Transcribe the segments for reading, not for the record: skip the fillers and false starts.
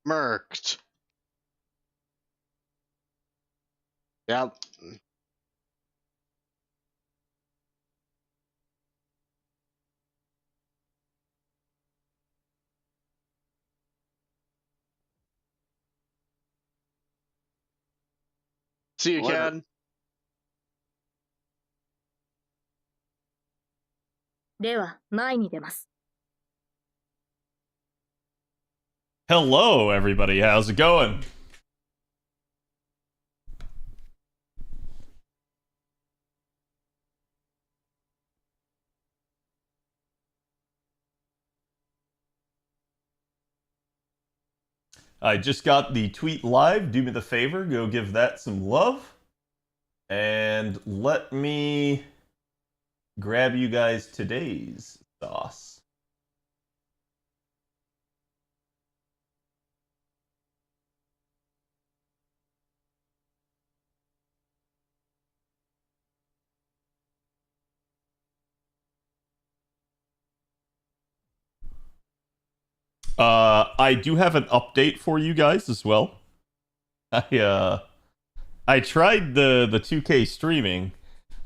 Merked. Yep. See you, Ken. では、前に出ます。 Hello, everybody. How's it going? I just got the tweet live. Do me the favor, go give that some love. And let me grab you guys today's sauce. I do have an update for you guys as well. I tried the 2K streaming.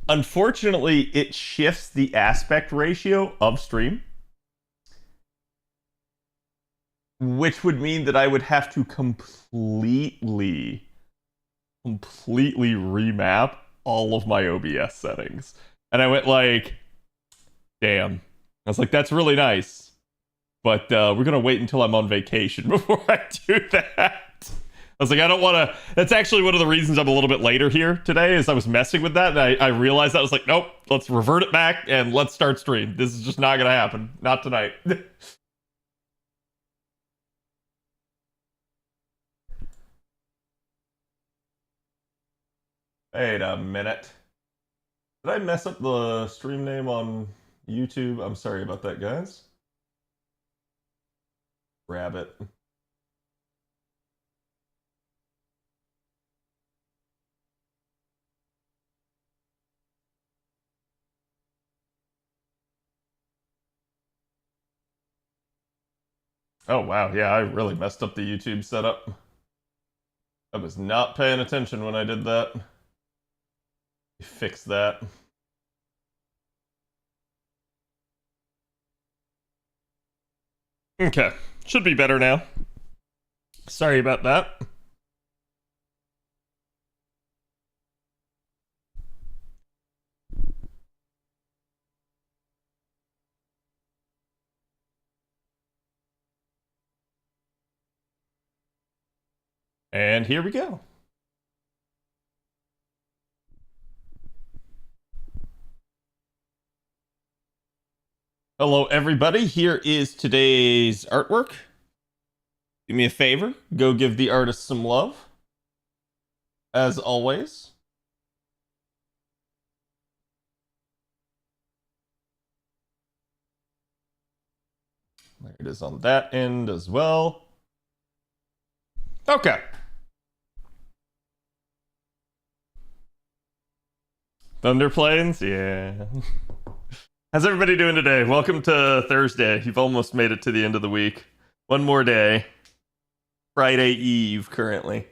Unfortunately, it shifts the aspect ratio of stream, which would mean that I would have to completely remap all of my OBS settings. And I went like, damn. I was like, that's really nice. But we're going to wait until I'm on vacation before I do that. I was like, I don't want to... That's actually one of the reasons I'm a little bit later here today, is I was messing with that, and I realized that. I was like, nope, let's revert it back, and let's start stream. This is just not going to happen. Not tonight. Wait a minute. Did I mess up the stream name on YouTube? I'm sorry about that, guys. Grab it. Oh, wow. Yeah, I really messed up the YouTube setup. I was not paying attention when I did that. Fix that. Okay. Should be better now. Sorry about that. And here we go. Hello, everybody. Here is today's artwork. Do me a favor, go give the artist some love. As always. There it is on that end as well. Okay. Thunder Plains? Yeah. How's everybody doing today? Welcome to Thursday. You've almost made it to the end of the week. One more day. Friday Eve, currently.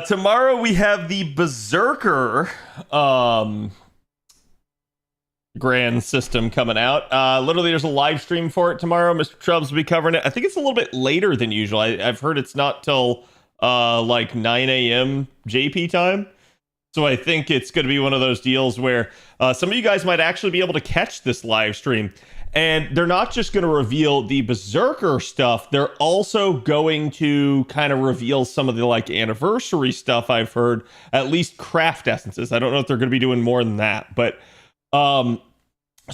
Tomorrow we have the Berserker grand system coming out. Literally, there's a live stream for it tomorrow. Mr. Chubbs will be covering it. I think it's a little bit later than usual. I've heard it's not till like 9 a.m. JP time. So I think it's going to be one of those deals where some of you guys might actually be able to catch this live stream. And they're not just going to reveal the Berserker stuff. They're also going to kind of reveal some of the like anniversary stuff I've heard, at least craft essences. I don't know if they're going to be doing more than that. But so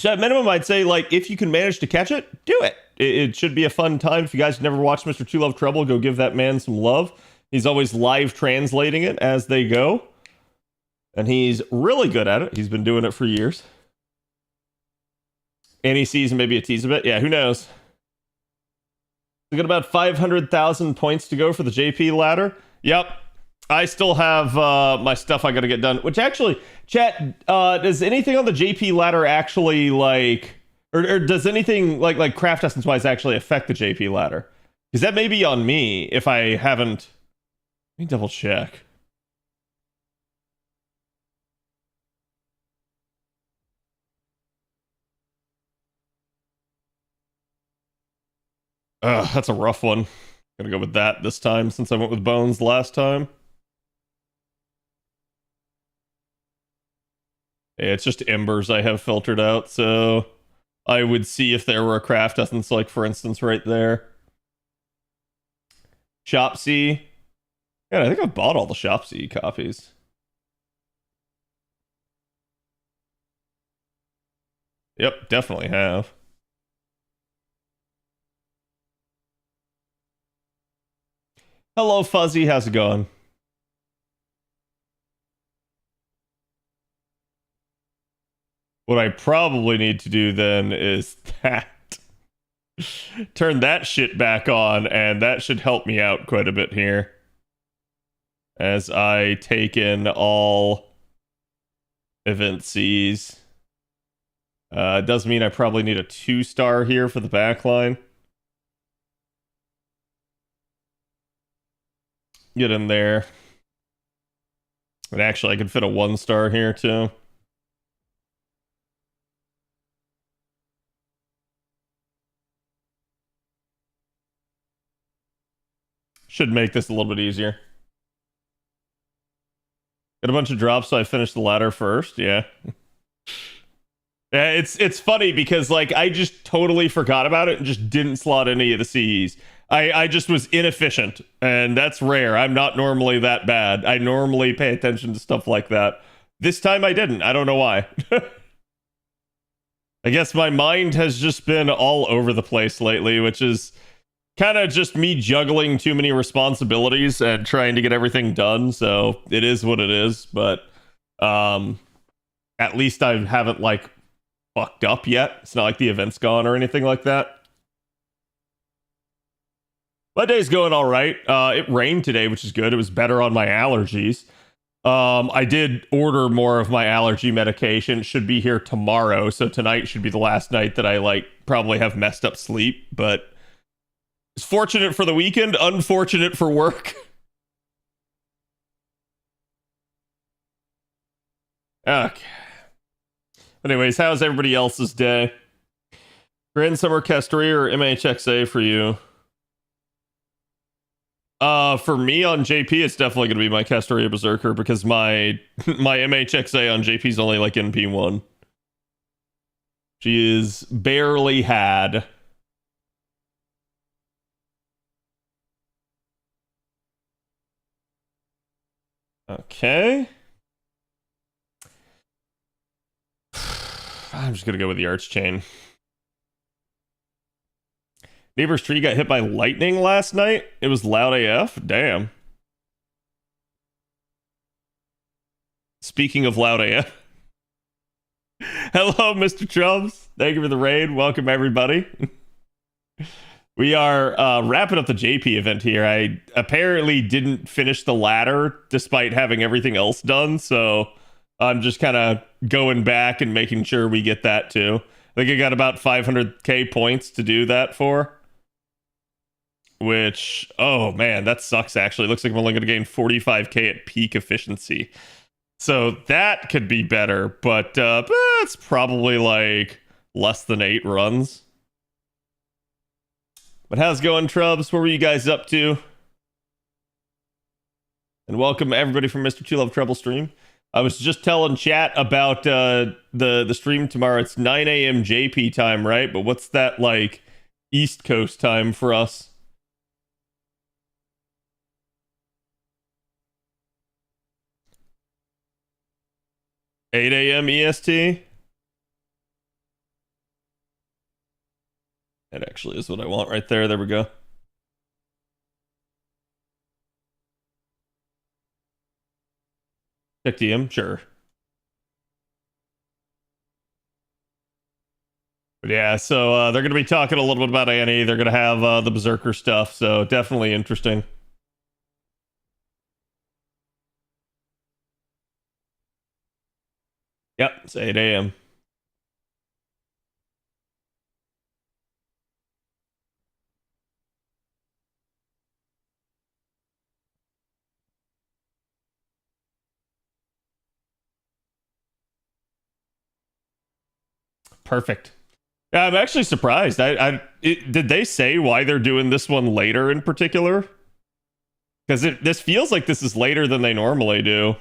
at minimum, I'd say like if you can manage to catch it, do it. It should be a fun time. If you guys have never watched Mr. Two Love Trouble, go give that man some love. He's always live translating it as they go. And he's really good at it. He's been doing it for years. Any season, maybe a tease of it. Yeah, who knows? We got about 500,000 points to go for the JP ladder. Yep. I still have my stuff I got to get done. Which actually, chat, does anything on the JP ladder actually like... Or does anything like craft essence-wise actually affect the JP ladder? Because that may be on me if I haven't. Let me double check. That's a rough one. Gonna go with that this time since I went with bones last time. Yeah, it's just embers I have filtered out, so I would see if there were a craft essence, like for instance, right there. Shopsy. Yeah, I think I've bought all the Shopsy copies. Yep, definitely have. Hello, Fuzzy. How's it going? What I probably need to do then is that. Turn that shit back on, and that should help me out quite a bit here. As I take in all event Cs. It does mean I probably need a 2-star here for the backline. Get in there. And actually, I could fit a 1-star here too. Should make this a little bit easier. Got a bunch of drops, so I finished the ladder first. Yeah. Yeah, it's funny because like I just totally forgot about it and just didn't slot any of the Cs. I just was inefficient, and that's rare. I'm not normally that bad. I normally pay attention to stuff like that. This time I didn't. I don't know why. I guess my mind has just been all over the place lately, which is kind of just me juggling too many responsibilities and trying to get everything done. So it is what it is. But at least I haven't like fucked up yet. It's not like the event's gone or anything like that. My day's going all right. It rained today, which is good. It was better on my allergies. I did order more of my allergy medication. It should be here tomorrow, so tonight should be the last night that I like probably have messed up sleep. But it's fortunate for the weekend, unfortunate for work. Okay. Anyways, how's everybody else's day? Grand Summer Castoria or MHXA for you? For me on JP, it's definitely going to be my Castoria Berserker because my MHXA on JP is only like NP1. She is barely had. Okay. I'm just going to go with the Arch Chain. Neighbor's tree got hit by lightning last night. It was loud AF. Damn. Speaking of loud AF. Hello, Mr. Trumps. Thank you for the raid. Welcome, everybody. We are wrapping up the JP event here. I apparently didn't finish the ladder despite having everything else done. So I'm just kind of going back and making sure we get that too. I think I got about 500k points to do that for. Which, oh man, that sucks actually. It looks like I'm only going to gain 45k at peak efficiency. So that could be better, but it's probably like less than 8 runs. But how's it going, Trubs? What were you guys up to? And welcome everybody from Mr. Two Love Trouble stream. I was just telling chat about the stream tomorrow. It's 9 a.m. JP time, right? But what's that like East Coast time for us? 8 a.m. EST? That actually is what I want right there. There we go. Check DM? Sure. But yeah, so they're going to be talking a little bit about Annie. They're going to have the Berserker stuff, so definitely interesting. Yep, it's 8 a.m. Perfect. Yeah, I'm actually surprised. Did they say why they're doing this one later in particular? Because this feels like this is later than they normally do.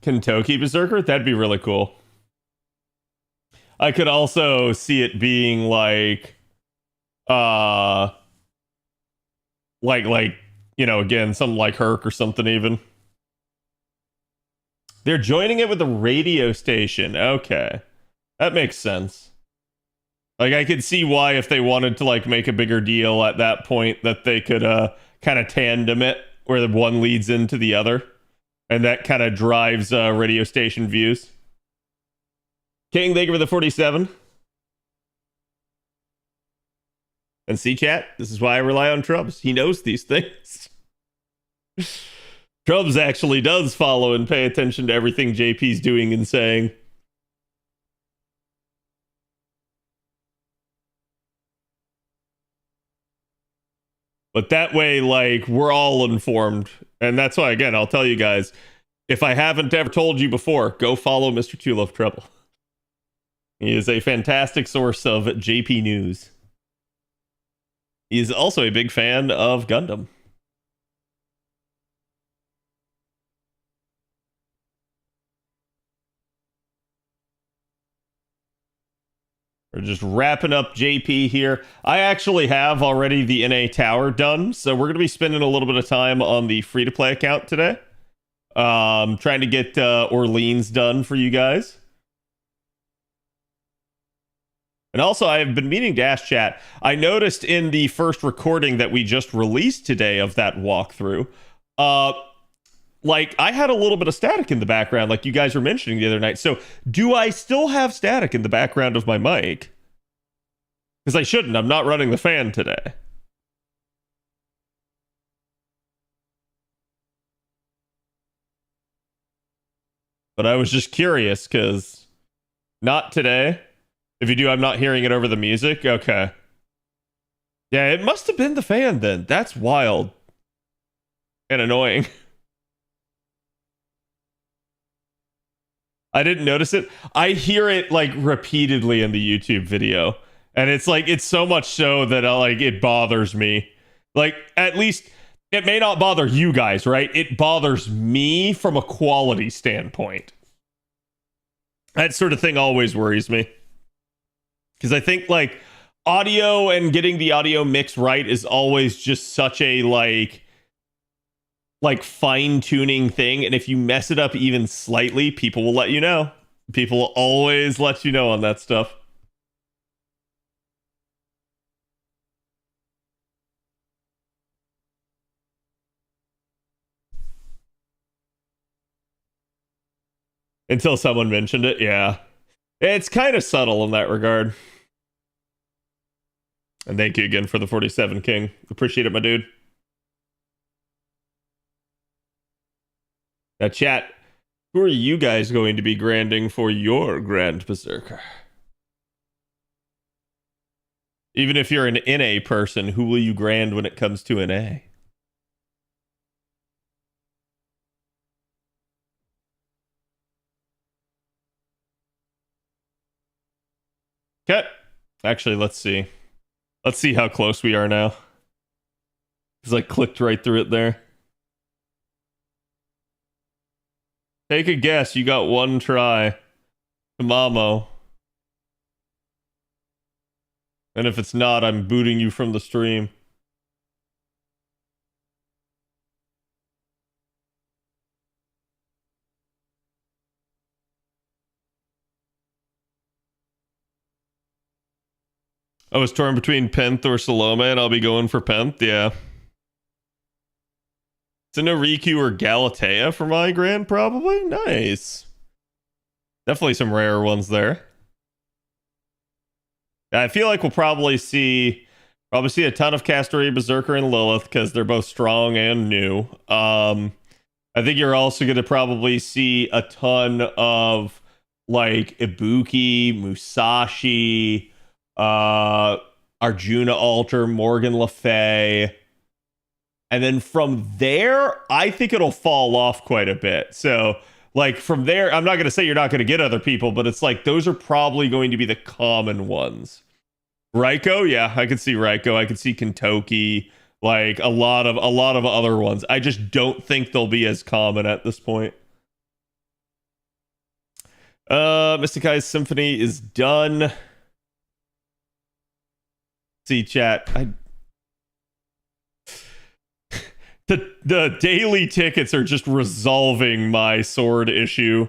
Kentucky Berserker? That'd be really cool. I could also see it being like you know, again, something like Herc or something even. They're joining it with a radio station. Okay. That makes sense. Like, I could see why, if they wanted to like make a bigger deal at that point, that they could kind of tandem it where the one leads into the other, and that kind of drives radio station views. King, thank you for the 47. And see, chat, this is why I rely on Trubs. He knows these things. Trubs actually does follow and pay attention to everything JP's doing and saying. But that way, like, we're all informed. And that's why, again, I'll tell you guys, if I haven't ever told you before, go follow Mr. Two Love Trouble. He is a fantastic source of JP news. He's also a big fan of Gundam. We're just wrapping up JP here. I actually have already the NA tower done, so we're going to be spending a little bit of time on the free-to-play account today. Trying to get Orleans done for you guys. And also, I've been meaning to ask chat. I noticed in the first recording that we just released today of that walkthrough, like, I had a little bit of static in the background, like you guys were mentioning the other night. So, do I still have static in the background of my mic? Because I shouldn't. I'm not running the fan today. But I was just curious, because not today. If you do, I'm not hearing it over the music. Okay. Yeah, it must have been the fan then. That's wild. And annoying. I didn't notice it. I hear it like repeatedly in the YouTube video. And it's like, it's so much so that like it bothers me. Like, at least it may not bother you guys, right? It bothers me from a quality standpoint. That sort of thing always worries me. Because I think like audio and getting the audio mix right is always just such a like fine-tuning thing, and if you mess it up even slightly, people will let you know. People will always let you know on that stuff. Until someone mentioned it, yeah. It's kind of subtle in that regard. And thank you again for the 47, King. Appreciate it, my dude. Now, chat, who are you guys going to be granding for your Grand Berserker? Even if you're an NA person, who will you grand when it comes to an A? Okay. Actually, let's see. Let's see how close we are now. Because I clicked right through it there. Take a guess. You got one try. Tamamo. And if it's not, I'm booting you from the stream. I was torn between Penth or Salome, and I'll be going for Penth, yeah. Riku or Galatea for my grand, probably? Nice. Definitely some rare ones there. I feel like we'll probably see a ton of Castoria, Berserker, and Lilith, because they're both strong and new. I think you're also going to probably see a ton of, like, Ibuki, Musashi, Arjuna Alter, Morgan Le Fay. And then from there, I think it'll fall off quite a bit. So, Like from there, I'm not going to say you're not going to get other people, but it's like those are probably going to be the common ones. Raiko, yeah, I could see Raiko. I could see Kentucky, like a lot of other ones. I just don't think they'll be as common at this point. Mystic Eyes Symphony is done. See chat. The daily tickets are just resolving my sword issue.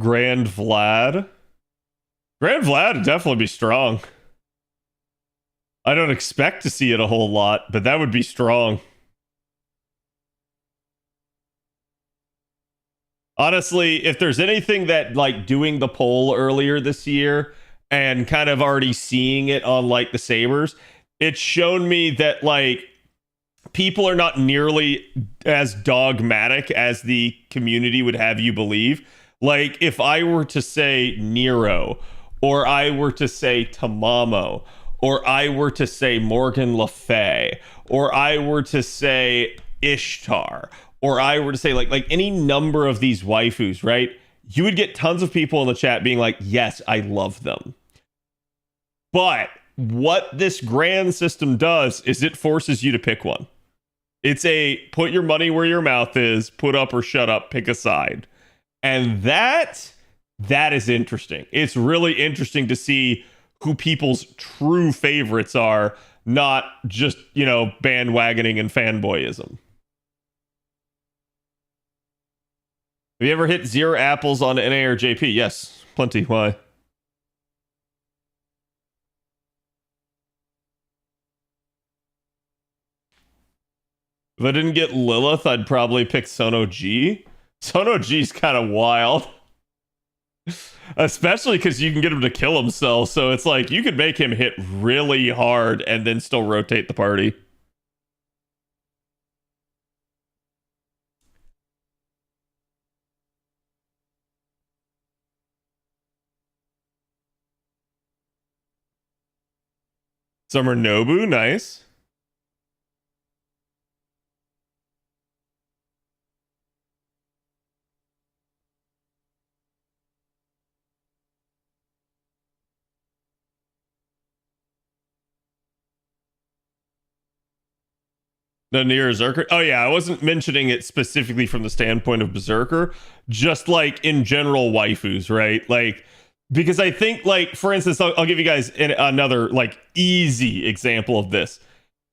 Grand Vlad would definitely be strong. I don't expect to see it a whole lot, but that would be strong. Honestly, if there's anything that, like, doing the poll earlier this year and kind of already seeing it on, like, the Sabers, it's shown me that, like, people are not nearly as dogmatic as the community would have you believe. Like, if I were to say Nero, or I were to say Tamamo, or I were to say Morgan Le Fay, or I were to say Ishtar, or I were to say like any number of these waifus, right? You would get tons of people in the chat being like, yes, I love them. But what this grand system does is it forces you to pick one. It's a put your money where your mouth is, put up or shut up, pick a side. And that is interesting. It's really interesting to see who people's true favorites are, not just, you know, bandwagoning and fanboyism. Have you ever hit 0 apples on NA or JP? Yes, plenty. Why? If I didn't get Lilith, I'd probably pick Sono G. Sono G's kind of wild. Especially because you can get him to kill himself, so it's like you could make him hit really hard and then still rotate the party. Summer Nobu, nice. No, near Berserker. Oh yeah, I wasn't mentioning it specifically from the standpoint of Berserker, just like in general waifus, right? Like, because I think, like, for instance, I'll give you guys another like easy example of this.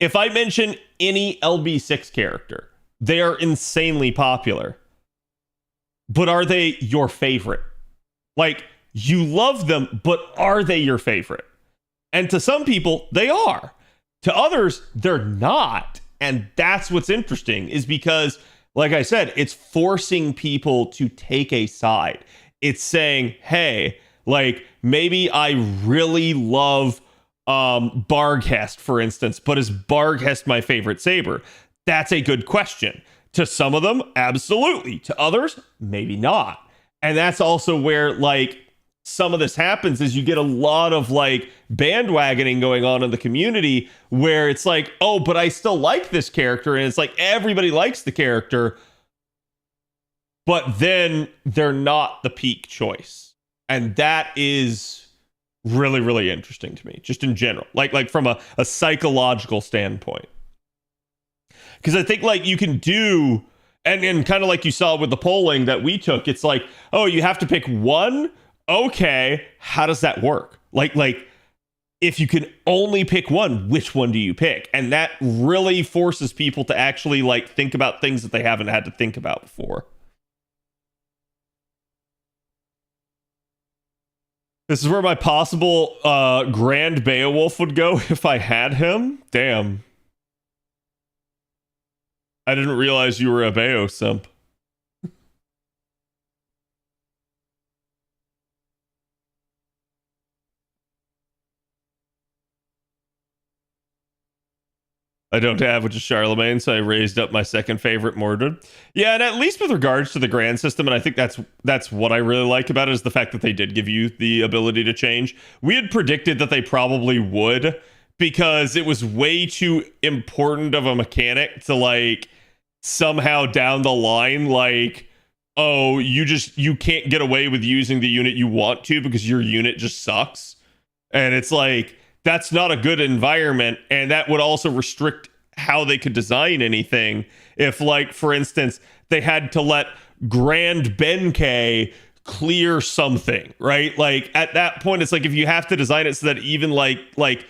If I mention any LB6 character, they are insanely popular. But are they your favorite? Like, you love them, but are they your favorite? And to some people, they are. To others, they're not. And that's what's interesting, is because, like I said, it's forcing people to take a side. It's saying, hey, like, maybe I really love Barghest, for instance, but is Barghest my favorite saber? That's a good question. To some of them, absolutely. To others, maybe not. And that's also where, like, some of this happens, is you get a lot of like bandwagoning going on in the community where it's like, oh, but I still like this character, and it's like everybody likes the character, but then they're not the peak choice. And that is really, really interesting to me, just in general, like from a psychological standpoint. Because I think, like, you can do, and kind of like you saw with the polling that we took, it's like, oh, you have to pick one. Okay, how does that work? Like if you can only pick one, which one do you pick? And that really forces people to actually like think about things that they haven't had to think about before. This is where my possible Grand Beowulf would go if I had him. Damn. I didn't realize you were a Beo simp. I don't have, which is Charlemagne, so I raised up my second favorite, Mordred. Yeah, and at least with regards to the grand system, and I think that's what I really like about it, is the fact that they did give you the ability to change. We had predicted that they probably would, because it was way too important of a mechanic to like somehow down the line like, oh, you can't get away with using the unit you want to because your unit just sucks. And it's like, that's not a good environment, and that would also restrict how they could design anything. If, like, for instance, they had to let Grand Benkei clear something, right? Like, at that point, it's like, if you have to design it so that even like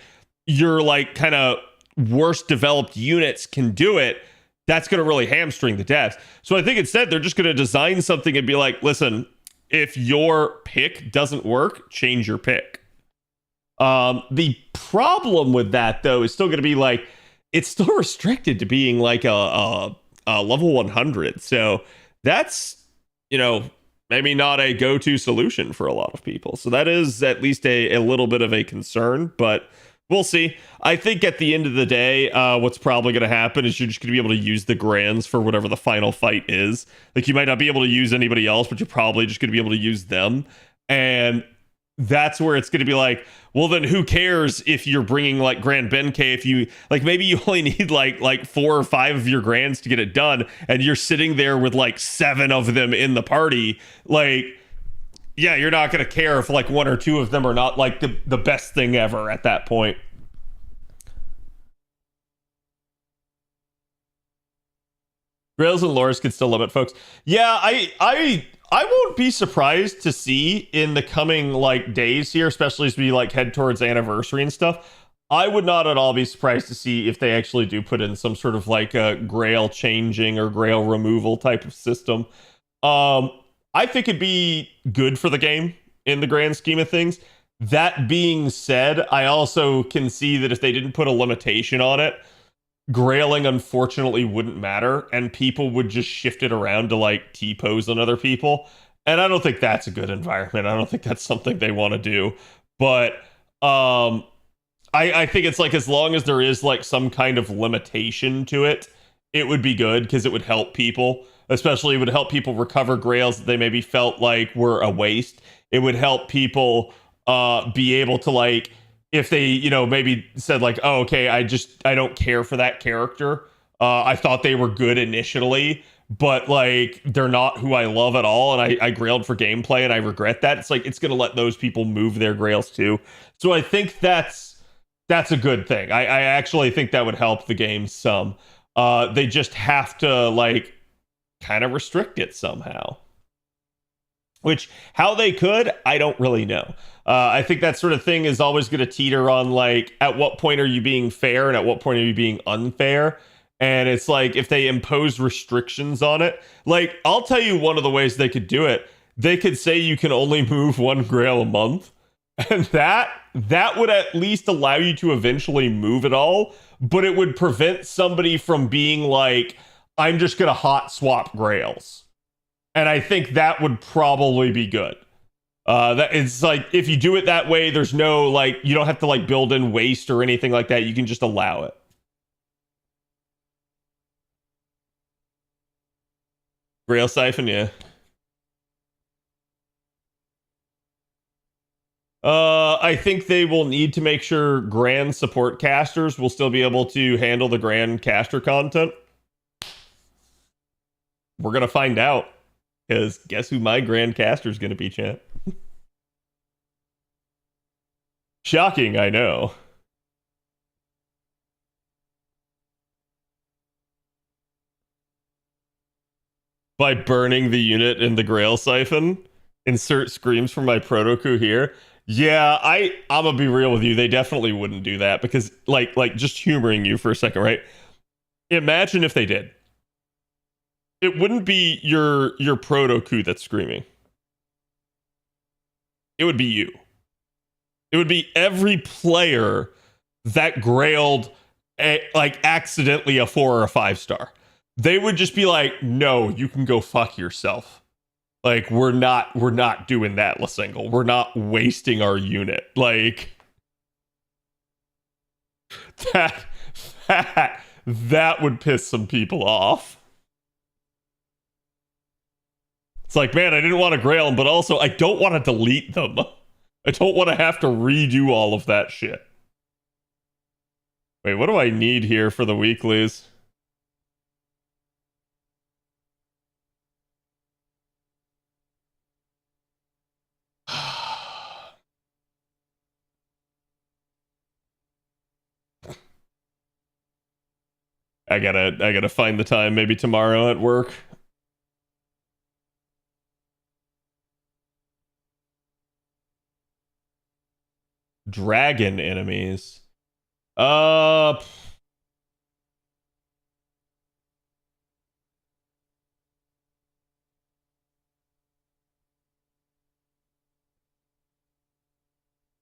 your like kind of worst developed units can do it, that's going to really hamstring the devs. So I think instead they're just going to design something and be like, listen, if your pick doesn't work, change your pick. The problem with that, though, is still going to be like, it's still restricted to being like a level 100. So that's, maybe not a go-to solution for a lot of people. So that is at least a little bit of a concern, but we'll see. I think at the end of the day, what's probably going to happen is you're just going to be able to use the Grands for whatever the final fight is. Like, you might not be able to use anybody else, but you're probably just going to be able to use them. And that's where it's going to be like, well, then who cares if you're bringing like Grand Benkei? If you like, maybe you only need like 4 or 5 of your Grands to get it done, and you're sitting there with like 7 of them in the party. Like, yeah, you're not going to care if like 1 or 2 of them are not like the best thing ever at that point. Grails and lores could still limit folks. Yeah, I won't be surprised to see in the coming like days here, especially as we like head towards anniversary and stuff. I would not at all be surprised to see if they actually do put in some sort of like a grail changing or grail removal type of system. I think it'd be good for the game in the grand scheme of things. That being said, I also can see that if they didn't put a limitation on it, grailing unfortunately wouldn't matter, and people would just shift it around to like T-pose on other people. And I don't think that's a good environment. I don't think that's something they want to do. But I think it's like, as long as there is like some kind of limitation to it, it would be good, because it would help people. Especially, it would help people recover grails that they maybe felt like were a waste. It would help people be able to like, if they, maybe said like, oh, okay, I don't care for that character. I thought they were good initially, but like, they're not who I love at all. And I grailed for gameplay and I regret that. It's like, it's going to let those people move their grails too. So I think that's a good thing. I actually think that would help the game some. They just have to like kind of restrict it somehow. Which, how they could, I don't really know. I think that sort of thing is always going to teeter on, like, at what point are you being fair and at what point are you being unfair? And it's like, if they impose restrictions on it, like, I'll tell you one of the ways they could do it. They could say you can only move 1 grail a month. And that would at least allow you to eventually move it all. But it would prevent somebody from being like, I'm just going to hot swap grails. And I think that would probably be good. That it's like, if you do it that way, there's no like, you don't have to like build in waste or anything like that. You can just allow it. Grail siphon, yeah. I think they will need to make sure grand support casters will still be able to handle the grand caster content. We're gonna find out. Because guess who my grand caster is going to be, chat? Shocking, I know. By burning the unit in the Grail Siphon, insert screams from my proto-coup here. Yeah, I'm gonna be real with you. They definitely wouldn't do that, because, like just humoring you for a second, right? Imagine if they did. It wouldn't be your proto-coup that's screaming. It would be you. It would be every player that grailed accidentally a 4 or a 5-star. They would just be like, no, you can go fuck yourself. Like, we're not doing that, Lasingle. We're not wasting our unit. Like, that would piss some people off. It's like, man, I didn't want to grail them, but also I don't want to delete them. I don't want to have to redo all of that shit. Wait, what do I need here for the weeklies? I gotta find the time maybe tomorrow at work. Dragon enemies. Uh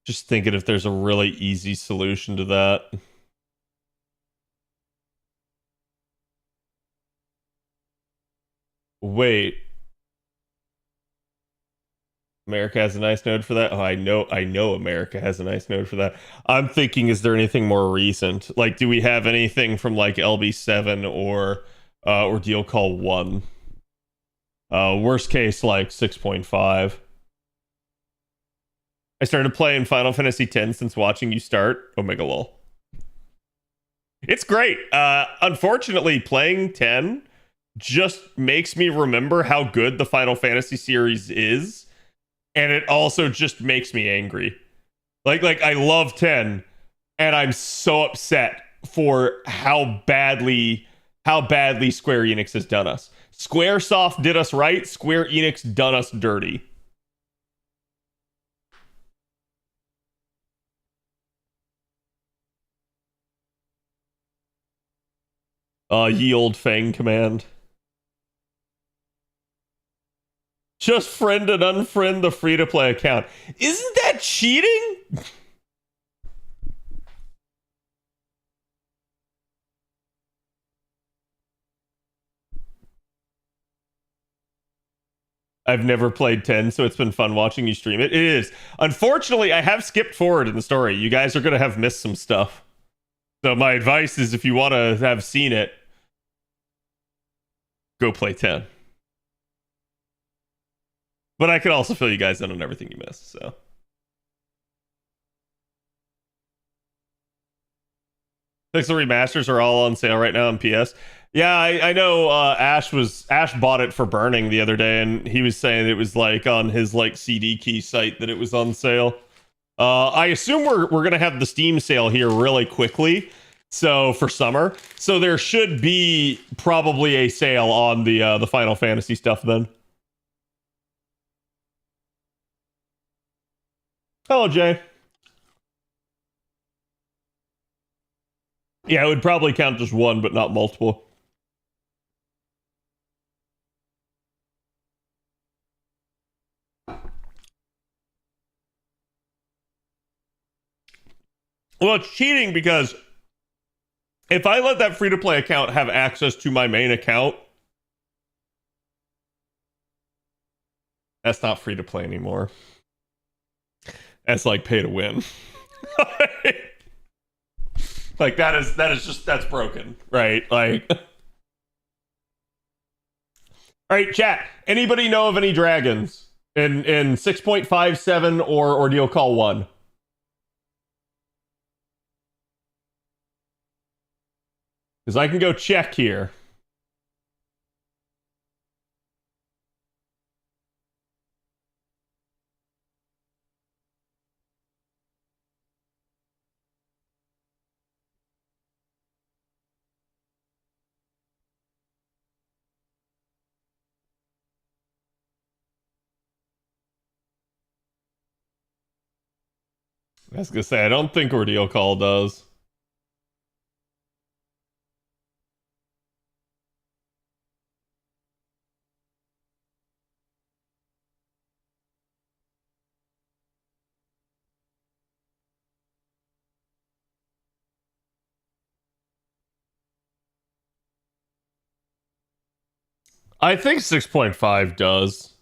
just thinking if there's a really easy solution to that. Wait, America has a nice node for that. Oh, I know America has a nice node for that. I'm thinking, is there anything more recent? Like, do we have anything from like LB7 or Deal Call 1? Worst case, like 6.5. I started playing Final Fantasy X since watching you start. Omega lol. It's great. Unfortunately, playing 10 just makes me remember how good the Final Fantasy series is, and it also just makes me angry. Like I love 10, and I'm so upset for how badly Square Enix has done us. Squaresoft did us right. Square Enix done us dirty. Ye old Fang command. Just friend and unfriend the free-to-play account. Isn't that cheating? I've never played 10, so it's been fun watching you stream it. It is. Unfortunately, I have skipped forward in the story. You guys are going to have missed some stuff. So my advice is if you want to have seen it, go play 10. But I could also fill you guys in on everything you missed, so. Pixel remasters are all on sale right now on PS. Yeah, I know Ash bought it for burning the other day, and he was saying it was like on his like CD key site that it was on sale. I assume we're gonna have the Steam sale here really quickly, so for summer. So there should be probably a sale on the Final Fantasy stuff then. Hello, Jay. Yeah, it would probably count just one, but not multiple. Well, it's cheating because if I let that free to play account have access to my main account, that's not free to play anymore. That's like pay to win. Like that is just that's broken, right? Like all right, chat. Anybody know of any dragons in 6.57 or Ordeal Call 1? Because I can go check here. I was gonna say I don't think Ordeal Call does. I think 6.5 does.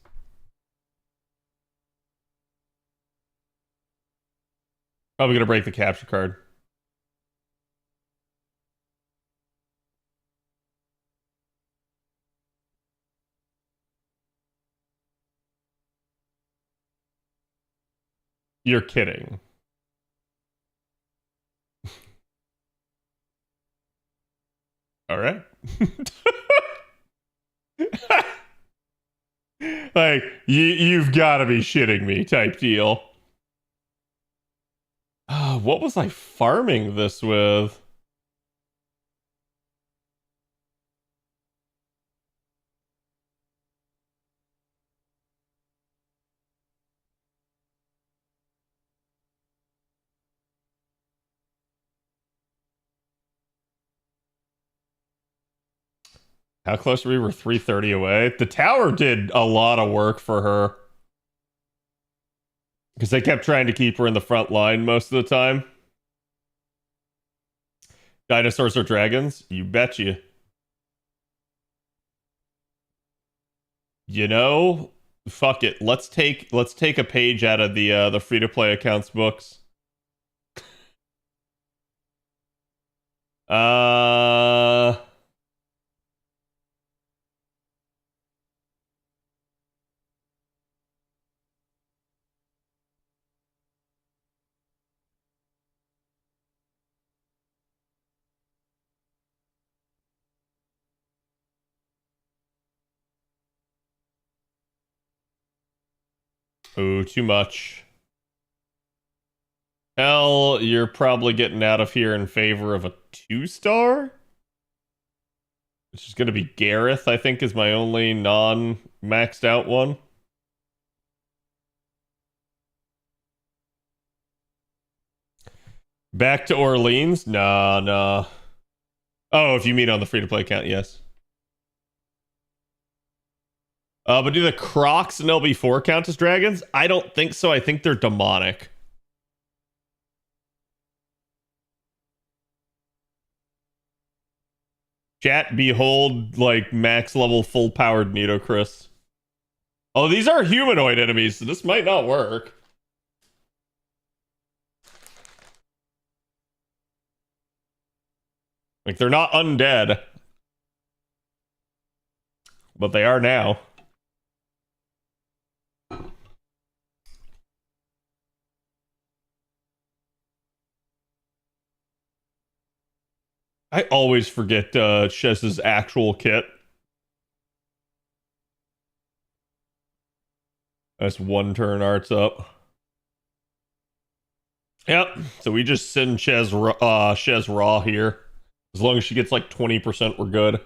Probably gonna break the capture card. You're kidding. All right. Like, you've got to be shitting me type deal. What was I farming this with? How close were we? We're 330 away. The tower did a lot of work for her. Because they kept trying to keep her in the front line most of the time. Dinosaurs or dragons? You betcha. You know, fuck it. Let's take a page out of the free-to-play accounts books. Uh Oh, too much. Hell, you're probably getting out of here in favor of a 2-star? Which is going to be Gareth, I think, is my only non-maxed out one. Back to Orleans? Nah. Oh, if you mean on the free-to-play account, yes. But do the Crocs and LB4 count as dragons? I don't think so. I think they're demonic. Chat, behold, like, max level full-powered Nidochris. Oh, these are humanoid enemies, so this might not work. Like, they're not undead. But they are now. I always forget Chez's actual kit. That's one turn arts up. Yep. So we just send Chez raw here. As long as she gets like 20%, we're good.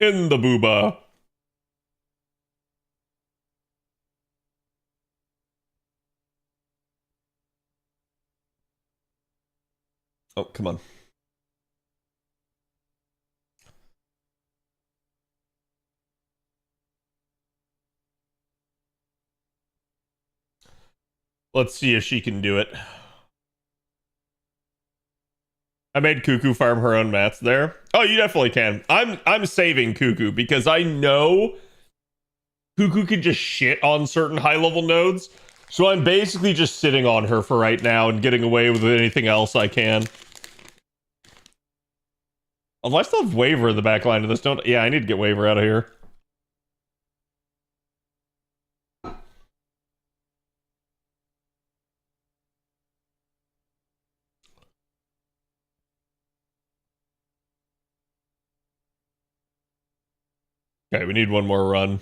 In the booba. Oh, come on. Let's see if she can do it. I made Cuckoo farm her own mats there. Oh, you definitely can. I'm saving Cuckoo because I know Cuckoo can just shit on certain high-level nodes. So I'm basically just sitting on her for right now and getting away with anything else I can. Although I still have Waver in the back line of this, don't... Yeah, I need to get Waver out of here. Okay, we need one more run.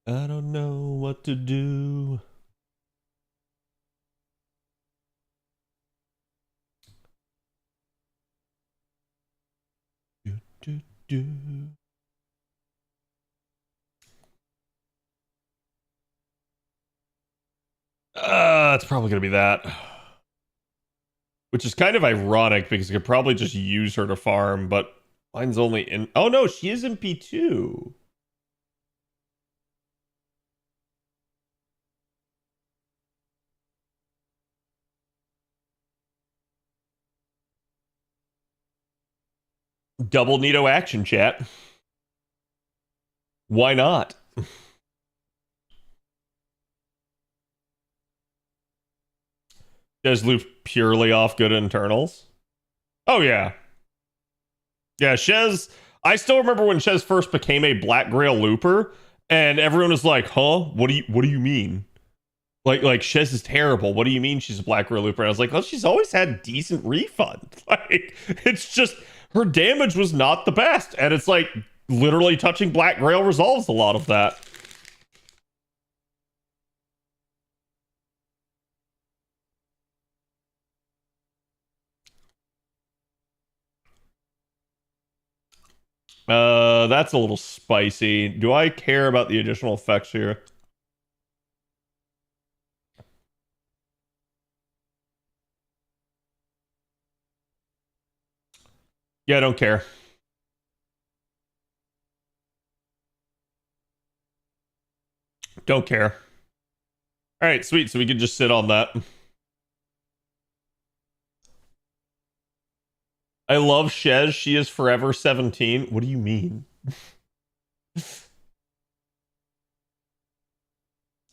I don't know what to do. Do. It's probably gonna be that. Which is kind of ironic because I could probably just use her to farm, but mine's only in... Oh no, she is in P2. Double Nito action, chat. Why not? Does loop purely off good internals? Oh, yeah. Yeah, Chez... I still remember when Ches first became a Black Grail looper, and everyone was like, "Huh? What do you mean? Like Ches is terrible. What do you mean she's a Black Grail looper?" And I was like, "Well, she's always had decent refund. Like, it's just her damage was not the best, and it's like literally touching Black Grail resolves a lot of that." That's a little spicy. Do I care about the additional effects here? Yeah, I don't care. Don't care. All right, sweet. So we can just sit on that. I love Shez. She is forever 17. What do you mean?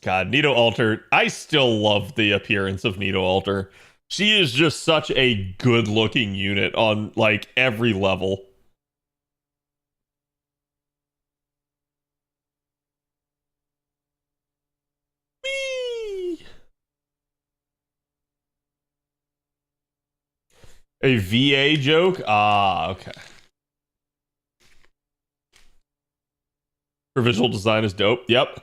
God, Nito Alter. I still love the appearance of Nito Alter. She is just such a good looking unit on like every level. Whee! A VA joke? Ah, okay. Her visual design is dope. Yep.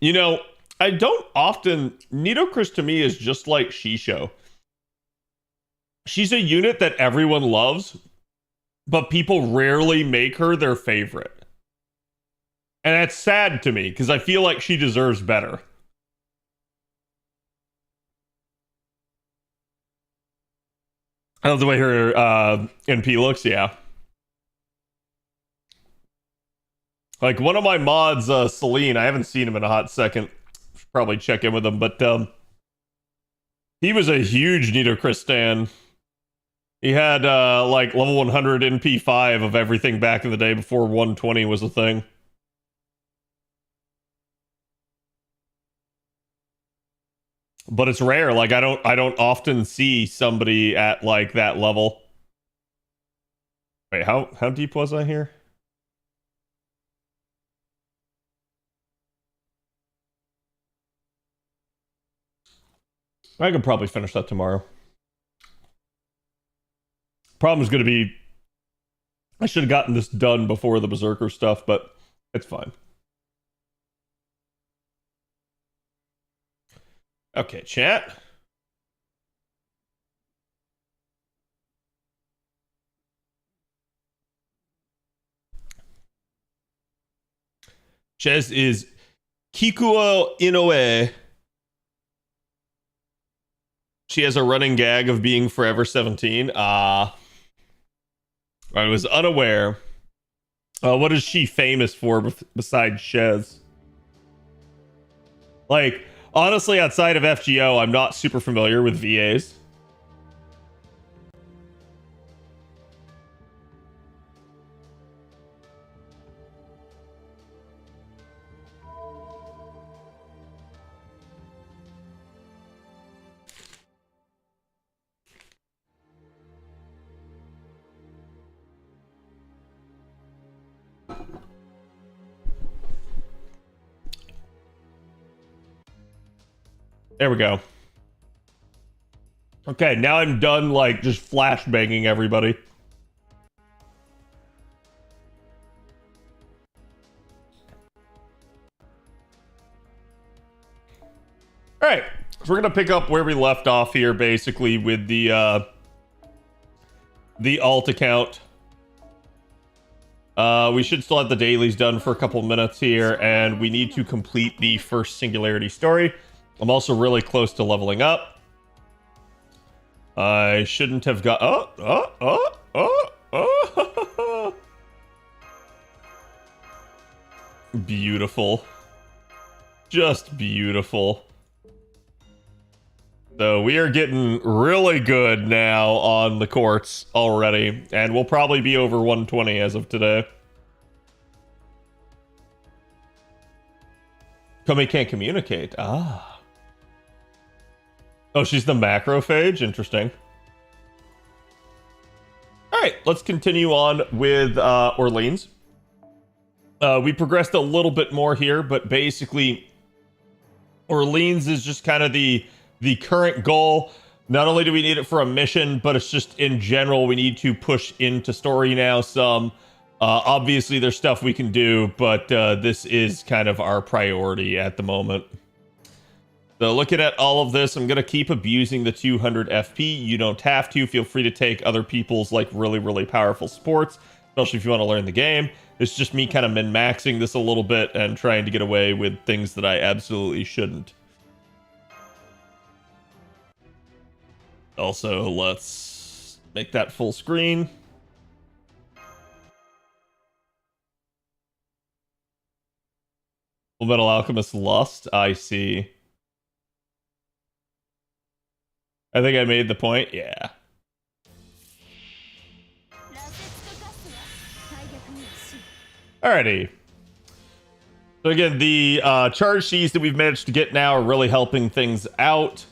You know, I don't often. Nidochris to me is just like Shisho. She's a unit that everyone loves, but people rarely make her their favorite. And that's sad to me because I feel like she deserves better. I love the way her NP looks, yeah. Like one of my mods, Celine, I haven't seen him in a hot second. Should probably check in with him, but he was a huge Nidochris stan. He had like level 100 NP5 of everything back in the day before 120 was a thing. But it's rare. Like I don't often see somebody at like that level. Wait, how deep was I here? I could probably finish that tomorrow. Problem is going to be I should have gotten this done before the Berserker stuff, but it's fine. Okay, chat. Ches is Kikuo Inoue. She has a running gag of being forever 17. I was unaware. What is she famous for besides Ches? Like, honestly, outside of FGO, I'm not super familiar with VAs. There we go. Okay, now I'm done, like, just flashbanging everybody. Alright, so we're gonna pick up where we left off here, basically, with the alt account. We should still have the dailies done for a couple minutes here, and we need to complete the first Singularity story. I'm also really close to leveling up. I shouldn't have got... Beautiful. Just beautiful. So we are getting really good now on the courts already, and we'll probably be over 120 as of today. Komi can't communicate. Ah. Oh, she's the macrophage? Interesting. right, let's continue on with Orleans. We progressed a little bit more here, but basically Orleans is just kind of the current goal. Not only do we need it for a mission, but it's just in general, we need to push into story now some. Obviously, there's stuff we can do, but this is kind of our priority at the moment. So looking at all of this, I'm going to keep abusing the 200 FP. You don't have to. Feel free to take other people's like really, really powerful sports, especially if you want to learn the game. It's just me kind of min-maxing this a little bit and trying to get away with things that I absolutely shouldn't. Also, let's make that full screen. Full Metal Alchemist Lust, I see. I think I made the point, yeah. Alrighty. So again, the charge sheets that we've managed to get now are really helping things out.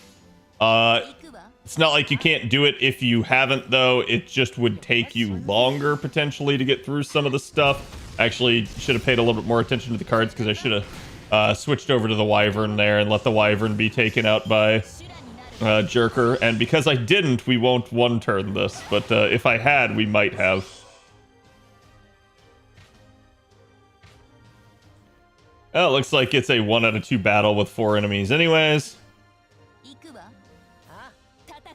It's not like you can't do it if you haven't, though. It just would take you longer, potentially, to get through some of the stuff. Actually, should have paid a little bit more attention to the cards, because I should have switched over to the Wyvern there and let the Wyvern be taken out by Berserker. And because I didn't, we won't one-turn this. But if I had, we might have. Oh, it looks like it's a 1 out of 2 battle with 4 enemies anyways.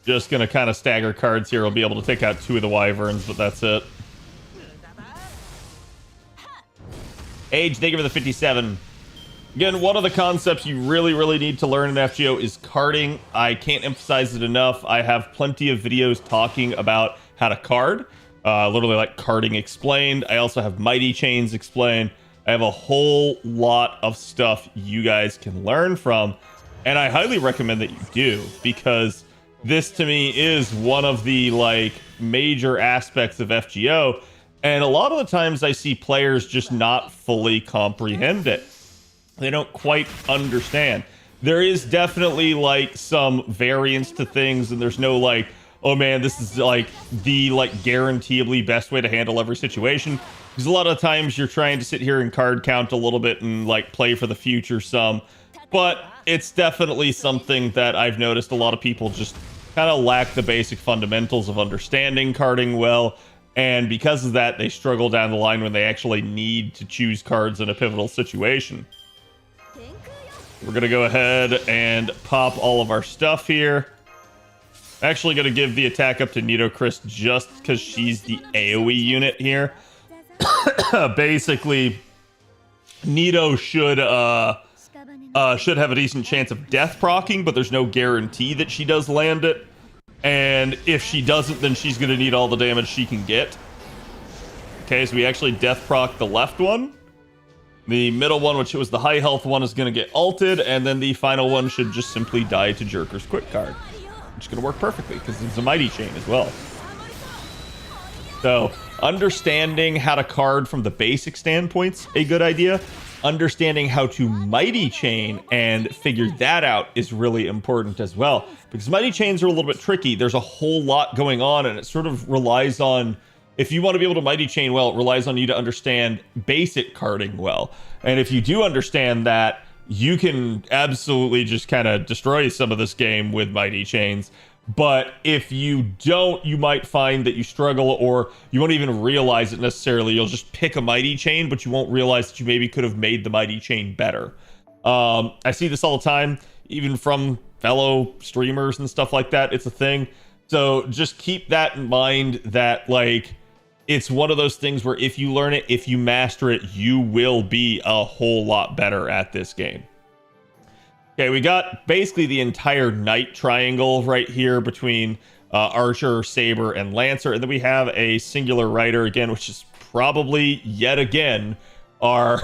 Just gonna kind of stagger cards here. We'll be able to take out 2 of the Wyverns, but that's it. Age, thank you for the 57. Again, one of the concepts you really need to learn in FGO is carding. I can't emphasize it enough. I have plenty of videos talking about how to card. Literally like carding explained. I also have mighty chains explained. I have a whole lot of stuff you guys can learn from. And I highly recommend that you do, because this to me is one of the like major aspects of FGO, and a lot of the times I see players just not fully comprehend it. They don't quite understand. There is definitely like some variance to things, and there's no like, oh man, this is like the like guaranteeably best way to handle every situation. Because a lot of times you're trying to sit here and card count a little bit and like play for the future some, but it's definitely something that I've noticed a lot of people just kind of lack the basic fundamentals of understanding carding well, and because of that, they struggle down the line when they actually need to choose cards in a pivotal situation. We're going to go ahead and pop all of our stuff here. Actually going to give the attack up to Nito Chris just because she's the AoE unit here. Basically, Nito should have a decent chance of death proccing, but there's no guarantee that she does land it. And if she doesn't, then she's going to need all the damage she can get. Okay, so we actually death proc the left one. The middle one, which was the high health one, is going to get ulted, and then the final one should just simply die to Jerker's quick card, which is going to work perfectly because it's a mighty chain as well. So understanding how to card from the basic standpoint's a good idea. Understanding how to mighty chain and figure that out is really important as well, because mighty chains are a little bit tricky. There's a whole lot going on, and it sort of relies on, if you want to be able to mighty chain well, it relies on you to understand basic carding well. And if you do understand that, you can absolutely just kind of destroy some of this game with mighty chains. But if you don't, you might find that you struggle, or you won't even realize it necessarily. You'll just pick a mighty chain, but you won't realize that you maybe could have made the mighty chain better. I see this all the time, even from fellow streamers and stuff like that. It's a thing. So just keep that in mind, that like, it's one of those things where if you learn it, if you master it, you will be a whole lot better at this game. Okay, we got basically the entire knight triangle right here between Archer, Saber, and Lancer. And then we have a singular rider again, which is probably, yet again, our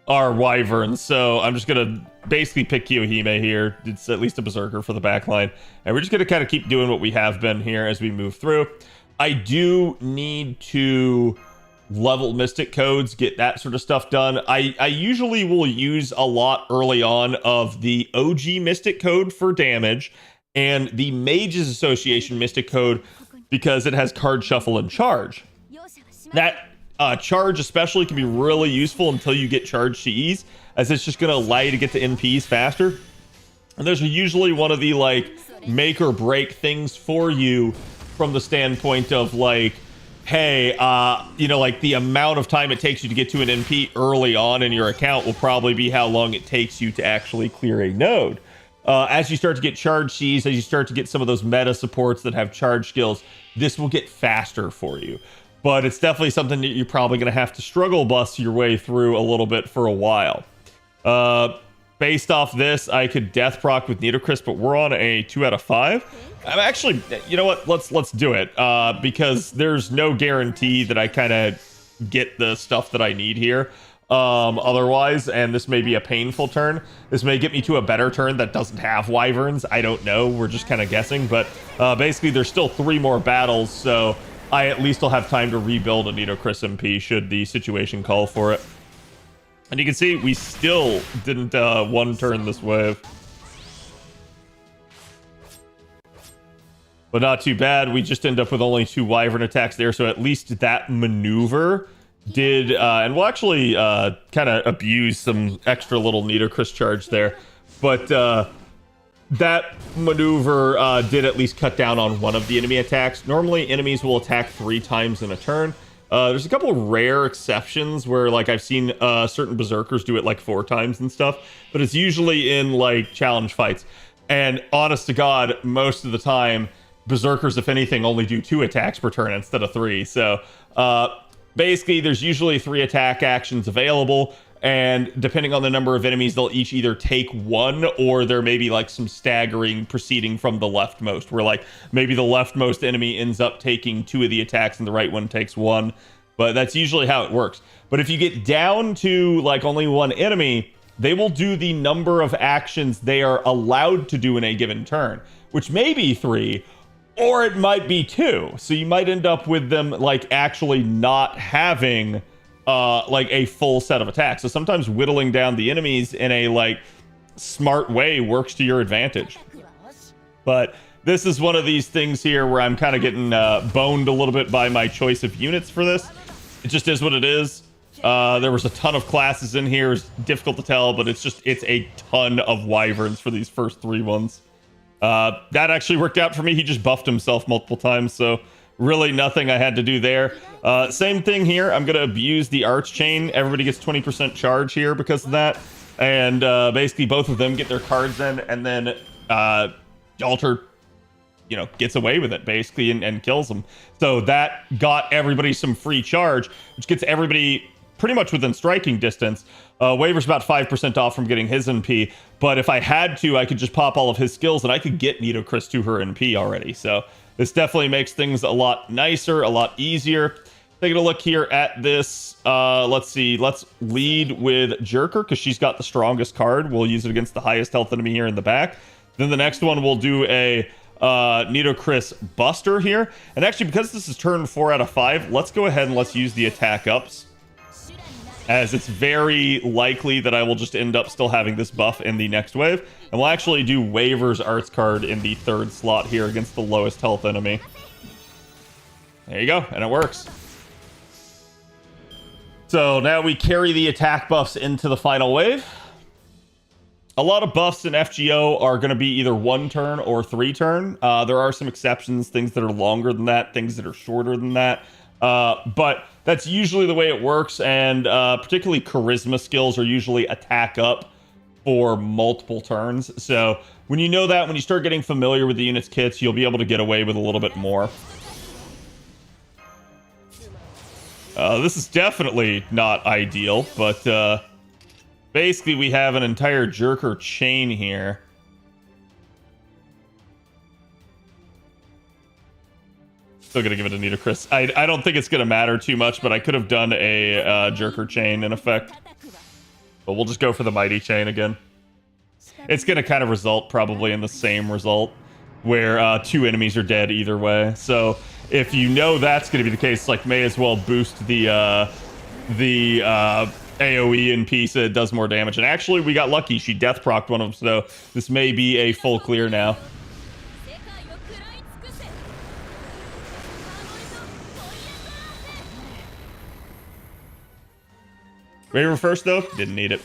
Wyvern. So I'm just going to basically pick Kiyohime here. It's at least a Berserker for the backline. And we're just going to kind of keep doing what we have been here as we move through. I do need to level mystic codes, get that sort of stuff done. I usually will use a lot early on of the OG mystic code for damage and the Mages Association mystic code, because it has card shuffle and charge. That charge especially can be really useful until you get charge to ease, as it's just going to allow you to get to NPs faster. And those are usually one of the like make or break things for you from the standpoint of like, hey, you know, like the amount of time it takes you to get to an NP early on in your account will probably be how long it takes you to actually clear a node. As you start to get charge Cs, as you start to get some of those meta supports that have charge skills, this will get faster for you. But it's definitely something that you're probably going to have to struggle bust your way through a little bit for a while. Based off this, I could death proc with Nitocris, but we're on a 2 out of 5. I'm actually, you know what? Let's do it because there's no guarantee that I kind of get the stuff that I need here. Otherwise, and this may be a painful turn. This may get me to a better turn that doesn't have wyverns. I don't know. We're just kind of guessing, but basically, there's still 3 more battles, so I at least will have time to rebuild a Nitocris MP should the situation call for it. And you can see we still didn't one turn this wave. But not too bad. We just end up with only 2 wyvern attacks there, so at least that maneuver did, and we'll actually kind of abuse some extra little Nitocris charge there. But that maneuver did at least cut down on one of the enemy attacks. Normally, enemies will attack 3 times in a turn. There's a couple of rare exceptions where, like, I've seen certain Berserkers do it, like, 4 times and stuff. But it's usually in, like, challenge fights. And honest to God, most of the time, Berserkers, if anything, only do 2 attacks per turn instead of 3. So, basically, there's usually 3 attack actions available. And depending on the number of enemies, they'll each either take 1 or there may be like some staggering proceeding from the leftmost, where like maybe the leftmost enemy ends up taking 2 of the attacks and the right one takes 1. But that's usually how it works. But if you get down to like only 1 enemy, they will do the number of actions they are allowed to do in a given turn, which may be 3, or it might be 2. So you might end up with them like actually not having like a full set of attacks. So sometimes whittling down the enemies in a like smart way works to your advantage. But this is one of these things here where I'm kind of getting boned a little bit by my choice of units for this. It just is what it is. There was a ton of classes in here. It's difficult to tell, but it's a ton of wyverns for these first 3 ones. That actually worked out for me. He just buffed himself multiple times, so really nothing I had to do there. Same thing here. I'm going to abuse the arch chain. Everybody gets 20% charge here because of that. And basically both of them get their cards in, and then Alter, you know, gets away with it basically and kills them. So that got everybody some free charge, which gets everybody pretty much within striking distance. Waver's about 5% off from getting his NP, but if I had to, I could just pop all of his skills and I could get Nitocris to her NP already. So this definitely makes things a lot nicer, a lot easier. Taking a look here at this, let's see. Let's lead with Berserker because she's got the strongest card. We'll use it against the highest health enemy here in the back. Then the next one we'll do a Nitocris Buster here. And actually, because this is turn 4 out of 5, let's go ahead and let's use the attack ups, as it's very likely that I will just end up still having this buff in the next wave. And we'll actually do Waver's Arts card in the 3rd slot here against the lowest health enemy. There you go, and it works. So now we carry the attack buffs into the final wave. A lot of buffs in FGO are going to be either 1 turn or 3 turn. There are some exceptions, things that are longer than that, things that are shorter than that. But that's usually the way it works, and particularly charisma skills are usually attack up for multiple turns. So when you know that, when you start getting familiar with the unit's kits, you'll be able to get away with a little bit more. This is definitely not ideal, but basically we have an entire Berserker chain here. Still gonna give it a Nitocris. I don't think it's gonna matter too much, but I could have done a Berserker chain in effect. But we'll just go for the Mighty Chain again. It's gonna kind of result probably in the same result, where 2 enemies are dead either way. So if you know that's gonna be the case, like, may as well boost the AoE in peace so it does more damage. And actually, we got lucky. She death procced one of them, so this may be a full clear now. Waiver first, though, didn't need it.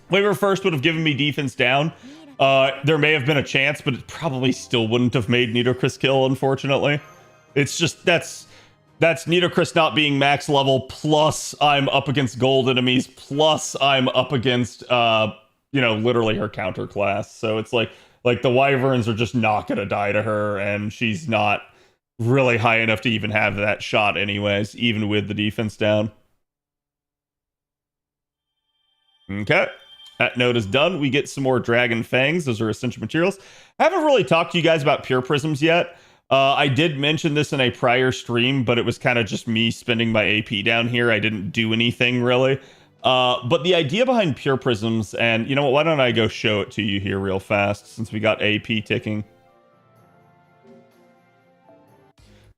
Waiver first would have given me defense down. There may have been a chance, but it probably still wouldn't have made Nidochris kill, unfortunately. It's just, that's Nidochris not being max level, plus I'm up against gold enemies, plus I'm up against, literally her counter class. So it's like the Wyverns are just not going to die to her, and she's not really high enough to even have that shot anyways, even with the defense down. Okay. That node is done. We get some more Dragon Fangs. Those are essential materials. I haven't really talked to you guys about Pure Prisms yet. I did mention this in a prior stream, but it was kind of just me spending my AP down here. I didn't do anything really. But the idea behind Pure Prisms, and you know what, why don't I go show it to you here real fast since we got AP ticking.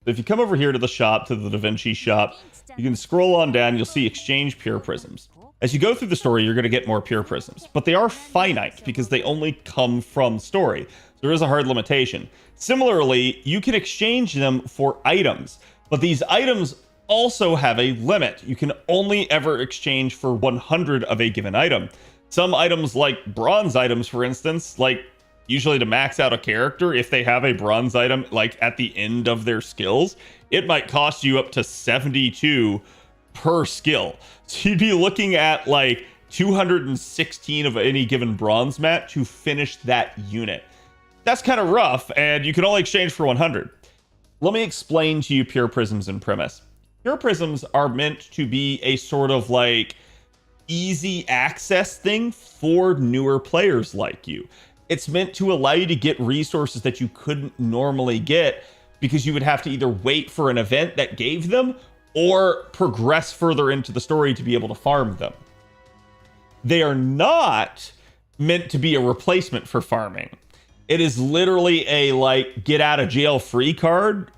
If you come over here to the shop, to the Da Vinci shop, you can scroll on down, you'll see Exchange Pure Prisms. As you go through the story, you're going to get more Pure Prisms, but they are finite because they only come from story. So there is a hard limitation. Similarly, you can exchange them for items, but these items also have a limit. You can only ever exchange for 100 of a given item. Some items, like bronze items, for instance, like usually to max out a character, if they have a bronze item like at the end of their skills, it might cost you up to 72 per skill. So you'd be looking at like 216 of any given bronze mat to finish that unit. That's kind of rough, and you can only exchange for 100. Let me explain to you Pure Prisms in premise. Pure Prisms are meant to be a sort of like easy access thing for newer players like you. It's meant to allow you to get resources that you couldn't normally get because you would have to either wait for an event that gave them or progress further into the story to be able to farm them. They are not meant to be a replacement for farming. It is literally a like get out of jail free card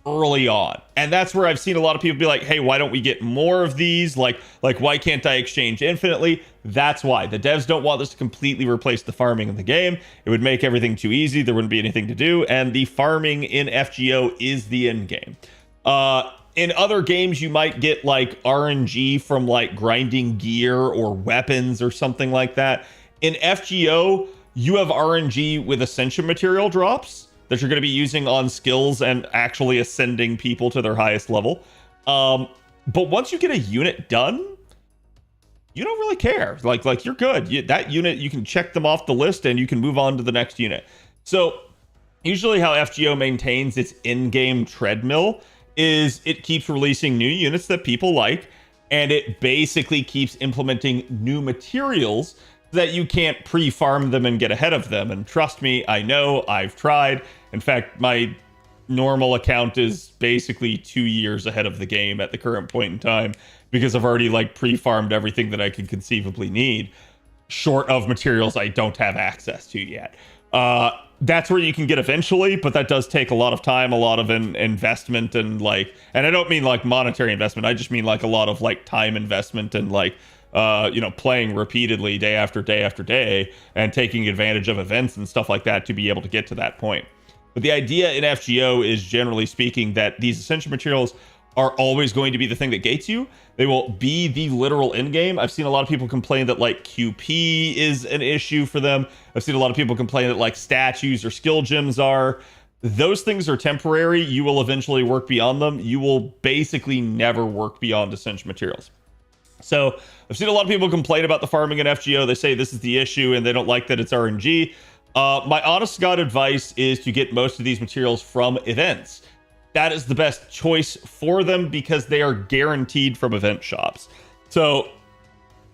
early on. And that's where I've seen a lot of people be like, hey, why don't we get more of these? Like why can't I exchange infinitely? That's why. The devs don't want this to completely replace the farming in the game. It would make everything too easy. There wouldn't be anything to do. And the farming in FGO is the end game. In other games, you might get like RNG from like grinding gear or weapons or something like that. In FGO, you have RNG with Ascension material drops that you're going to be using on skills and actually ascending people to their highest level. But once you get a unit done, you don't really care. Like you're good. That unit, you can check them off the list and you can move on to the next unit. So usually how FGO maintains its in-game treadmill is it keeps releasing new units that people like, and it basically keeps implementing new materials that you can't pre-farm them and get ahead of them. And trust me, I know, I've tried. In fact, my normal account is basically 2 years ahead of the game at the current point in time because I've already like pre-farmed everything that I could conceivably need, short of materials I don't have access to yet. That's where you can get eventually, but that does take a lot of time, a lot of investment, and like, and I don't mean like monetary investment. I just mean like a lot of like time investment and like, playing repeatedly day after day after day and taking advantage of events and stuff like that to be able to get to that point. But the idea in FGO is, generally speaking, that these essential materials are always going to be the thing that gates you. They will be the literal end game. I've seen a lot of people complain that like QP is an issue for them. I've seen a lot of people complain that like statues or skill gems are. Those things are temporary. You will eventually work beyond them. You will basically never work beyond essential materials. So I've seen a lot of people complain about the farming in FGO. They say this is the issue and they don't like that it's RNG. My honest to God advice is to get most of these materials from events. That is the best choice for them because they are guaranteed from event shops. So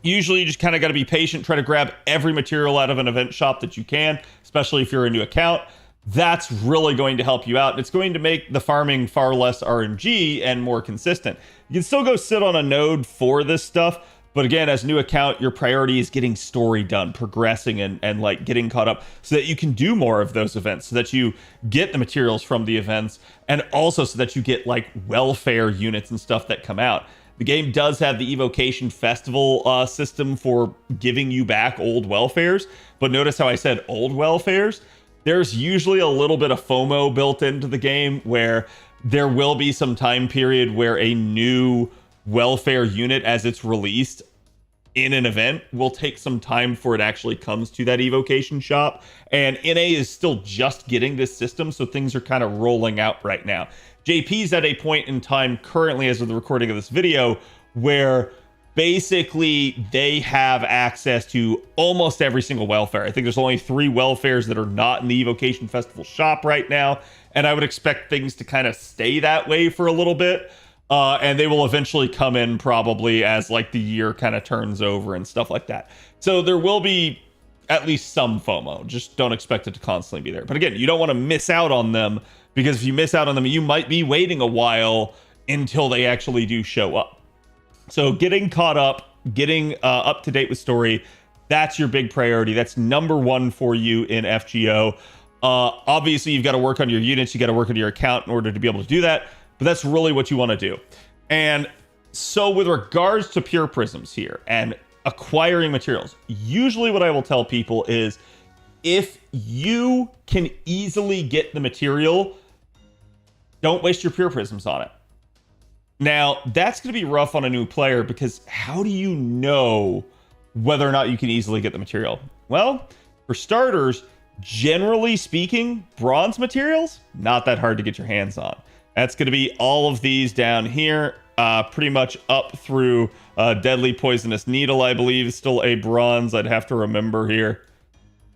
usually you just kind of got to be patient, try to grab every material out of an event shop that you can, especially if you're a new account. That's really going to help you out. It's going to make the farming far less RNG and more consistent. You can still go sit on a node for this stuff, but again, as a new account, your priority is getting story done, progressing and like getting caught up so that you can do more of those events, so that you get the materials from the events, and also so that you get like welfare units and stuff that come out. The game does have the Evocation Festival system for giving you back old welfares, but notice how I said old welfares. There's usually a little bit of FOMO built into the game where there will be some time period where a new welfare unit as it's released in an event will take some time before it actually comes to that evocation shop. And NA is still just getting this system, so things are kind of rolling out right now. JP's at a point in time currently, as of the recording of this video, where basically they have access to almost every single welfare. I think there's only 3 welfares that are not in the Evocation Festival shop right now, and I would expect things to kind of stay that way for a little bit. And they will eventually come in probably as like the year kind of turns over and stuff like that. So there will be at least some FOMO. Just don't expect it to constantly be there. But again, you don't want to miss out on them, because if you miss out on them, you might be waiting a while until they actually do show up. So getting caught up, getting up to date with story, that's your big priority. That's number 1 for you in FGO. Obviously, you've got to work on your units. You got to work on your account in order to be able to do that. But that's really what you want to do. And so with regards to pure prisms here and acquiring materials, usually what I will tell people is if you can easily get the material, don't waste your pure prisms on it. Now, that's going to be rough on a new player, because how do you know whether or not you can easily get the material? Well, for starters, generally speaking, bronze materials, not that hard to get your hands on. That's going to be all of these down here, pretty much up through Deadly Poisonous Needle, I believe, is still a bronze. I'd have to remember here.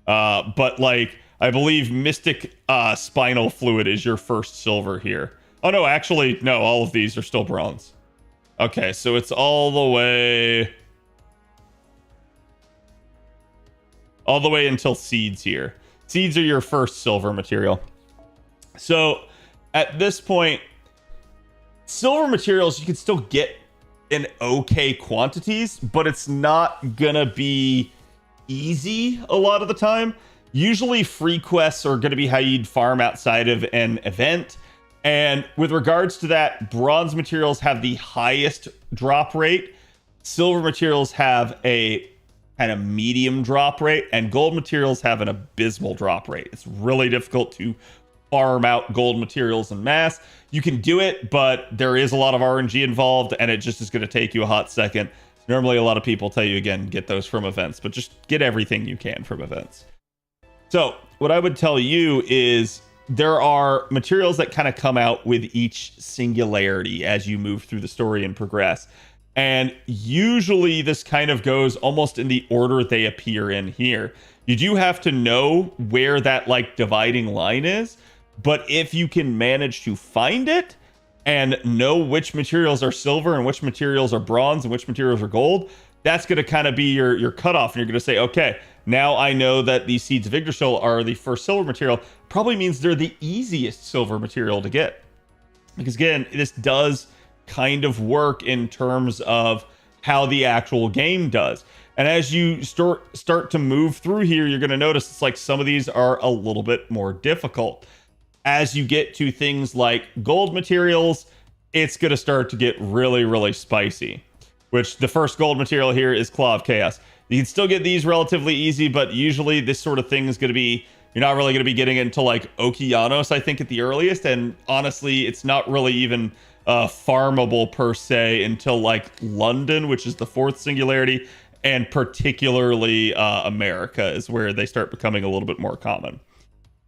But, like, I believe Mystic Spinal Fluid is your first silver here. Oh, no, actually, no, all of these are still bronze. Okay, so it's all the way until Seeds here. Seeds are your first silver material. So at this point, silver materials you can still get in okay quantities, but it's not gonna be easy a lot of the time. Usually free quests are gonna be how you'd farm outside of an event. And with regards to that, bronze materials have the highest drop rate. Silver materials have a kind of medium drop rate, and gold materials have an abysmal drop rate. It's really difficult to farm out gold materials en masse. You can do it, but there is a lot of RNG involved, and it just is going to take you a hot second. Normally, a lot of people tell you, again, get those from events, but just get everything you can from events. So what I would tell you is there are materials that kind of come out with each singularity as you move through the story and progress. And usually this kind of goes almost in the order they appear in here. You do have to know where that like dividing line is, but if you can manage to find it and know which materials are silver and which materials are bronze and which materials are gold, that's going to kind of be your cutoff. And you're going to say, okay, now I know that these Seeds of Yggdrasil are the first silver material. Probably means they're the easiest silver material to get. Because again, this does kind of work in terms of how the actual game does. And as you start to move through here, you're going to notice it's like some of these are a little bit more difficult. As you get to things like gold materials, it's going to start to get really, really spicy. Which the first gold material here is Claw of Chaos. You can still get these relatively easy, but usually this sort of thing is going to be, you're not really going to be getting into like Okeanos, I think, at the earliest. And honestly, it's not really even farmable per se until like London, which is the 4th singularity, and particularly America is where they start becoming a little bit more common.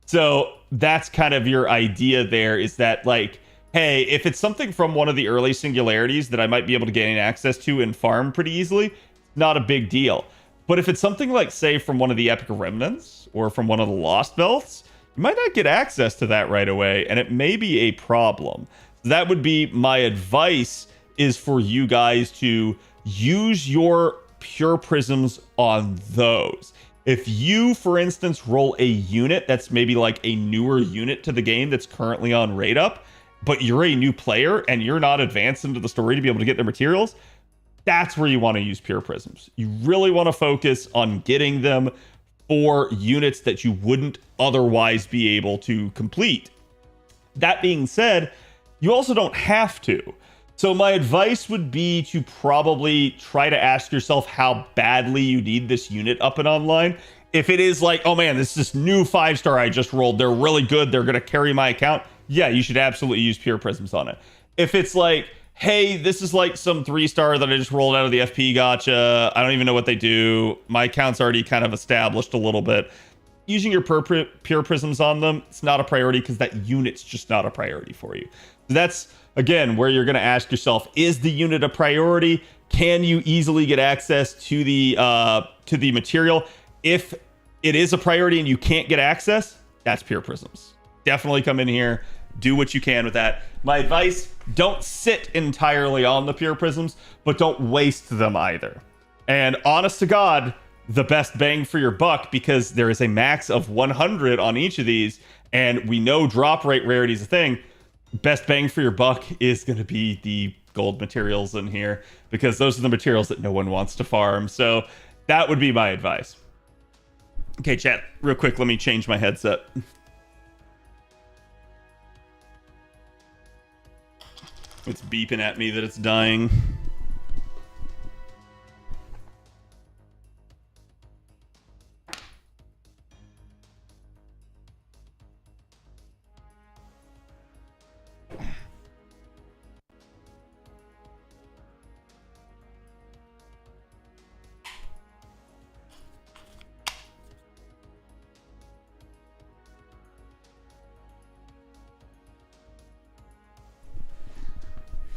So that's kind of your idea there, is that like, hey, if it's something from one of the early singularities that I might be able to gain access to and farm pretty easily, not a big deal. But if it's something like, say, from one of the Epic Remnants or from one of the Lost Belts, you might not get access to that right away, and it may be a problem. That would be my advice, is for you guys to use your pure prisms on those. If you, for instance, roll a unit that's maybe like a newer unit to the game that's currently on rate up, but you're a new player and you're not advanced into the story to be able to get the materials, that's where you want to use pure prisms. You really want to focus on getting them for units that you wouldn't otherwise be able to complete. That being said, you also don't have to. So my advice would be to probably try to ask yourself how badly you need this unit up and online. If it is like, oh man, this new 5-star I just rolled, they're really good, they're going to carry my account, yeah, you should absolutely use pure prisms on it. If it's like, hey, this is like some 3-star that I just rolled out of the FP gacha. I don't even know what they do. My account's already kind of established a little bit. Using your pure prisms on them, it's not a priority because that unit's just not a priority for you. So that's, again, where you're going to ask yourself, is the unit a priority? Can you easily get access to the material? If it is a priority and you can't get access, that's pure prisms. Definitely come in here, do what you can with that. My advice, don't sit entirely on the pure prisms, but don't waste them either. And honest to God, the best bang for your buck, because there is a max of 100 on each of these, and we know drop rate rarity is a thing. Best bang for your buck is going to be the gold materials in here, because those are the materials that no one wants to farm. So that would be my advice. Okay, chat, real quick, let me change my headset. It's beeping at me that it's dying.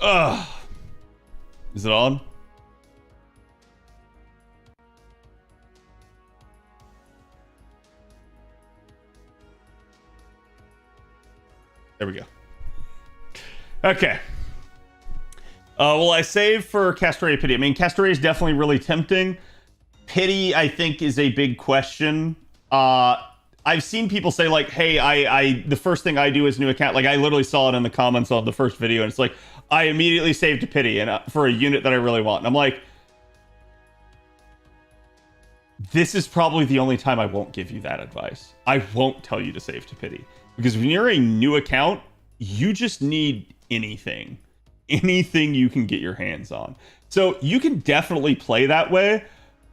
Ugh. Is it on? There we go. Okay. Well, I saved for Castoria Pity. I mean, Castoria is definitely really tempting. Pity, I think, is a big question. I've seen people say, like, hey, the first thing I do is new account. Like, I literally saw it in the comments on the first video, and it's like, I immediately saved to Pity and for a unit that I really want. And I'm like, this is probably the only time I won't give you that advice. I won't tell you to save to Pity. Because when you're a new account, you just need anything. Anything you can get your hands on. So you can definitely play that way.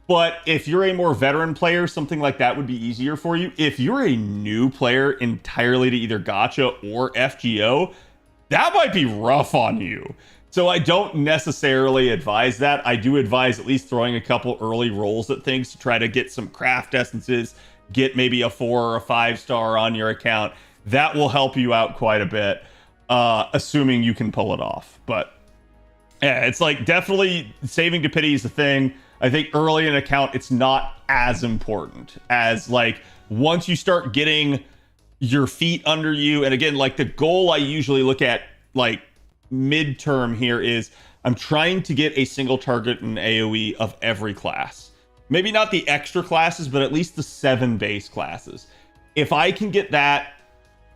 But if you're a more veteran player, something like that would be easier for you. If you're a new player entirely to either gacha or FGO, that might be rough on you. So I don't necessarily advise that. I do advise at least throwing a couple early rolls at things to try to get some craft essences, get maybe a 4 or a 5-star on your account. That will help you out quite a bit, assuming you can pull it off. But yeah, it's like definitely saving to Pity is the thing. I think early in an account, it's not as important as like once you start getting your feet under you. And again, like the goal I usually look at like midterm here is I'm trying to get a single target in AoE of every class. Maybe not the extra classes, but at least the 7 base classes. If I can get that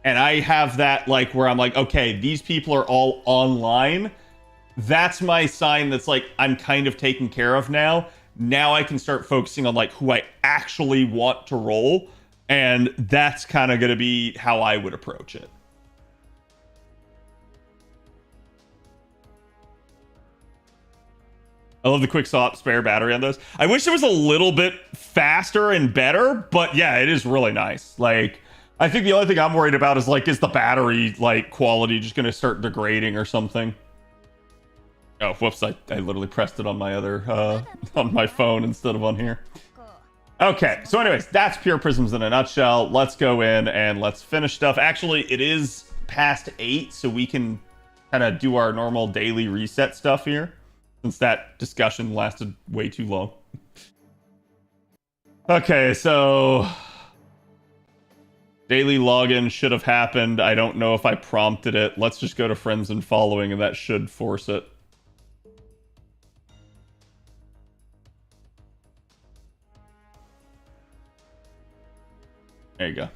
and I have that like where I'm like, okay, these people are all online, that's my sign that's like I'm kind of taken care of now. Now I can start focusing on like who I actually want to roll. And that's kind of going to be how I would approach it. I love the quick swap spare battery on those. I wish it was a little bit faster and better, but yeah, it is really nice. Like, I think the only thing I'm worried about is like, is the battery like quality just going to start degrading or something? Oh, whoops! I literally pressed it on my other on my phone instead of on here. Okay, so anyways, that's pure prisms in a nutshell. Let's go in and let's finish stuff. Actually, it is past 8, so we can kind of do our normal daily reset stuff here, since that discussion lasted way too long. Okay, so daily login should have happened. I don't know if I prompted it. Let's just go to friends and following, and that should force it. There you go.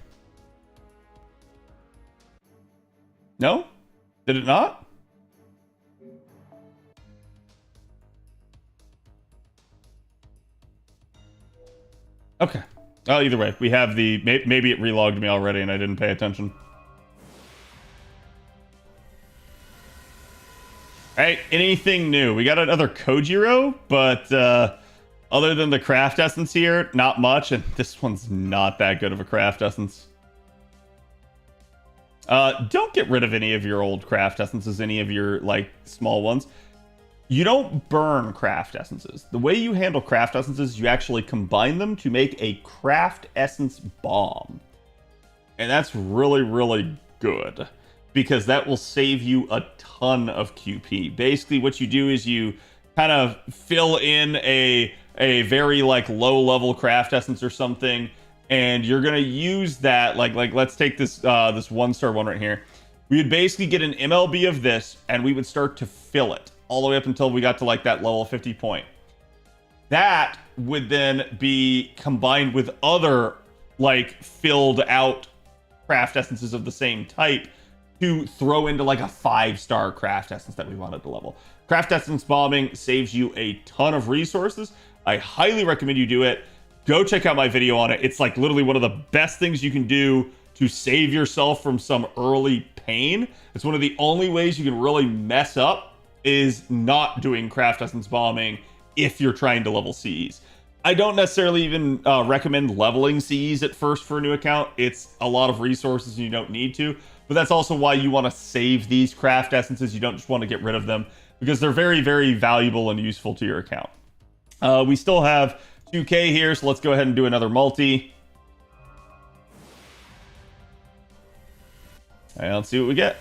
No? Did it not? Okay. Well, either way, we have the... Maybe it relogged me already and I didn't pay attention. Alright, anything new? We got another Kojiro, but other than the craft essence here, not much, and this one's not that good of a craft essence. Don't get rid of any of your old craft essences, any of your like small ones. You don't burn craft essences. The way you handle craft essences, you actually combine them to make a craft essence bomb. And that's really, really good because that will save you a ton of QP. Basically, what you do is you kind of fill in a very like low level craft essence or something, and you're gonna use that like let's take this this 1-star one right here. We would basically get an MLB of this, and we would start to fill it all the way up until we got to like that level 50 point. That would then be combined with other like filled out craft essences of the same type to throw into like a 5-star craft essence that we wanted to level. Craft essence bombing saves you a ton of resources. I highly recommend you do it. Go check out my video on it. It's like literally one of the best things you can do to save yourself from some early pain. It's one of the only ways you can really mess up is not doing craft essence bombing if you're trying to level CEs. I don't necessarily even recommend leveling CEs at first for a new account. It's a lot of resources and you don't need to, but that's also why you want to save these craft essences. You don't just want to get rid of them because they're very, very valuable and useful to your account. We still have 2K here, so let's go ahead and do another multi. And let's see what we get.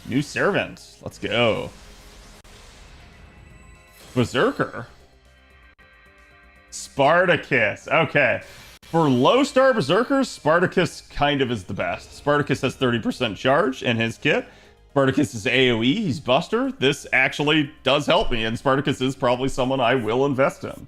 New servant. Let's go. Berserker. Spartacus. Okay. For low star Berserkers, Spartacus kind of is the best. Spartacus has 30% charge in his kit. Spartacus is AoE. He's Buster. This actually does help me, and Spartacus is probably someone I will invest in.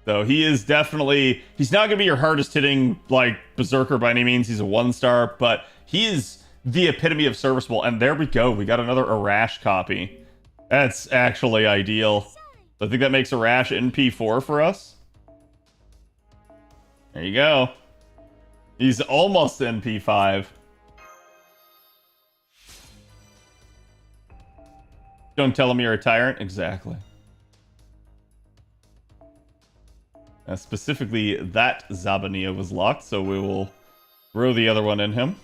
So he is definitely, he's not going to be your hardest hitting like Berserker by any means. He's a 1-star, but he is the epitome of serviceable. And there we go. We got another Arash copy. That's actually ideal. I think that makes Arash NP4 for us. There you go. He's almost NP5. Don't tell him you're a tyrant. Exactly. Specifically, that Zabania was locked, so we will throw the other one in him.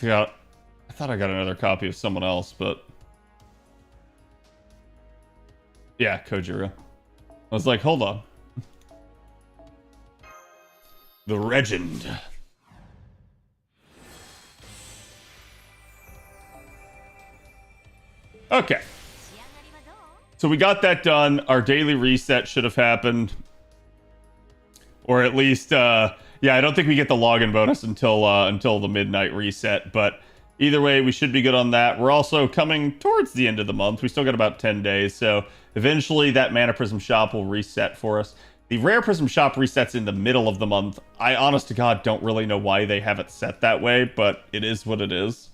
I thought I got another copy of someone else, but yeah, Kojiro. I was like, hold on. The Legend. Okay. So we got that done. Our daily reset should have happened. Or at least, yeah, I don't think we get the login bonus until the midnight reset. But either way, we should be good on that. We're also coming towards the end of the month. We still got about 10 days. So eventually that Mana Prism shop will reset for us. The Rare Prism shop resets in the middle of the month. I, honest to God, don't really know why they have it set that way, but it is what it is.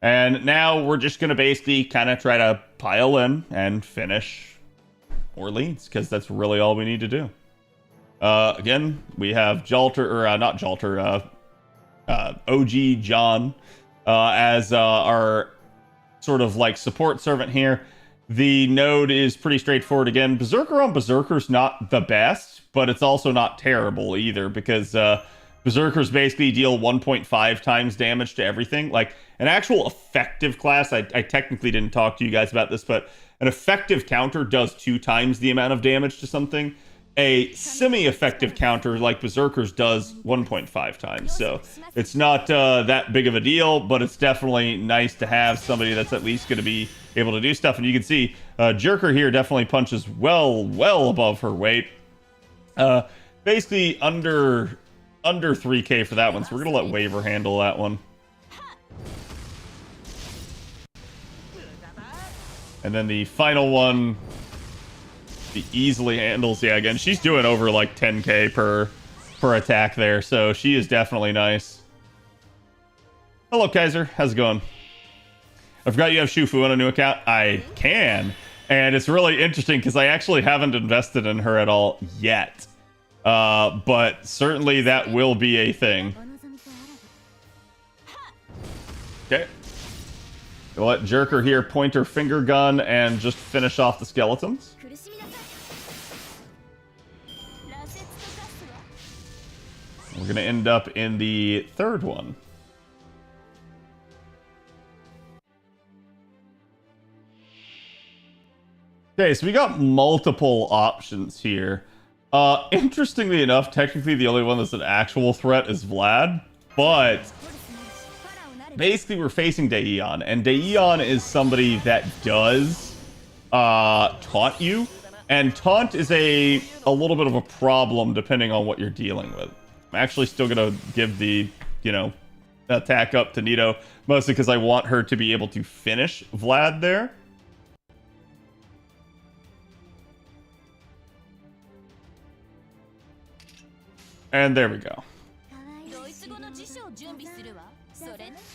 And now we're just going to basically kind of try to pile in and finish Orleans, because that's really all we need to do. Again, we have Jalter, or not Jalter, OG John as our sort of like support servant here. The node is pretty straightforward again. Berserker on Berserker's not the best, but it's also not terrible either, because Berserkers basically deal 1.5 times damage to everything. Like an actual effective class, I technically didn't talk to you guys about this, but an effective counter does 2 times the amount of damage to something. A semi-effective counter like Berserkers does 1.5 times. So it's not that big of a deal, but it's definitely nice to have somebody that's at least going to be able to do stuff. And you can see Jerker here definitely punches well above her weight. Basically under 3k for that one, so we're gonna let Waver handle that one. And then the final one, the easily handles. Yeah, again, she's doing over like 10k per attack there, so she is definitely nice. Hello, Kaiser. How's it going? I forgot you have Shufu on a new account. I can, and it's really interesting because I actually haven't invested in her at all yet. But certainly that will be a thing. Okay. We'll let Jerker here point her finger gun and just finish off the skeletons. We're going to end up in the third one. Okay, so we got multiple options here. Interestingly enough, technically the only one that's an actual threat is Vlad, but basically we're facing Daeon, and Daeon is somebody that does taunt you, and taunt is a little bit of a problem depending on what you're dealing with. I'm actually still gonna give the, attack up to Nito, mostly because I want her to be able to finish Vlad there. And there we go.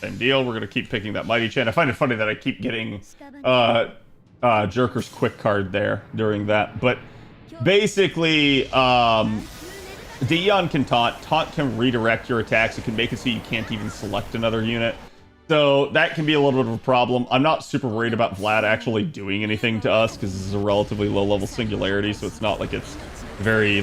Same deal. We're going to keep picking that Mighty Chain. I find it funny that I keep getting Jerker's quick card there during that. But basically, Daeon can taunt. Taunt can redirect your attacks. It can make it so you can't even select another unit. So that can be a little bit of a problem. I'm not super worried about Vlad actually doing anything to us because this is a relatively low-level singularity, so it's not like it's very,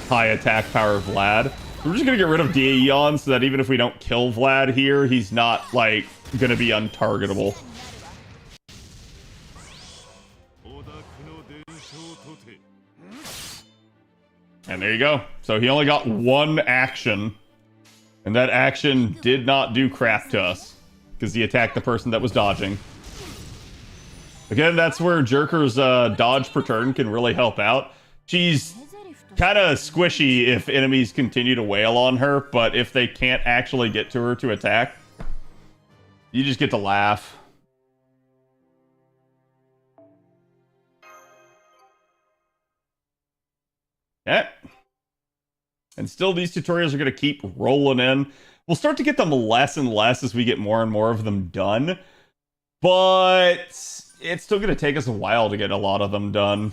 high attack power Vlad. We're just gonna get rid of Daeon so that even if we don't kill Vlad here, he's not, gonna be untargetable. And there you go. So he only got one action, and that action did not do crap to us because he attacked the person that was dodging. Again, that's where Jerker's dodge per turn can really help out. She's kind of squishy if enemies continue to wail on her, but if they can't actually get to her to attack, you just get to laugh. Yeah. And still, these tutorials are going to keep rolling in. We'll start to get them less and less as we get more and more of them done, but it's still going to take us a while to get a lot of them done.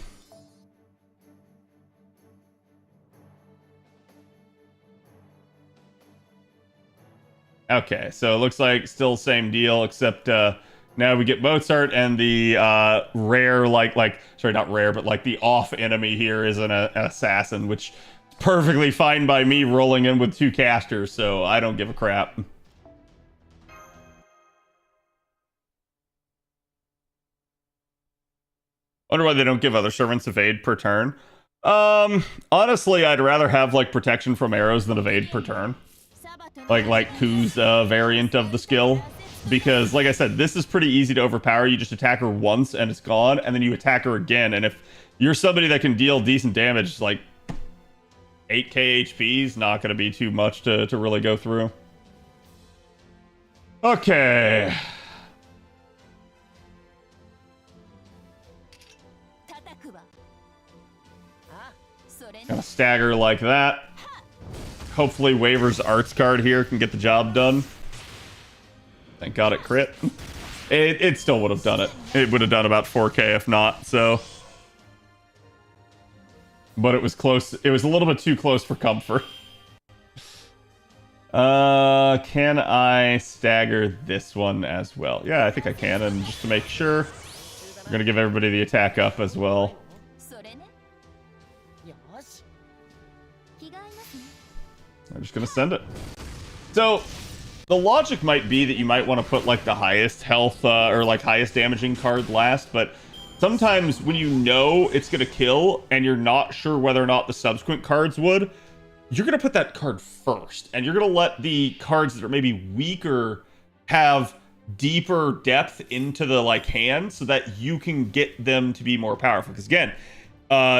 Okay, so it looks like still same deal, except now we get Mozart and the rare, sorry, not rare, but the off enemy here is an assassin, which is perfectly fine by me rolling in with 2 casters, so I don't give a crap. Wonder why they don't give other servants evade per turn. Honestly, I'd rather have protection from arrows than evade per turn. Like Ku's variant of the skill, because like I said, this is pretty easy to overpower. You just attack her once and it's gone, and then you attack her again, and if you're somebody that can deal decent damage, 8k HP is not going to be too much to really go through. Okay. Gonna stagger like that. Hopefully Waver's arts card here can get the job done. Thank God it crit. It still would have done it. It would have done about 4k if not, so. But it was close. It was a little bit too close for comfort. Can I stagger this one as well? Yeah, I think I can, and just to make sure, I'm gonna give everybody the attack up as well. I'm just gonna send it. So the logic might be that you might want to put the highest health or highest damaging card last, but sometimes when you know it's gonna kill and you're not sure whether or not the subsequent cards would, you're gonna put that card first, and you're gonna let the cards that are maybe weaker have deeper depth into the hand so that you can get them to be more powerful. Because again,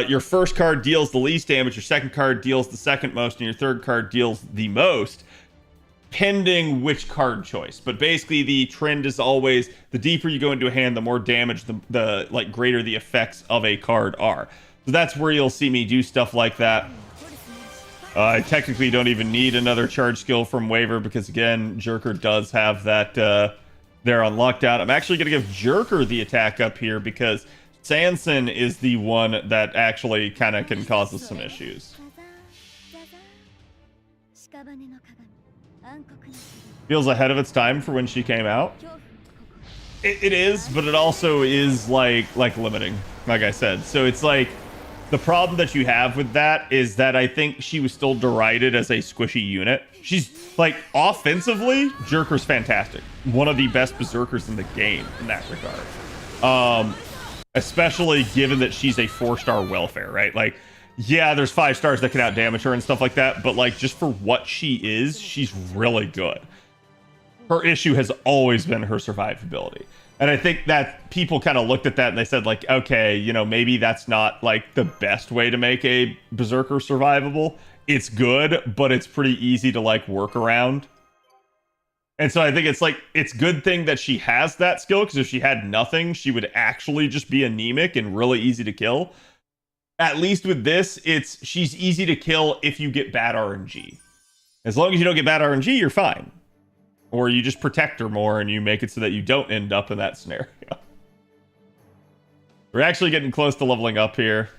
your first card deals the least damage, your second card deals the second most, and your third card deals the most, pending which card choice. But basically, the trend is always the deeper you go into a hand, the more damage, the greater the effects of a card are. So that's where you'll see me do stuff like that. I technically don't even need another charge skill from Waver because, again, Jerker does have that there on lockdown. I'm actually going to give Jerker the attack up here because Sanson is the one that actually kind of can cause us some issues. Feels ahead of its time for when she came out. It is, but it also is like limiting, like I said. So it's like the problem that you have with that is that I think she was still derided as a squishy unit. She's like offensively, Jerker's fantastic. One of the best berserkers in the game in that regard. Especially given that she's a 4-star welfare, right? Like, yeah, there's 5 stars that can out damage her and stuff like that, but like just for what she is, she's really good. Her issue has always been her survivability. And I think that people kind of looked at that and they said like, okay, you know, maybe that's not like the best way to make a berserker survivable. It's good, but it's pretty easy to like work around. And so I think it's like, it's good thing that she has that skill, because if she had nothing, she would actually just be anemic and really easy to kill. At least with this, she's easy to kill if you get bad RNG. As long as you don't get bad RNG, you're fine. Or you just protect her more and you make it so that you don't end up in that scenario. We're actually getting close to leveling up here.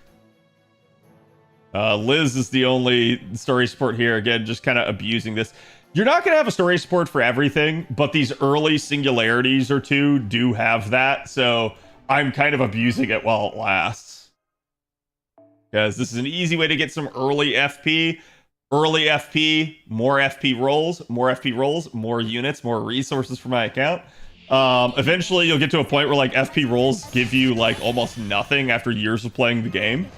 Liz is the only story support here. Again, just kind of abusing this. You're not going to have a story support for everything, but these early singularities or two do have that. So I'm kind of abusing it while it lasts. Because this is an easy way to get some early FP. Early FP, more FP rolls, more units, more resources for my account. Eventually, you'll get to a point where like FP rolls give you like almost nothing after years of playing the game,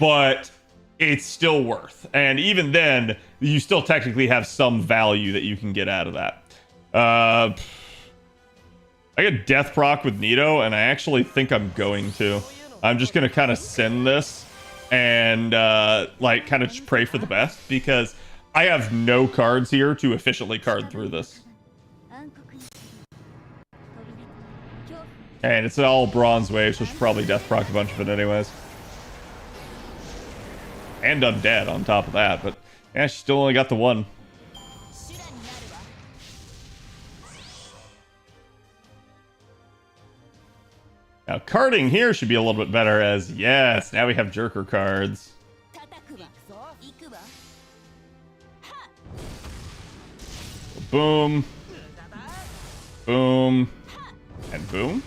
but it's still worth. And even then, you still technically have some value that you can get out of that. I got death proc with Nito, and I actually think I'm going to. I'm just gonna kind of send this and like kind of just pray for the best, because I have no cards here to efficiently card through this. And it's all bronze wave, so she'll probably death proc a bunch of it anyways. And undead on top of that, but yeah, she still only got the one. Now, carding here should be a little bit better, as yes, now we have Jerker cards. Boom. Boom. And boom.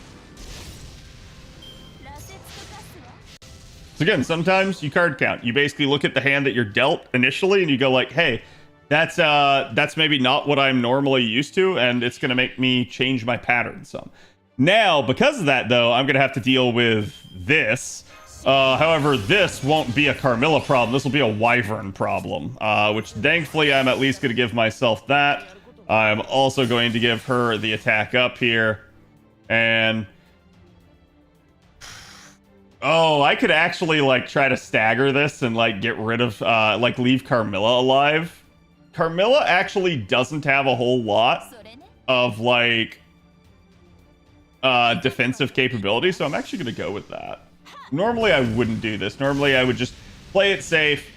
So again, sometimes you card count. You basically look at the hand that you're dealt initially and you go like, hey, that's maybe not what I'm normally used to, and it's going to make me change my pattern some. Now, because of that, though, I'm going to have to deal with this. However, this won't be a Carmilla problem. This will be a Wyvern problem, which thankfully I'm at least going to give myself that. I'm also going to give her the attack up here. And oh, I could actually like try to stagger this and like get rid of like leave Carmilla alive. Carmilla actually doesn't have a whole lot of like defensive capability, so I'm actually going to go with that. Normally I wouldn't do this. Normally I would just play it safe,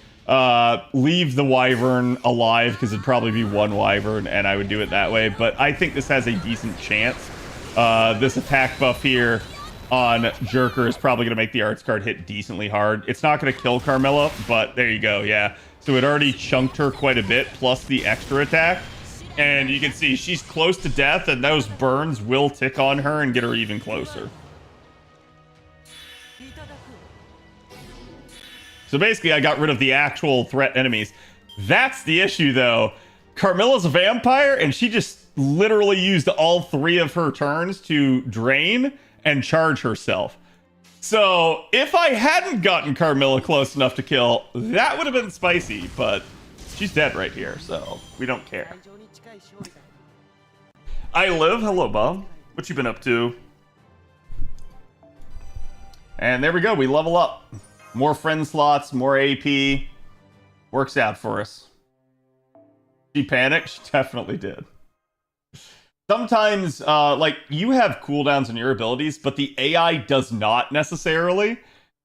leave the Wyvern alive, because it'd probably be one Wyvern, and I would do it that way. But I think this has a decent chance. This attack buff here on Jerker is probably going to make the arts card hit decently hard. It's not going to kill Carmilla, but there you go, yeah. So it already chunked her quite a bit, plus the extra attack. And you can see she's close to death, and those burns will tick on her and get her even closer. So basically, I got rid of the actual threat enemies. That's the issue, though. Carmilla's a vampire, and she just literally used all 3 of her turns to drain and charge herself. So if I hadn't gotten Carmilla close enough to kill, that would have been spicy, but she's dead right here, so we don't care. I live. Hello, Bob. What you been up to? And there we go. We level up. More friend slots, more AP. Works out for us. She panicked? She definitely did. Sometimes, like, you have cooldowns on your abilities, but the AI does not necessarily.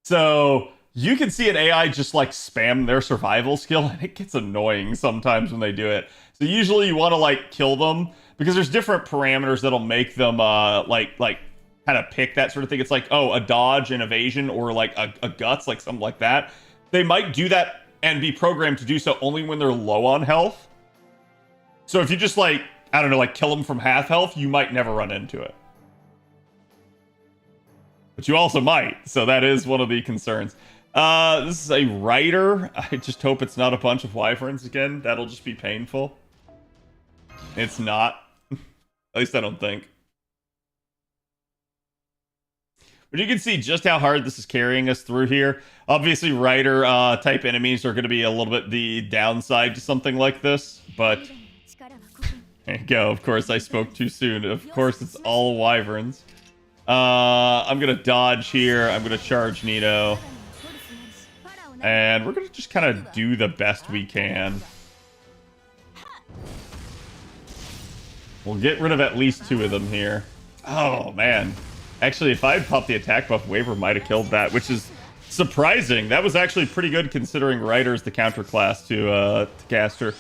So you can see an AI just, like, spam their survival skill, and it gets annoying sometimes when they do it. So usually you want to, like, kill them, because there's different parameters that'll make them, like kind of pick that sort of thing. It's like, oh, a dodge, an evasion, or, like, a guts, like, something like that. They might do that and be programmed to do so only when they're low on health. So if you just like, I don't know, like kill him from half health, you might never run into it. But you also might, so that is one of the concerns. This is a rider. I just hope it's not a bunch of wyverns again. That'll just be painful. It's not. At least I don't think. But you can see just how hard this is carrying us through here. Obviously, rider type enemies are going to be a little bit the downside to something like this. But there you go. Of course, I spoke too soon. Of course, it's all wyverns. I'm going to dodge here. I'm going to charge Nito. And we're going to just kind of do the best we can. We'll get rid of at least 2 of them here. Oh, man. Actually, if I had popped the attack buff, Waver might have killed that, which is surprising. That was actually pretty good considering Rider's the counter class to Caster.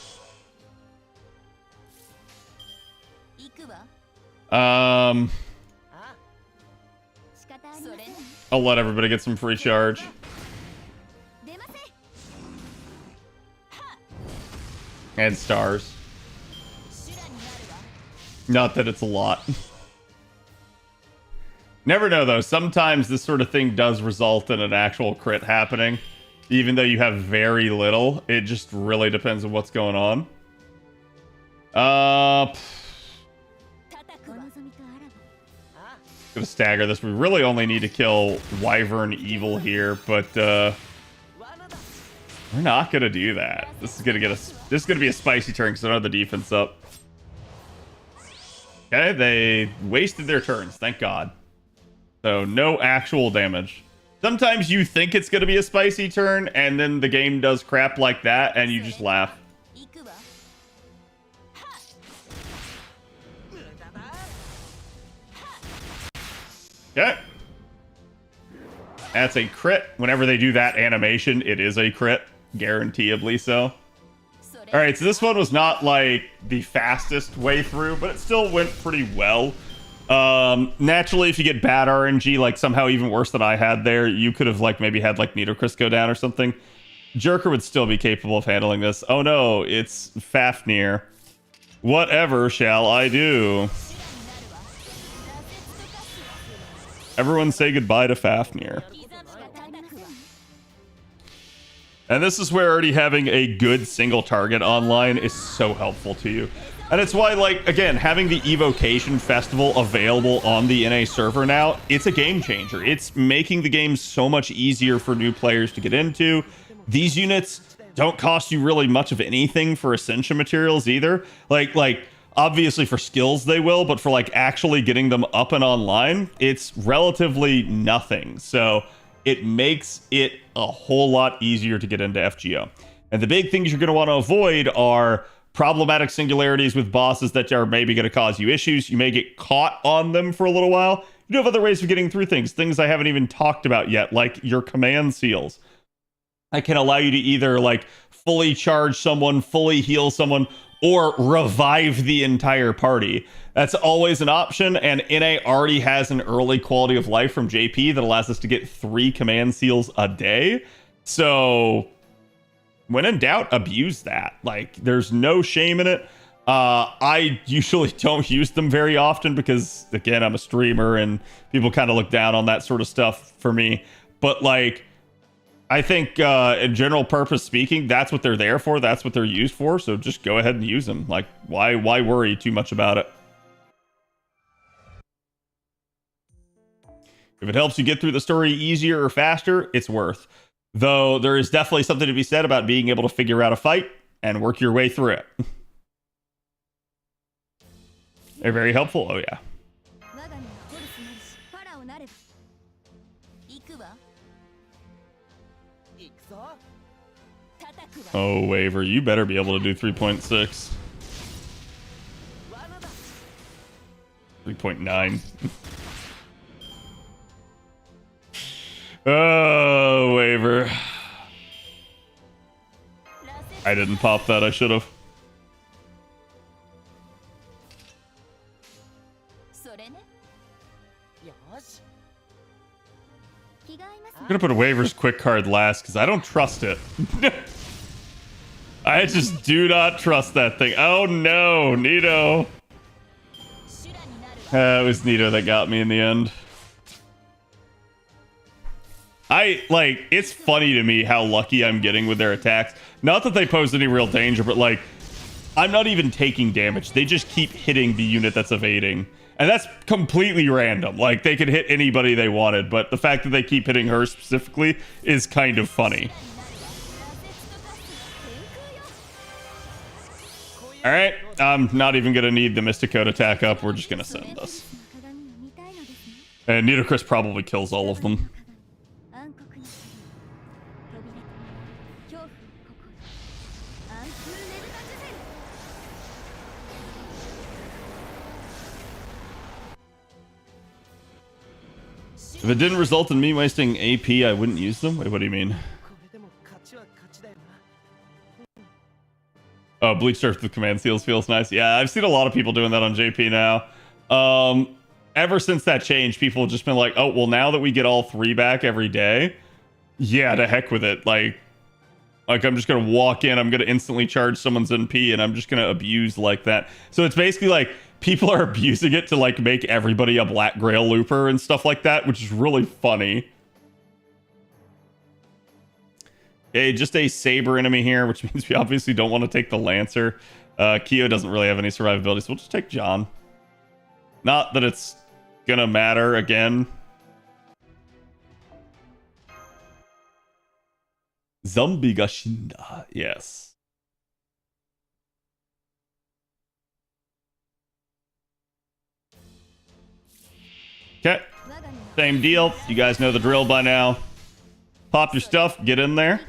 I'll let everybody get some free charge. And stars. Not that it's a lot. Never know, though. Sometimes this sort of thing does result in an actual crit happening. Even though you have very little. It just really depends on what's going on. Gonna stagger this. We really only need to kill Wyvern Evil here, but we're not gonna do that. This is gonna get us. This is gonna be a spicy turn because I don't have the defense up. Okay, they wasted their turns. Thank God. So no actual damage. Sometimes you think it's gonna be a spicy turn, and then the game does crap like that, and you just laugh. Okay. That's a crit. Whenever they do that animation, it is a crit. Guaranteeably so. Alright, so this one was not, like, the fastest way through, but it still went pretty well. Naturally, if you get bad RNG, like, somehow even worse than I had there, you could have, like, maybe had, like, Nidochris go down or something. Berserker would still be capable of handling this. Oh no, it's Fafnir. Whatever shall I do? Everyone say goodbye to Fafnir. And this is where already having a good single target online is so helpful to you. And it's why, like, again, having the Evocation Festival available on the NA server now, it's a game changer. It's making the game so much easier for new players to get into. These units don't cost you really much of anything for Ascension materials either. Like obviously for skills they will, but for like actually getting them up and online, it's relatively nothing. So it makes it a whole lot easier to get into FGO. And the big things you're going to want to avoid are problematic singularities with bosses that are maybe going to cause you issues. You may get caught on them for a little while. You do have other ways of getting through things I haven't even talked about yet, like your command seals. I can allow you to either like fully charge someone, fully heal someone, or revive the entire party. That's always an option, and NA already has an early quality of life from JP that allows us to get 3 command seals a day. So when in doubt, abuse that. Like, there's no shame in it. I usually don't use them very often because, again, I'm a streamer and people kind of look down on that sort of stuff for me. But like, I think in general purpose speaking, that's what they're there for. That's what they're used for. So just go ahead and use them. Like, why worry too much about it? If it helps you get through the story easier or faster, it's worth. Though there is definitely something to be said about being able to figure out a fight and work your way through it. They're very helpful. Oh, yeah. Oh, Waver, you better be able to do 3.6. 3.9. Oh, Waver. I didn't pop that. I should have. I'm gonna put a Waver's quick card last because I don't trust it. I just do not trust that thing. Oh no, Nito. It was Nito that got me in the end. It's funny to me how lucky I'm getting with their attacks. Not that they pose any real danger, but like, I'm not even taking damage. They just keep hitting the unit that's evading. And that's completely random. Like, they could hit anybody they wanted, but the fact that they keep hitting her specifically is kind of funny. Alright, I'm not even going to need the Mysticode attack up. We're just going to send this. And Nitocris probably kills all of them. If it didn't result in me wasting AP, I wouldn't use them? Wait, what do you mean? Oh, Bleach Surf with command seals feels nice. Yeah, I've seen a lot of people doing that on JP now. Ever since that change, people have just been like, oh, well, now that we get all 3 back every day, yeah, to heck with it. Like I'm just going to walk in, I'm going to instantly charge someone's NP, and I'm just going to abuse like that. So it's basically like, people are abusing it to like make everybody a Black Grail looper and stuff like that, which is really funny. Okay, just a Saber enemy here, which means we obviously don't want to take the Lancer. Kyo doesn't really have any survivability, so we'll just take John. Not that it's gonna matter again. Zombie Gashinda, yes. Okay, same deal. You guys know the drill by now. Pop your stuff, get in there.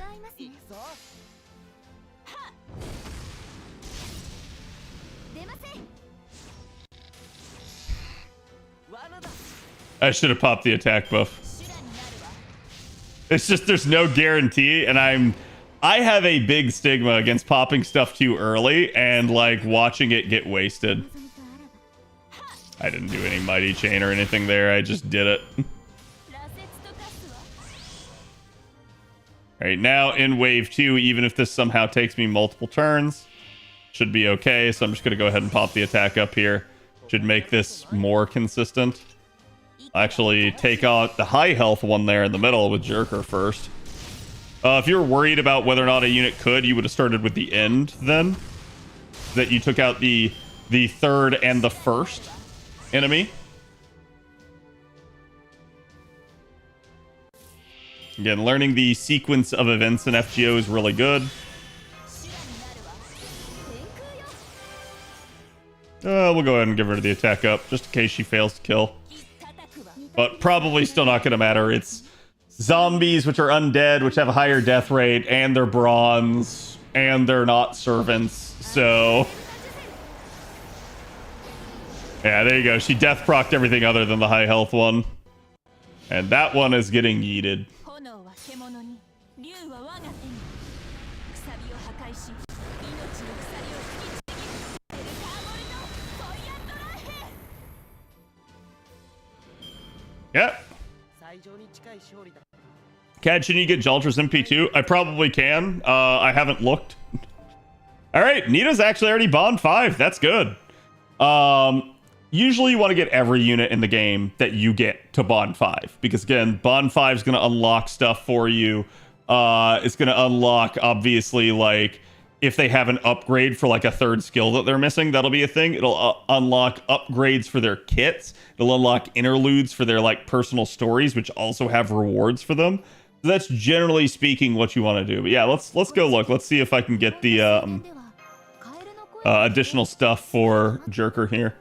I should have popped the attack buff. It's just there's no guarantee, and I have a big stigma against popping stuff too early and like watching it get wasted. I didn't do any mighty chain or anything there. I just did it. All right, now in wave 2, even if this somehow takes me multiple turns, should be okay. So I'm just going to go ahead and pop the attack up here. Should make this more consistent. I'll actually take out the high health one there in the middle with Berserker first. If you're worried about whether or not a unit could, you would have started with the end then. That you took out the third and the first enemy. Again, learning the sequence of events in FGO is really good. We'll go ahead and give her the attack up, just in case she fails to kill. But probably still not going to matter. It's zombies, which are undead, which have a higher death rate, and they're bronze, and they're not servants, so... Yeah, there you go. She death procced everything other than the high health one. And that one is getting yeeted. Yep. Cad, should you get Jaltra's MP2? I probably can. I haven't looked. All right, Nita's actually already Bond 5. That's good. Usually you want to get every unit in the game that you get to Bond 5. Because again, Bond 5 is going to unlock stuff for you. It's going to unlock, obviously, like, if they have an upgrade for like a third skill that they're missing, that'll be a thing. It'll unlock upgrades for their kits. It'll unlock interludes for their like personal stories, which also have rewards for them. So that's generally speaking what you want to do. But yeah, let's go look. Let's see if I can get the additional stuff for Berserker here.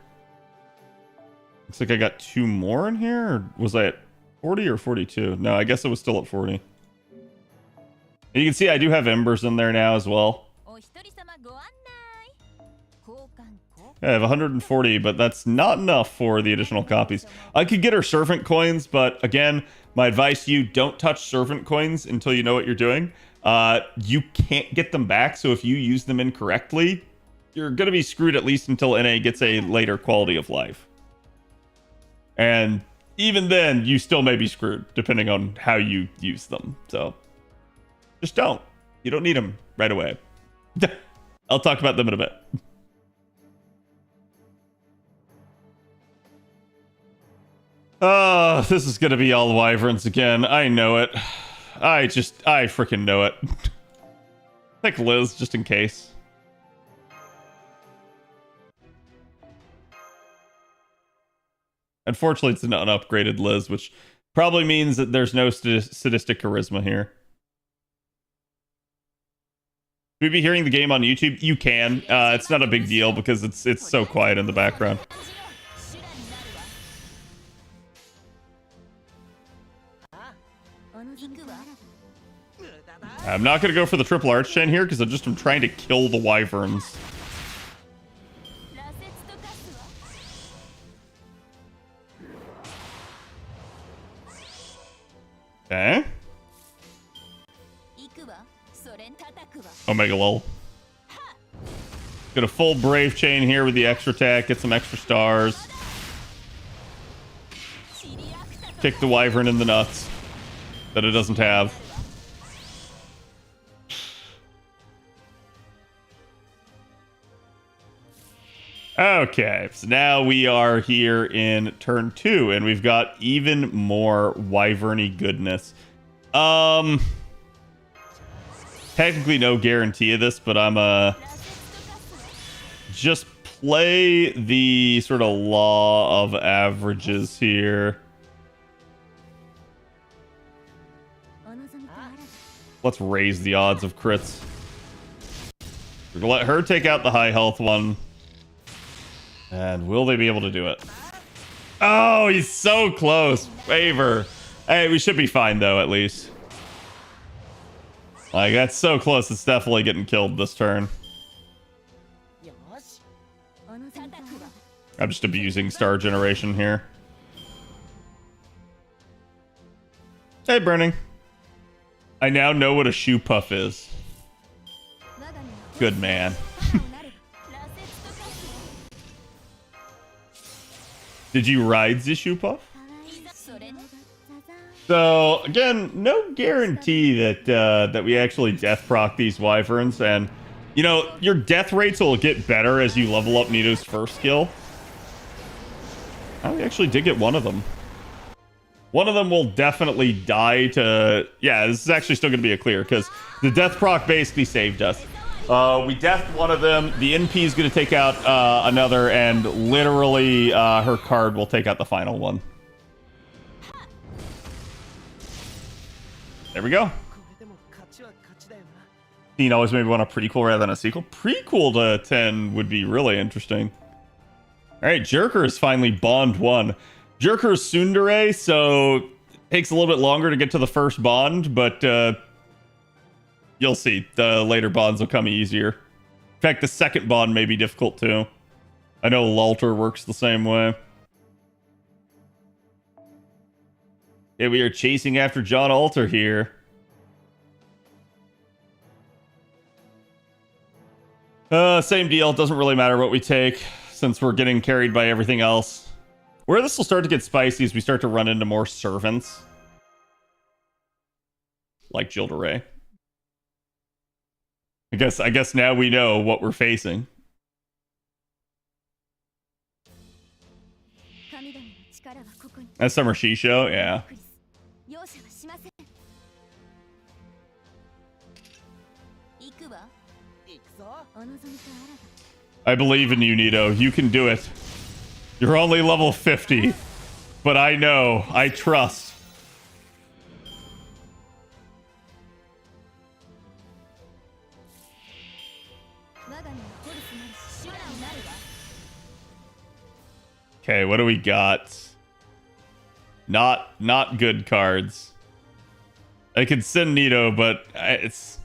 Looks like I got 2 more in here. Or was I at 40 or 42? No, I guess it was still at 40. And you can see I do have embers in there now as well. I have 140, but that's not enough for the additional copies. I could get her servant coins, but again, my advice to you, don't touch servant coins until you know what you're doing. You can't get them back, so if you use them incorrectly, you're going to be screwed at least until NA gets a later quality of life. And even then, you still may be screwed, depending on how you use them. So, just don't. You don't need them right away. I'll talk about them in a bit. Oh, this is gonna be all wyverns again. I know it. I freaking know it. Pick Liz, just in case. Unfortunately, it's an unupgraded Liz, which probably means that there's no sadistic charisma here. Should we be hearing the game on YouTube? You can. It's not a big deal because it's so quiet in the background. I'm not going to go for the triple arch chain here because I'm trying to kill the wyverns. Okay. Omega lol. Get a full brave chain here with the extra attack. Get some extra stars. Kick the wyvern in the nuts that it doesn't have. Okay, so now we are here in turn 2, and we've got even more wyverny goodness. Technically no guarantee of this, but I'm just play the sort of law of averages here. Let's raise the odds of crits. We're gonna let her take out the high health one. And will they be able to do it? Oh, he's so close. Favor. Hey, we should be fine, though, at least. Like, that's so close. It's definitely getting killed this turn. I'm just abusing star generation here. Hey, Burning. I now know what a shoe puff is. Good man. Did you ride the shoe puff? So again, no guarantee that we actually death proc these wyverns, and you know your death rates will get better as you level up Nito's first skill. I actually did get one of them. One of them will definitely die to... Yeah, this is actually still going to be a clear because the death proc basically saved us. We deathed one of them. The NP is going to take out another, and literally her card will take out the final one. There we go. You always maybe want a prequel rather than a sequel. Prequel to 10 would be really interesting. All right, Berserker is finally Bond 1. Berserker is Tsundere, so it takes a little bit longer to get to the first Bond, but you'll see. The later Bonds will come easier. In fact, the second Bond may be difficult too. I know Lalter works the same way. Yeah, we are chasing after John Alter here. Same deal. Doesn't really matter what we take since we're getting carried by everything else. Where this will start to get spicy is we start to run into more servants. Like Gilderay. I guess now we know what we're facing. That's Summer Shisho, yeah. I believe in you, Nito. You can do it. You're only level 50. But I know. I trust. Okay, what do we got? Not good cards. I could send Nito, but it's...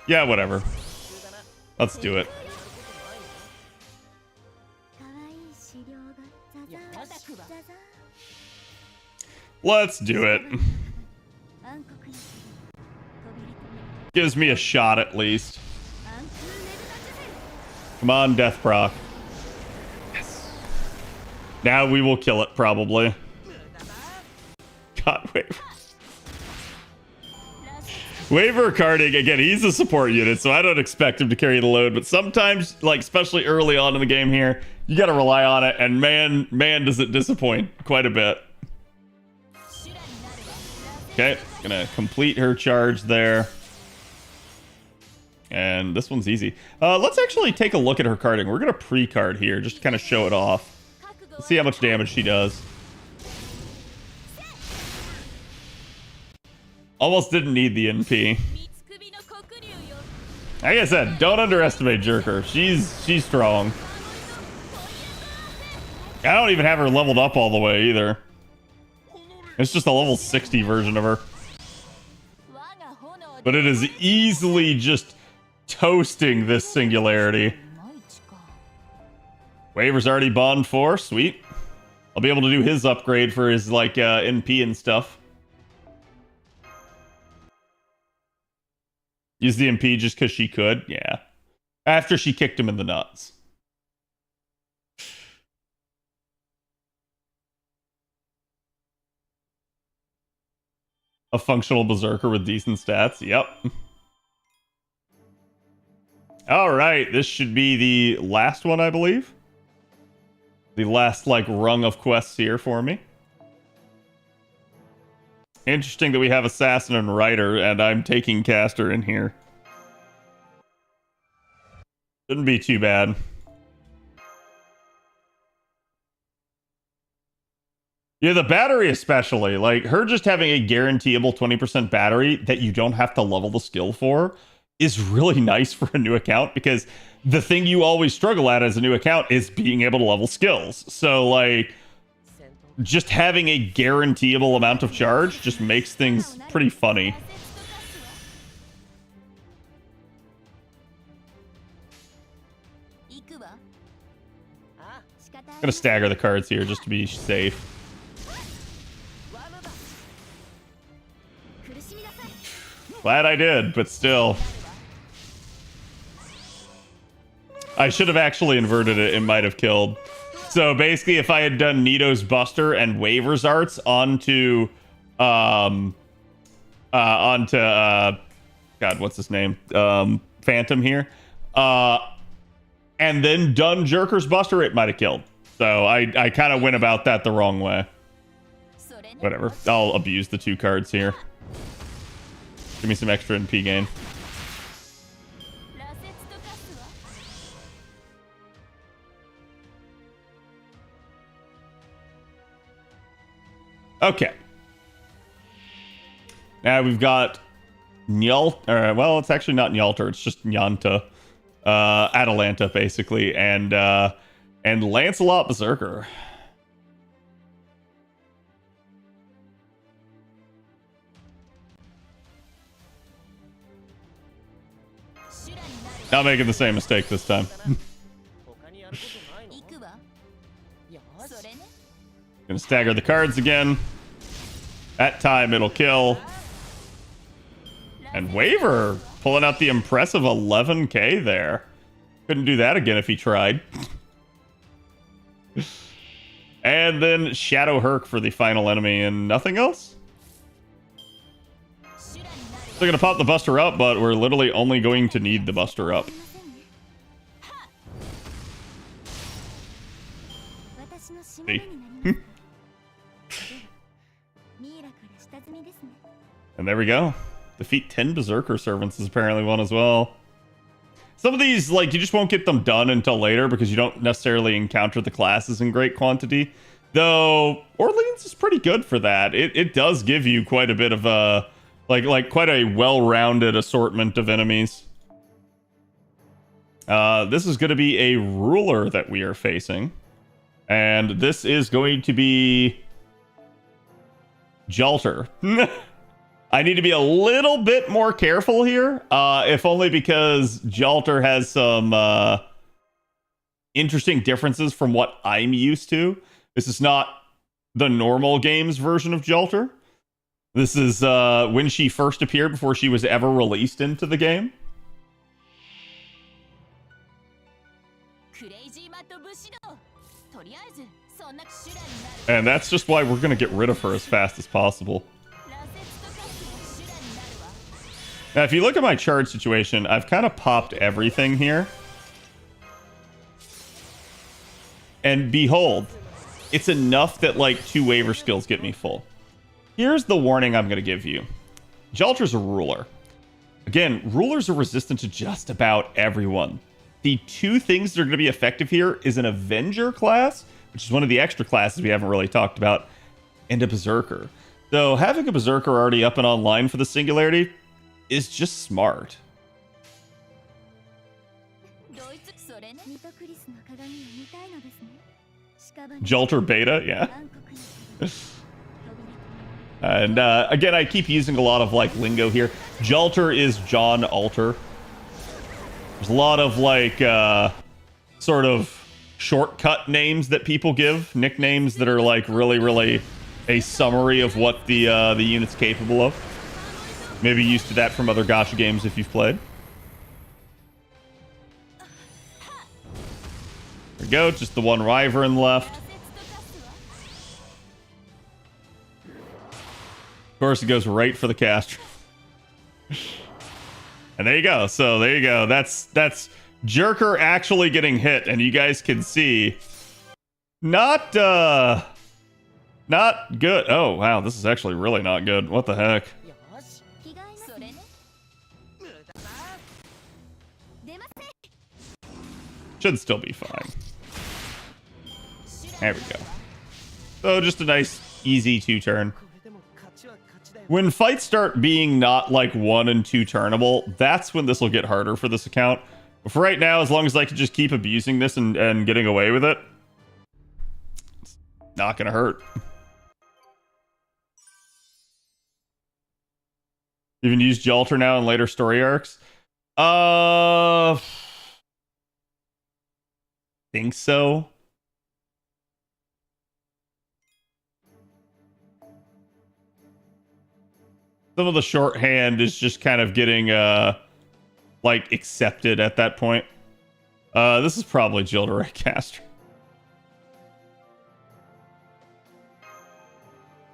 Yeah, whatever. Let's do it. Let's do it. Gives me a shot at least. Come on, Death Proc. Yes. Now we will kill it, probably. God, wait. Waver carding, again, he's a support unit, so I don't expect him to carry the load, but sometimes, like, especially early on in the game here, you gotta rely on it, and man, does it disappoint quite a bit. Okay, gonna complete her charge there. And this one's easy. Let's actually take a look at her carding. We're gonna pre-card here, just to kind of show it off. Let's see how much damage she does. Almost didn't need the NP. Like I said, don't underestimate Berserker. She's strong. I don't even have her leveled up all the way either. It's just a level 60 version of her. But it is easily just toasting this singularity. Waver's already bond 4. Sweet. I'll be able to do his upgrade for his, like, NP and stuff. Use the MP just because she could? Yeah. After she kicked him in the nuts. A functional Berserker with decent stats. Yep. Alright, this should be the last one, I believe. The last, like, rung of quests here for me. Interesting that we have Assassin and Rider, and I'm taking Caster in here. Shouldn't be too bad. Yeah, the battery especially. Like, her just having a guaranteeable 20% battery that you don't have to level the skill for is really nice for a new account, because the thing you always struggle at as a new account is being able to level skills. So, like, just having a guaranteeable amount of charge just makes things pretty funny. I'm gonna stagger the cards here just to be safe. Glad I did, but still. I should have actually inverted it. It might have killed. So basically, if I had done Nito's Buster and Waver's Arts onto God, what's his name? Phantom here. And then done Berserker's Buster, it might have killed. So I kind of went about that the wrong way. Whatever. I'll abuse the 2 cards here. Give me some extra NP gain. Okay. Now we've got Nyalta. Well, it's actually not Nyalta. It's just Nyanta. Atalanta, basically. And Lancelot Berserker. Not making the same mistake this time. Gonna stagger the cards again. That time it'll kill. And Waver pulling out the impressive 11k there. Couldn't do that again if he tried. And then Shadow Herc for the final enemy and nothing else? They're gonna pop the Buster Up, but we're literally only going to need the Buster Up. See? And there we go. Defeat 10 Berserker Servants is apparently one as well. Some of these, like, you just won't get them done until later because you don't necessarily encounter the classes in great quantity. Though, Orleans is pretty good for that. It does give you quite a bit of a... Like quite a well-rounded assortment of enemies. This is going to be a ruler that we are facing. And this is going to be... Jalter. I need to be a little bit more careful here. If only because Jalter has some interesting differences from what I'm used to. This is not the normal games version of Jalter. This is when she first appeared before she was ever released into the game. And that's just why we're going to get rid of her as fast as possible. Now, if you look at my chart situation, I've kind of popped everything here. And behold, it's enough that like 2 waiver skills get me full. Here's the warning I'm going to give you. Jalter's a ruler. Again, rulers are resistant to just about everyone. The 2 things that are going to be effective here is an Avenger class, which is one of the extra classes we haven't really talked about, and a Berserker. So having a Berserker already up and online for the Singularity is just smart. Jalter beta, yeah. And again, I keep using a lot of like lingo here. Jalter is John Alter. There's a lot of like sort of shortcut names that people give, nicknames that are like really a summary of what the unit's capable of. Maybe used to that from other gacha games if you've played. There we go, just the one Wyvern left. Of course, it goes right for the caster. And there you go. So there you go. That's Jerker actually getting hit, and you guys can see not good. Oh wow, this is actually really not good. What the heck? Should still be fine. There we go. So just a nice, easy 2-turn. When fights start being not like 1 and 2 turnable, that's when this will get harder for this account. But for right now, as long as I can just keep abusing this and getting away with it, it's not gonna hurt. Even use Jalter now in later story arcs? Think so. Some of the shorthand is just kind of getting like accepted at that point. This is probably Jilderay caster.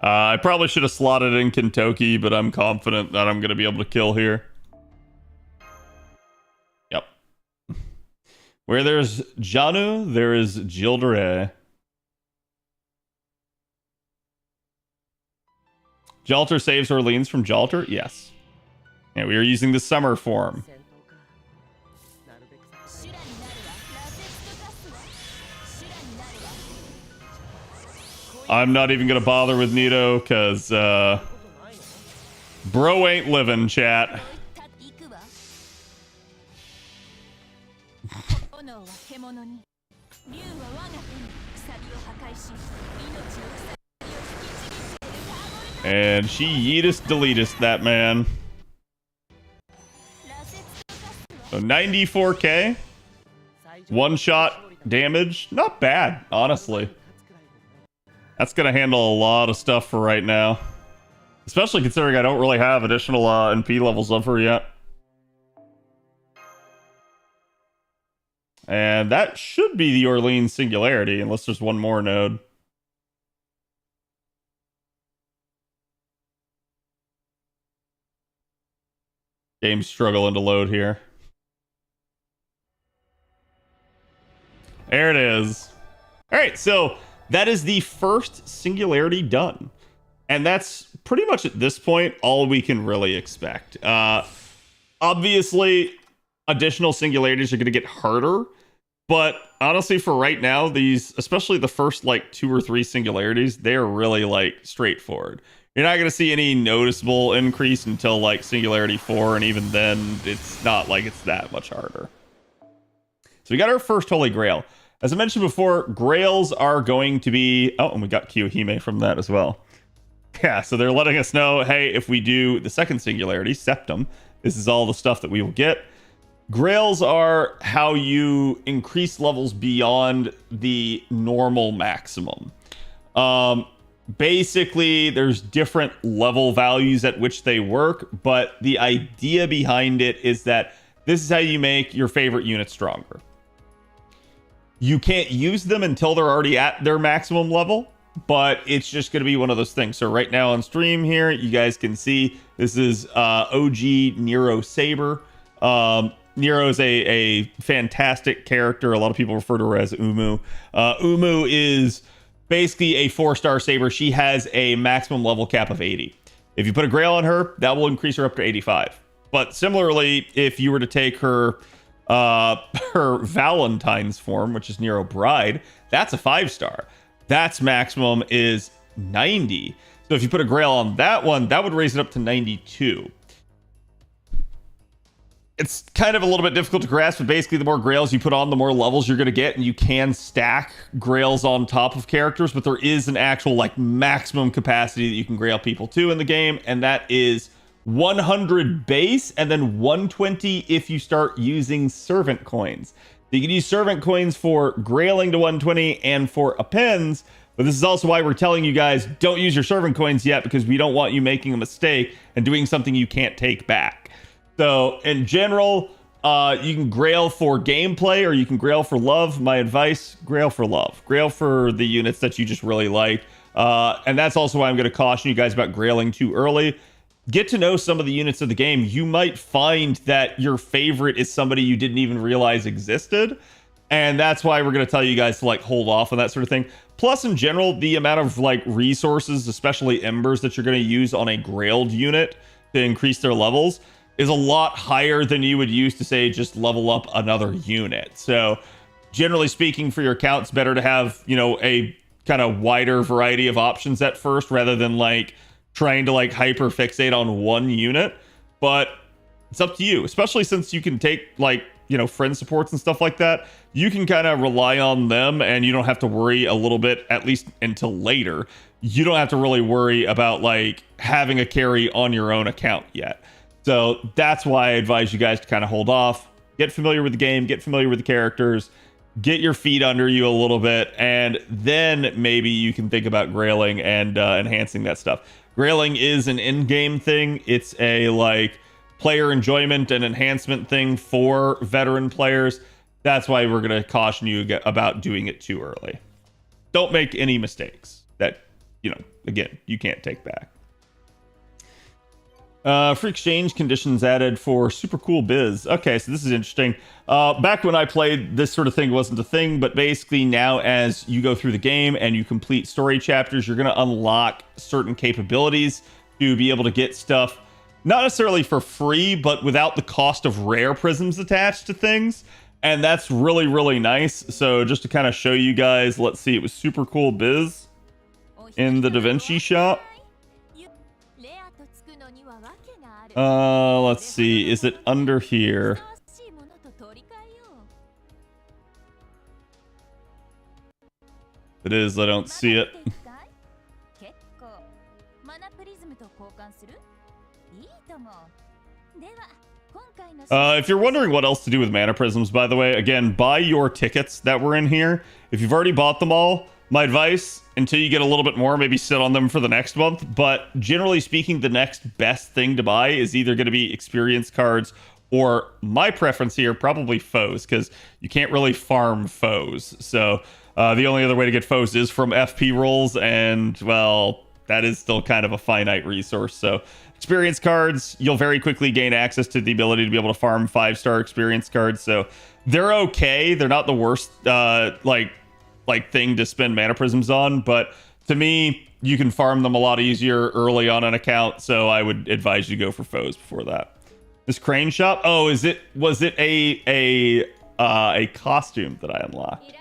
I probably should have slotted in Kentucky, but I'm confident that I'm going to be able to kill here. Yep. Where there's Janu, there is Jilderay. Jalter saves Orleans from Jalter? Yes. And we are using the summer form. I'm not even going to bother with Nito because bro ain't living, chat. And she yeetest deletest that man. So 94k. 1-shot damage. Not bad, honestly. That's going to handle a lot of stuff for right now. Especially considering I don't really have additional NP levels of her yet. And that should be the Orleans Singularity, unless there's one more node. Game's struggling to load here. There it is. All right, so that is the first Singularity done. And that's pretty much at this point all we can really expect. Obviously, additional Singularities are going to get harder. But honestly, for right now, these, especially the first like 2 or 3 Singularities, they're really like straightforward. You're not going to see any noticeable increase until like Singularity 4, and even then, it's not like it's that much harder. So we got our first Holy Grail. As I mentioned before, Grails are going to be... Oh, and we got Kiyohime from that as well. Yeah, so they're letting us know, hey, if we do the second Singularity, Septum, this is all the stuff that we will get. Grails are how you increase levels beyond the normal maximum. Basically, there's different level values at which they work, but the idea behind it is that this is how you make your favorite unit stronger. You can't use them until they're already at their maximum level, but it's just going to be one of those things. So right now on stream here, you guys can see this is OG Nero Saber. Nero is a fantastic character. A lot of people refer to her as Umu. Umu is basically a 4-star saber. She has a maximum level cap of 80. If you put a Grail on her, that will increase her up to 85. But similarly, if you were to take her her Valentine's form, which is Nero Bride, that's a 5-star. That's maximum is 90. So if you put a Grail on that one, that would raise it up to 92. It's kind of a little bit difficult to grasp, but basically the more Grails you put on, the more levels you're going to get, and you can stack Grails on top of characters, but there is an actual like maximum capacity that you can Grail people to in the game, and that is 100 base and then 120 if you start using servant coins. You can use servant coins for grailing to 120 and for appends, but this is also why we're telling you guys don't use your servant coins yet, because we don't want you making a mistake and doing something you can't take back. So in general, you can Grail for gameplay or you can Grail for love. My advice, Grail for love. Grail for the units that you just really like. And that's also why I'm going to caution you guys about Grailing too early. Get to know some of the units of the game. You might find that your favorite is somebody you didn't even realize existed. And that's why we're going to tell you guys to like hold off on that sort of thing. Plus, in general, the amount of like resources, especially embers, that you're going to use on a Grailed unit to increase their levels is a lot higher than you would use to say just level up another unit. So generally speaking, for your account, it's better to have, you know, a kind of wider variety of options at first rather than like trying to like hyper fixate on one unit. But it's up to you, especially since you can take like, you know, friend supports and stuff like that. You can kind of rely on them and you don't have to worry a little bit, at least until later. You don't have to really worry about like having a carry on your own account yet. So that's why I advise you guys to kind of hold off, get familiar with the game, get familiar with the characters, get your feet under you a little bit, and then maybe you can think about grailing and enhancing that stuff. Grailing is an in-game thing. It's a like player enjoyment and enhancement thing for veteran players. That's why we're going to caution you about doing it too early. Don't make any mistakes that, you know, again, you can't take back. Free exchange conditions added for super cool biz. Okay, so this is interesting. Back when I played, this sort of thing wasn't a thing, but basically now as you go through the game and you complete story chapters, you're going to unlock certain capabilities to be able to get stuff, not necessarily for free, but without the cost of rare prisms attached to things. And that's really, really nice. So just to kind of show you guys, let's see, it was super cool biz in the Da Vinci shop. Let's see. Is it under here? If it is, I don't see it. If you're wondering what else to do with mana prisms, by the way, again, buy your tickets that were in here. If you've already bought them all, my advice, until you get a little bit more, maybe sit on them for the next month. But generally speaking, the next best thing to buy is either going to be experience cards or, my preference here, probably foes, because you can't really farm foes. So the only other way to get foes is from FP rolls, and, well, that is still kind of a finite resource. So experience cards, you'll very quickly gain access to the ability to be able to farm 5-star experience cards. So they're okay. They're not the worst, like thing to spend mana prisms on, but to me, you can farm them a lot easier early on an account, so I would advise you go for foes before that. This crane shop, oh, was it a costume that I unlocked?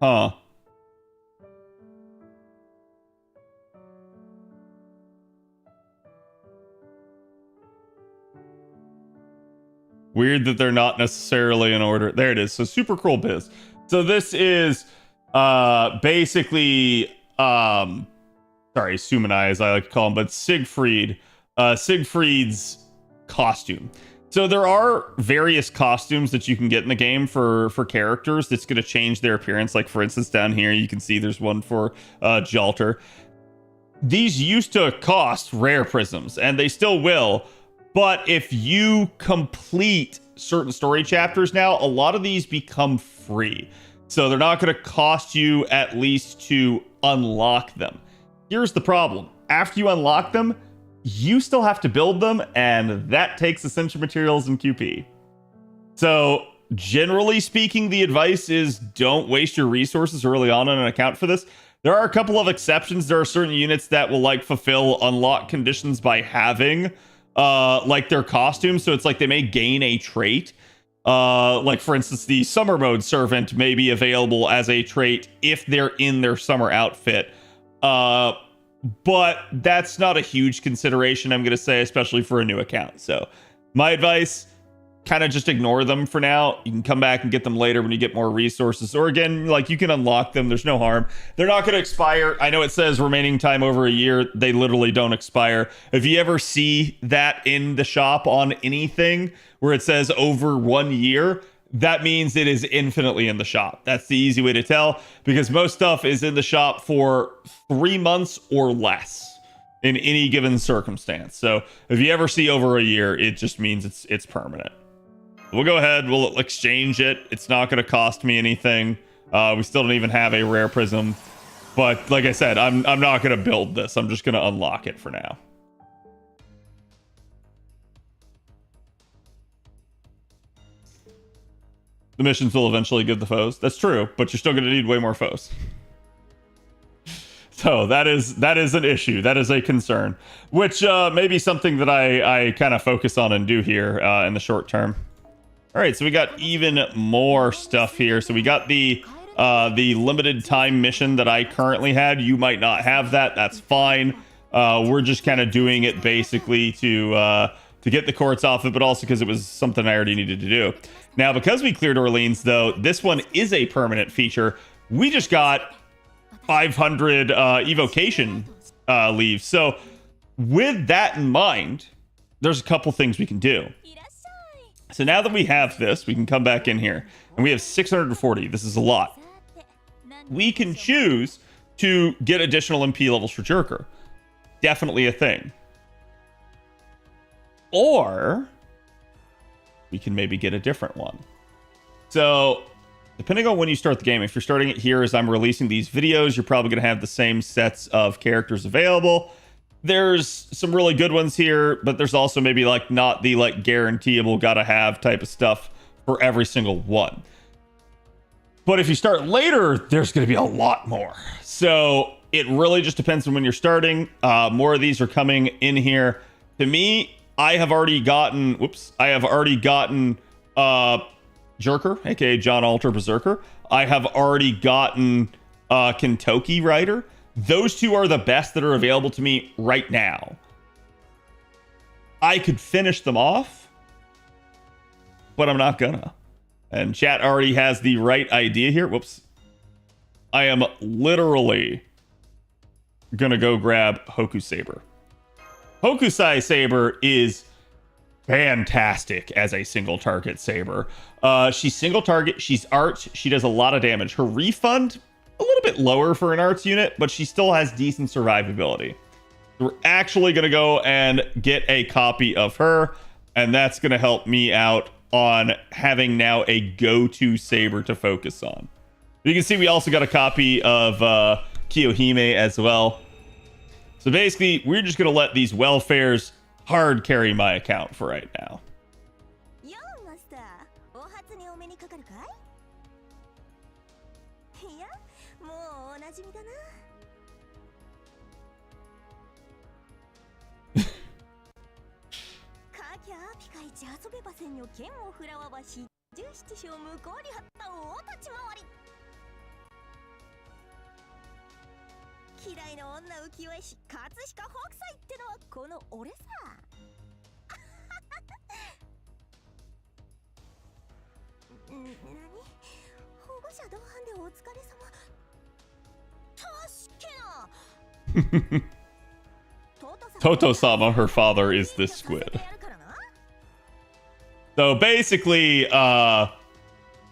Huh. Weird that they're not necessarily in order. There it is. So super cool biz. So this is basically sorry, Sumanai as I like to call him, but Siegfried's costume. So there are various costumes that you can get in the game for characters that's going to change their appearance. Like, for instance, down here, you can see there's one for Jalter. These used to cost rare prisms, and they still will. But if you complete certain story chapters now, a lot of these become free. So they're not going to cost you at least to unlock them. Here's the problem. After you unlock them, you still have to build them, and that takes essential materials and QP. So generally speaking, the advice is don't waste your resources early on an account for this. There are a couple of exceptions. There are certain units that will like fulfill unlock conditions by having like their costumes. So it's like they may gain a trait. Like for instance, the summer mode servant may be available as a trait if they're in their summer outfit. But that's not a huge consideration, I'm going to say, especially for a new account. So my advice, kind of just ignore them for now. You can come back and get them later when you get more resources. Or again, like you can unlock them. There's no harm. They're not going to expire. I know it says remaining time over a year. They literally don't expire. If you ever see that in the shop on anything where it says over 1 year, that means it is infinitely in the shop. That's the easy way to tell, because most stuff is in the shop for 3 months or less in any given circumstance. So if you ever see over a year, it just means it's permanent. We'll go ahead, we'll exchange it. It's not going to cost me anything. We still don't even have a rare prism. But like I said, I'm not going to build this. I'm just going to unlock it for now. The missions will eventually give the foes. That's true, but you're still going to need way more foes. So that is an issue. That is a concern, which may be something that I kind of focus on and do here in the short term. All right, so we got even more stuff here. So we got the limited time mission that I currently had. You might not have that. That's fine. We're just kind of doing it basically to get the courts off it, but also because it was something I already needed to do. Now, because we cleared Orleans, though, this one is a permanent feature. We just got 500 evocation leaves. So with that in mind, there's a couple things we can do. So now that we have this, we can come back in here, and we have 640. This is a lot. We can choose to get additional MP levels for Berserker. Definitely a thing. Or we can maybe get a different one. So depending on when you start the game, if you're starting it here as I'm releasing these videos, you're probably going to have the same sets of characters available. There's some really good ones here, but there's also maybe like not the like guaranteeable gotta have type of stuff for every single one. But if you start later, there's going to be a lot more. So it really just depends on when you're starting. More of these are coming in here. To me, I have already gotten, Jerker, aka John Alter Berserker. I have already gotten Kentucky Rider. Those two are the best that are available to me right now. I could finish them off, but I'm not gonna. And chat already has the right idea here. Whoops. I am literally gonna go grab Hoku Saber. Hokusai Saber is fantastic as a single target saber. She's single target, she's arch, she does a lot of damage. Her refund, a little bit lower for an arts unit, but she still has decent survivability. We're actually going to go and get a copy of her, and that's going to help me out on having now a go-to saber to focus on. You can see we also got a copy of Kiyohime as well. So basically, we're just going to let these welfares hard carry my account for right now. Toto-sama, her father, is this squid. So basically,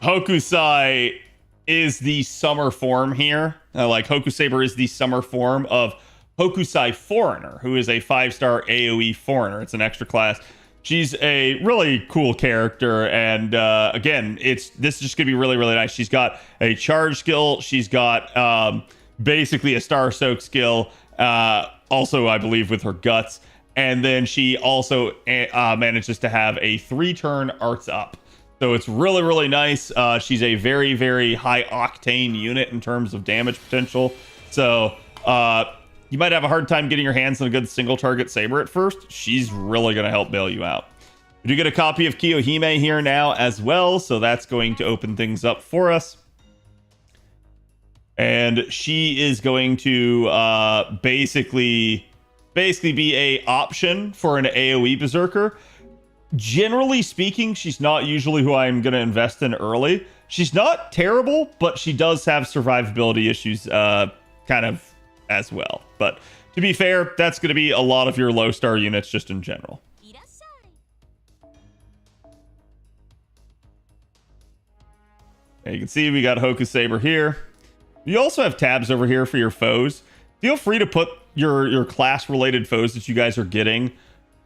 Hokusai is the summer form here. Like Hoku Saber is the summer form of Hokusai Foreigner, who is a 5-star AoE foreigner. It's an extra class. She's a really cool character, and again, this is just gonna be really, really nice. She's got a charge skill. She's got basically a star soak skill. Also, I believe with her guts, and then she also manages to have a 3-turn arts up. So it's really, really nice. She's a very, very high octane unit in terms of damage potential. So you might have a hard time getting your hands on a good single target saber at first. She's really going to help bail you out. We do get a copy of Kiyohime here now as well, so that's going to open things up for us. And she is going to basically be a option for an AoE Berserker. Generally speaking, she's not usually who I'm going to invest in early. She's not terrible, but she does have survivability issues kind of as well. But to be fair, that's going to be a lot of your low star units just in general. And you can see we got Hoku Saber here. You also have tabs over here for your foes. Feel free to put your class related foes that you guys are getting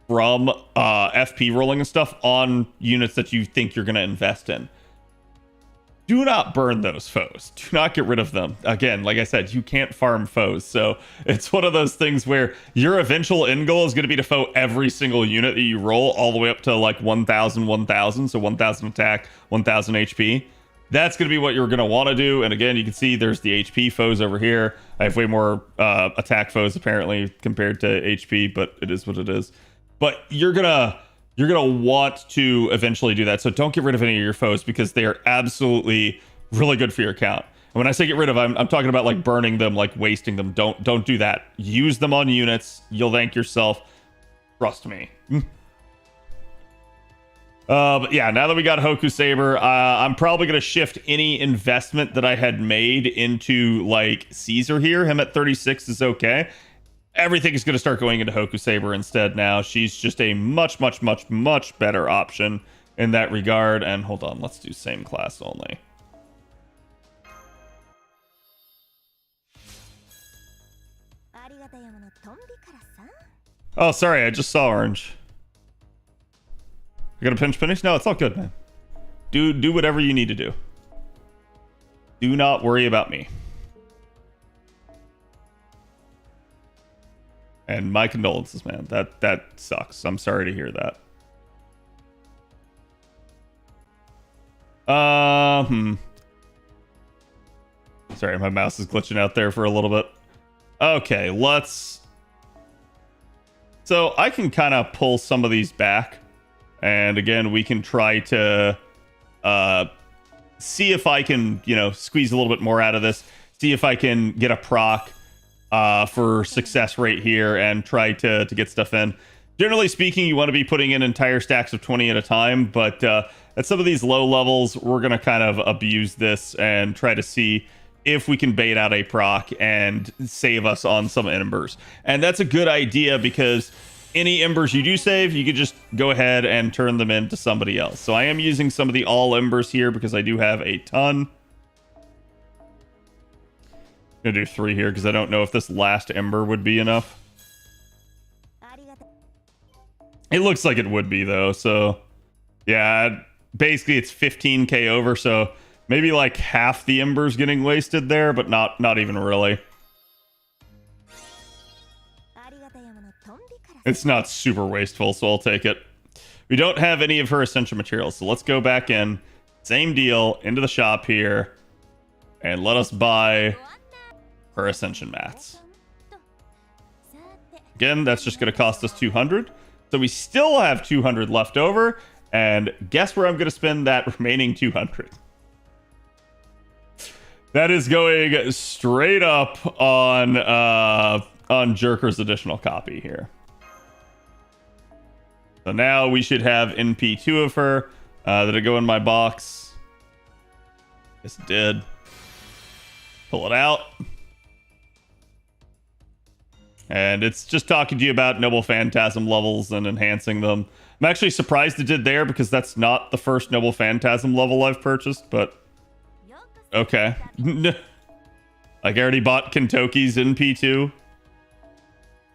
from FP rolling and stuff on units that you think you're going to invest in. Do not burn those foes. Do not get rid of them. Again, like I said, you can't farm foes. So it's one of those things where your eventual end goal is going to be to foe every single unit that you roll all the way up to like 1,000, 1,000. So 1,000 attack, 1,000 HP. That's going to be what you're going to want to do. And again, you can see there's the HP foes over here. I have way more attack foes apparently compared to HP, but it is what it is. But you're gonna want to eventually do that. So don't get rid of any of your foes because they are absolutely really good for your count. And when I say get rid of, I'm talking about like burning them, like wasting them. Don't do that. Use them on units. You'll thank yourself. Trust me. But yeah, now that we got Hoku Saber, I'm probably going to shift any investment that I had made into like Caesar here. Him at 36 is okay. Everything is going to start going into Hoku Saber instead now. She's just a much, much, much, much better option in that regard. And hold on, let's do same class only. Oh, sorry, I just saw orange. You gonna pinch finish? No, it's all good, man. Do whatever you need to do. Do not worry about me. And my condolences, man. That sucks. I'm sorry to hear that. Sorry, my mouse is glitching out there for a little bit. Okay, let's... So I can kind of pull some of these back. And again, we can try to see if I can, squeeze a little bit more out of this. See if I can get a proc for success rate here and try to get stuff in. Generally speaking, you want to be putting in entire stacks of 20 at a time, but at some of these low levels, we're going to kind of abuse this and try to see if we can bait out a proc and save us on some embers. And that's a good idea because any embers you do save, you could just go ahead and turn them into somebody else. So I am using some of the all embers here because I do have a ton. I'm gonna do 3 here because I don't know if this last ember would be enough. It looks like it would be though, so yeah, basically it's 15k over, so maybe like half the embers getting wasted there, but not even really. It's not super wasteful, so I'll take it. We don't have any of her essential materials, so let's go back in. Same deal, into the shop here, and let us buy her ascension mats. Again, that's just going to cost us 200. So we still have 200 left over, and guess where I'm going to spend that remaining 200? That is going straight up on Jerker's additional copy here. So now we should have NP2 of her. Did it go in my box? Yes, it did. Pull it out. And it's just talking to you about Noble Phantasm levels and enhancing them. I'm actually surprised it did there because that's not the first Noble Phantasm level I've purchased, but okay. Like I already bought Kentoki's in P2.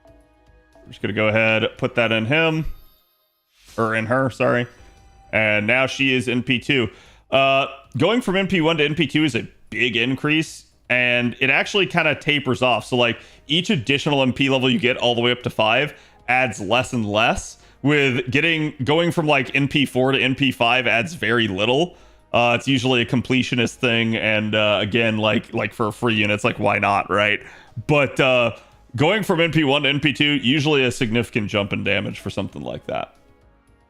I'm just gonna go ahead, put that in him. Or in her, sorry. And now she is in P2. Going from MP1 to MP2 is a big increase, and it actually kind of tapers off. So like each additional MP level you get all the way up to 5 adds less and less. With going from like NP4 to NP5 adds very little. It's usually a completionist thing, and again, like for a free unit, it's like why not, right? But going from NP1 to NP2, usually a significant jump in damage for something like that.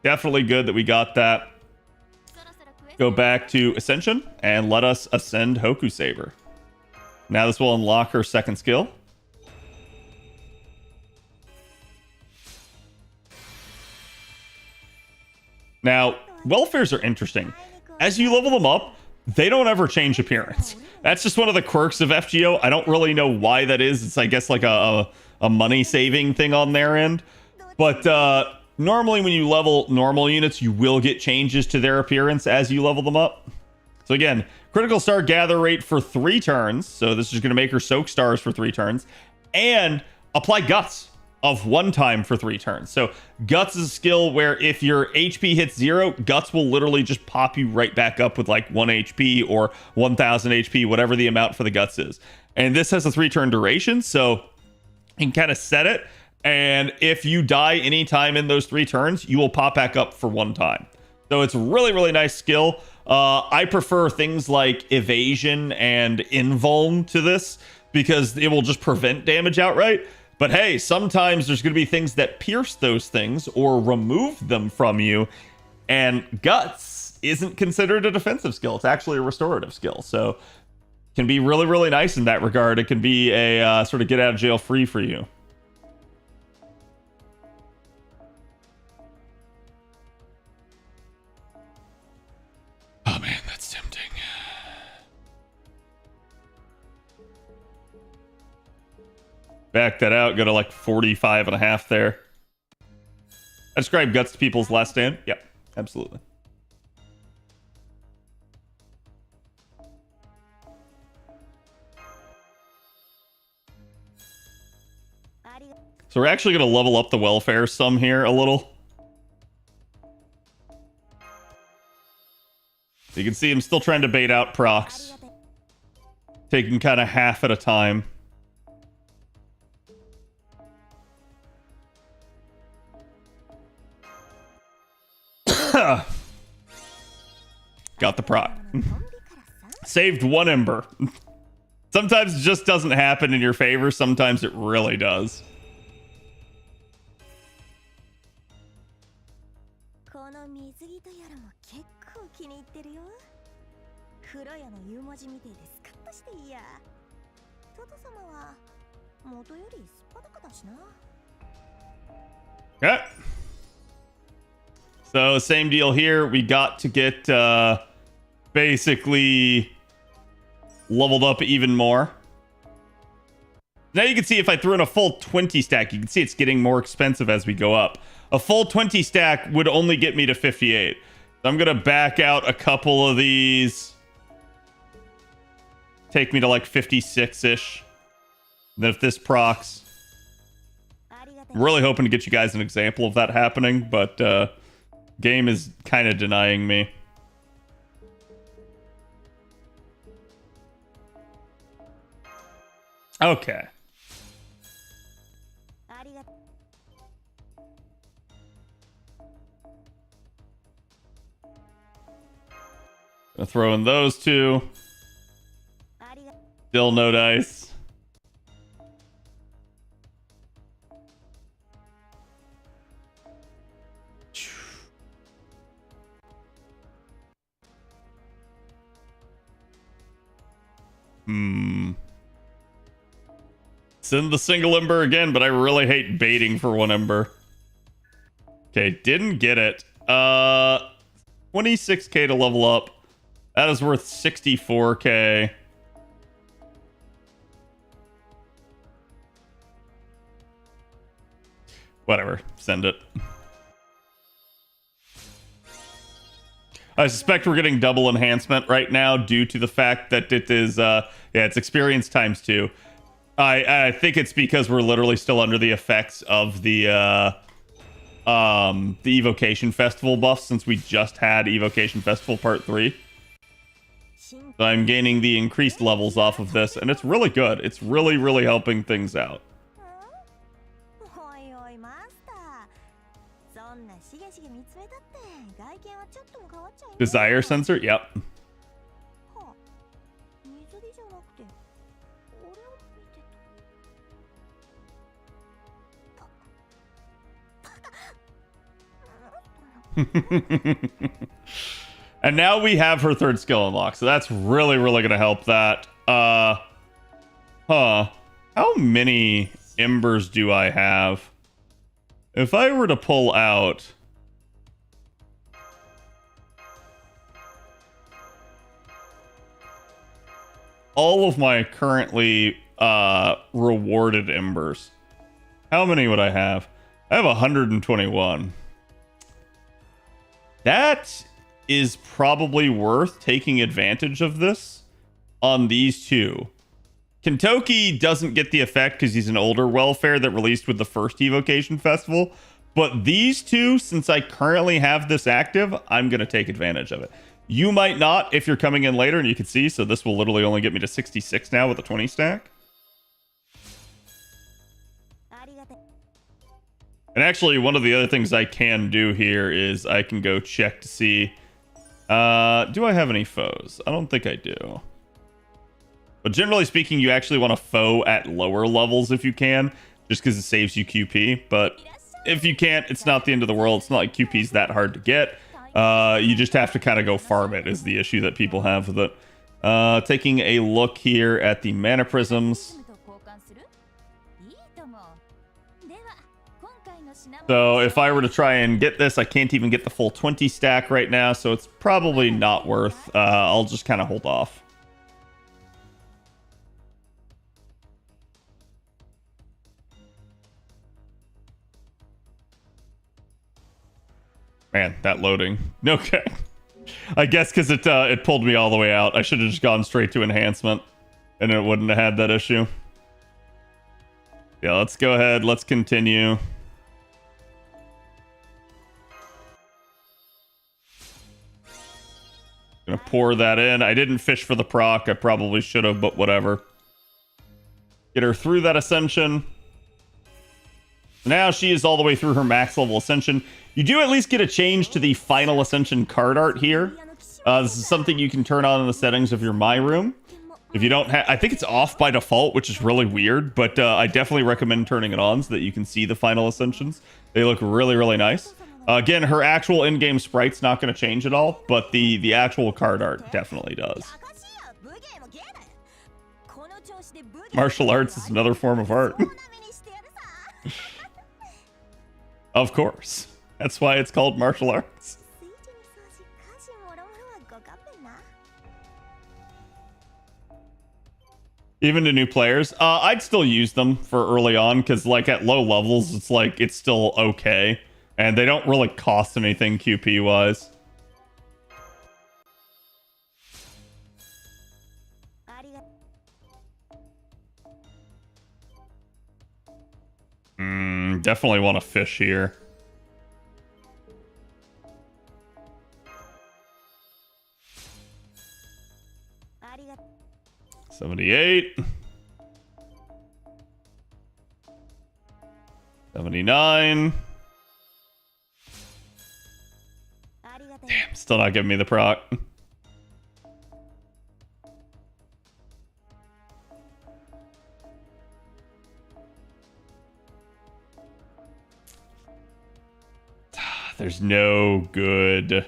Definitely good that we got that. Go back to Ascension and let us ascend Hoku Saber. Now this will unlock her second skill. Now, welfares are interesting. As you level them up, they don't ever change appearance. That's just one of the quirks of FGO. I don't really know why that is. It's, I guess, like a money-saving thing on their end. But normally when you level normal units, you will get changes to their appearance as you level them up. So again, critical star gather rate for 3 turns. So this is going to make her soak stars for 3 turns. And apply guts of 1 time for 3 turns. So guts is a skill where if your HP hits 0, guts will literally just pop you right back up with like 1 HP or 1000 HP, whatever the amount for the guts is. And this has a 3-turn duration, so you can kind of set it. And if you die anytime in those 3 turns, you will pop back up for 1 time. So it's a really, really nice skill. I prefer things like evasion and invuln to this because it will just prevent damage outright. But hey, sometimes there's going to be things that pierce those things or remove them from you. And guts isn't considered a defensive skill. It's actually a restorative skill. So it can be really, really nice in that regard. It can be a sort of get out of jail free for you. Oh man, that's tempting. Back that out, go to like 45.5 there. I describe guts to people's last stand. Yep, absolutely. So we're actually going to level up the welfare some here a little. You can see I'm still trying to bait out procs. Taking kind of half at a time. Got the proc. Saved 1 ember. Sometimes it just doesn't happen in your favor. Sometimes it really does. Yeah. So same deal here. We got to get basically leveled up even more. Now you can see if I threw in a full 20 stack, you can see it's getting more expensive as we go up. A full 20 stack would only get me to 58. So I'm going to back out a couple of these. Take me to like 56-ish. Then if this procs, I'm really hoping to get you guys an example of that happening, but game is kind of denying me. Okay. Gonna throw in those 2. Still no dice. Send the single ember again, but I really hate baiting for 1 ember. Okay, didn't get it. 26k to level up. That is worth 64k. Whatever, send it. I suspect we're getting double enhancement right now due to the fact that it is, it's experience times 2. I think it's because we're literally still under the effects of the Evocation Festival buff since we just had Evocation Festival Part 3. So I'm gaining the increased levels off of this, and it's really good. It's really, really helping things out. Desire sensor? Yep. And now we have her third skill unlock, so that's really, really gonna help that. How many embers do I have? If I were to pull out all of my currently rewarded embers, how many would I have? I have 121. That is probably worth taking advantage of this on these two. Kentoki doesn't get the effect because he's an older welfare that released with the first Evocation Festival. But these two, since I currently have this active, I'm going to take advantage of it. You might not if you're coming in later, and you can see, so this will literally only get me to 66 now with a 20 stack. And actually, one of the other things I can do here is I can go check to see, do I have any foes? I don't think I do. But generally speaking, you actually want to foe at lower levels if you can, just because it saves you QP. But if you can't, it's not the end of the world. It's not like QP's that hard to get. You just have to kind of go farm it is the issue that people have with it. Taking a look here at the mana prisms. So if I were to try and get this, I can't even get the full 20 stack right now, so it's probably not worth. I'll just kind of hold off. Man, that loading. Okay. I guess because it pulled me all the way out. I should have just gone straight to enhancement, and it wouldn't have had that issue. Yeah, let's go ahead. Let's continue. Gonna pour that in. I didn't fish for the proc. I probably should have, but whatever. Get her through that ascension. Now she is all the way through her max level ascension. You do at least get a change to the final ascension card art here. This is something you can turn on in the settings of your My Room. If you don't have, I think it's off by default, which is really weird, but I definitely recommend turning it on so that you can see the final ascensions. They look really, really nice. Again, her actual in-game sprite's not going to change at all, but the actual card art definitely does. Martial arts is another form of art. Of course. That's why it's called martial arts. Even to new players, I'd still use them for early on because, like, at low levels, it's like it's still okay, and they don't really cost anything QP wise. Definitely want to fish here. $78. $79. Damn, still not giving me the proc. There's no good.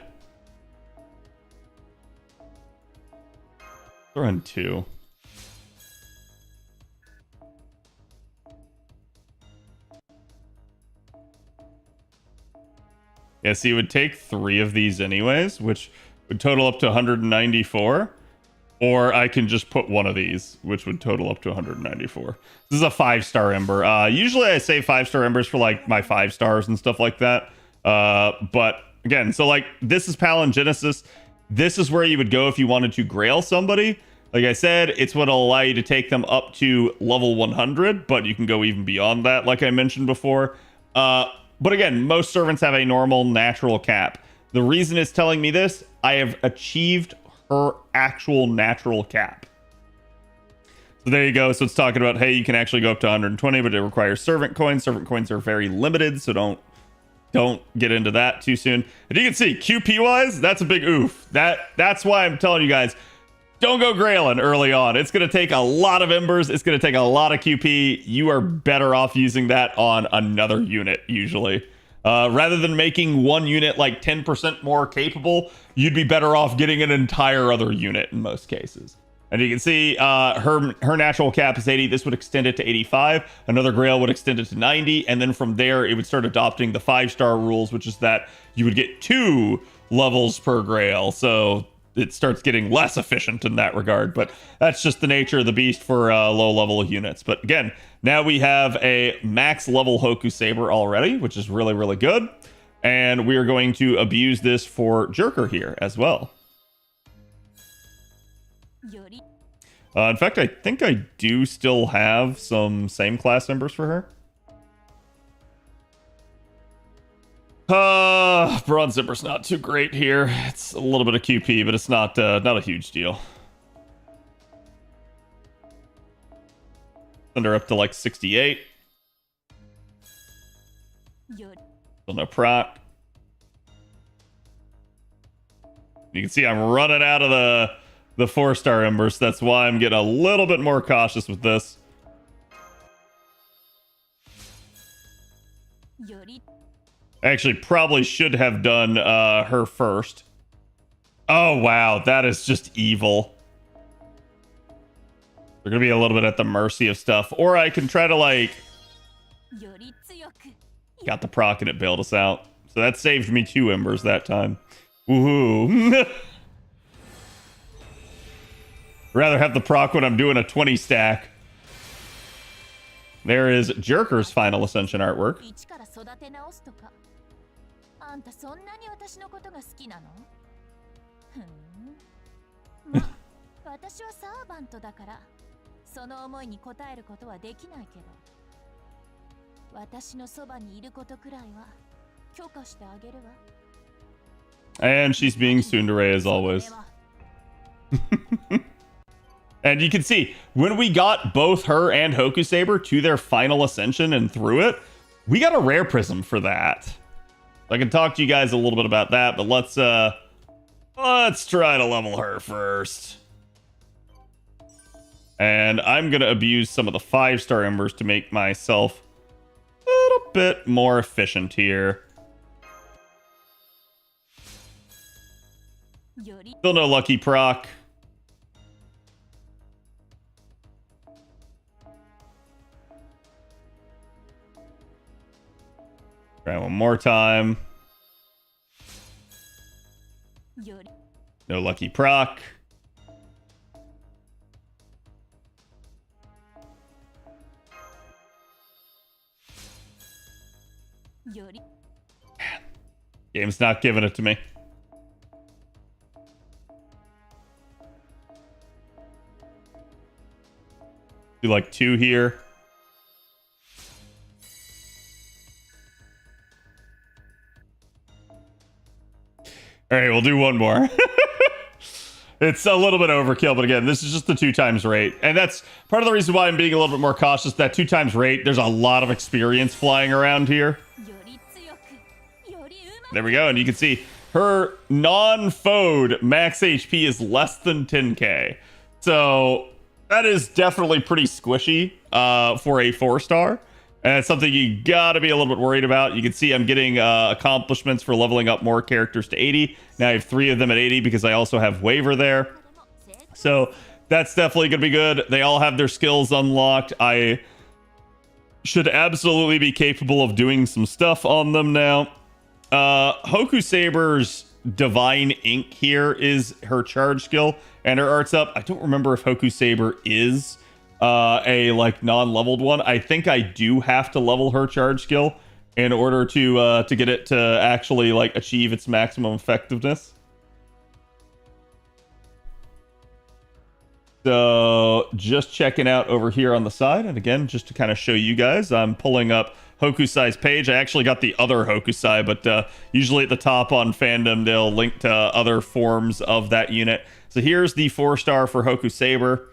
Throw in 2. Yeah, so you would take 3 of these anyways, which would total up to 194. Or I can just put 1 of these, which would total up to 194. This is a 5-star ember. Usually I say 5-star embers for like my 5 stars and stuff like that. But Again, so like this is Palingenesis. This is where you would go if you wanted to grail somebody. Like I said, it's what will allow you to take them up to level 100, but you can go even beyond that, like I mentioned before. But again, most servants have a normal natural cap. The reason it's telling me this, I have achieved her actual natural cap. So there you go. So it's talking about, hey, you can actually go up to 120, but it requires servant coins. Servant coins are very limited, so don't get into that too soon. And you can see, QP wise, that's a big oof. That's why I'm telling you guys, don't go grailing early on. It's going to take a lot of embers. It's going to take a lot of QP. You are better off using that on another unit, usually. Rather than making one unit like 10% more capable, you'd be better off getting an entire other unit in most cases. And you can see her natural cap is 80. This would extend it to 85. Another grail would extend it to 90. And then from there, it would start adopting the 5-star rules, which is that you would get 2 levels per grail. So it starts getting less efficient in that regard. But that's just the nature of the beast for low-level units. But again, now we have a max-level Hoku Saber already, which is really, really good. And we are going to abuse this for Berserker here as well. In fact, I think I do still have some same class members for her. Bronze Zipper's not too great here. It's a little bit of QP, but it's not a huge deal. Thunder up to like 68. Still no proc. You can see I'm running out of the 4-star embers. That's why I'm getting a little bit more cautious with this. I actually probably should have done her first. Oh, wow. That is just evil. They're going to be a little bit at the mercy of stuff. Or I can try to, like... Got the proc and it bailed us out. So that saved me 2 embers that time. Woohoo. Rather have the proc when I'm doing a 20 stack. There is Berserker's final ascension artwork. And she's being tsundere as always. And you can see, when we got both her and Hoku Saber to their final ascension and through it, we got a rare prism for that. I can talk to you guys a little bit about that, but let's try to level her first. And I'm going to abuse some of the 5-star embers to make myself a little bit more efficient here. Still no lucky proc. Try one more time. No lucky proc. Game's not giving it to me. Do like 2 here. All right, we'll do one more. It's a little bit overkill, but again, this is just the 2 times rate. And that's part of the reason why I'm being a little bit more cautious. That 2 times rate, there's a lot of experience flying around here. There we go. And you can see her non-FOD max HP is less than 10k. So that is definitely pretty squishy for a 4-star. And it's something you gotta be a little bit worried about. You can see I'm getting accomplishments for leveling up more characters to 80. Now I have 3 of them at 80 because I also have Waver there. So that's definitely gonna be good. They all have their skills unlocked. I should absolutely be capable of doing some stuff on them now. Hoku Saber's Divine Ink here is her charge skill, and her art's up. I don't remember if Hoku Saber is a like non-leveled one. I think I do have to level her charge skill in order to get it to actually like achieve its maximum effectiveness. So just checking out over here on the side, and again, just to kind of show you guys, I'm pulling up Hokusai's page. I actually got the other Hokusai, but usually at the top on fandom, they'll link to other forms of that unit. So here's the 4-star for Hoku Saber.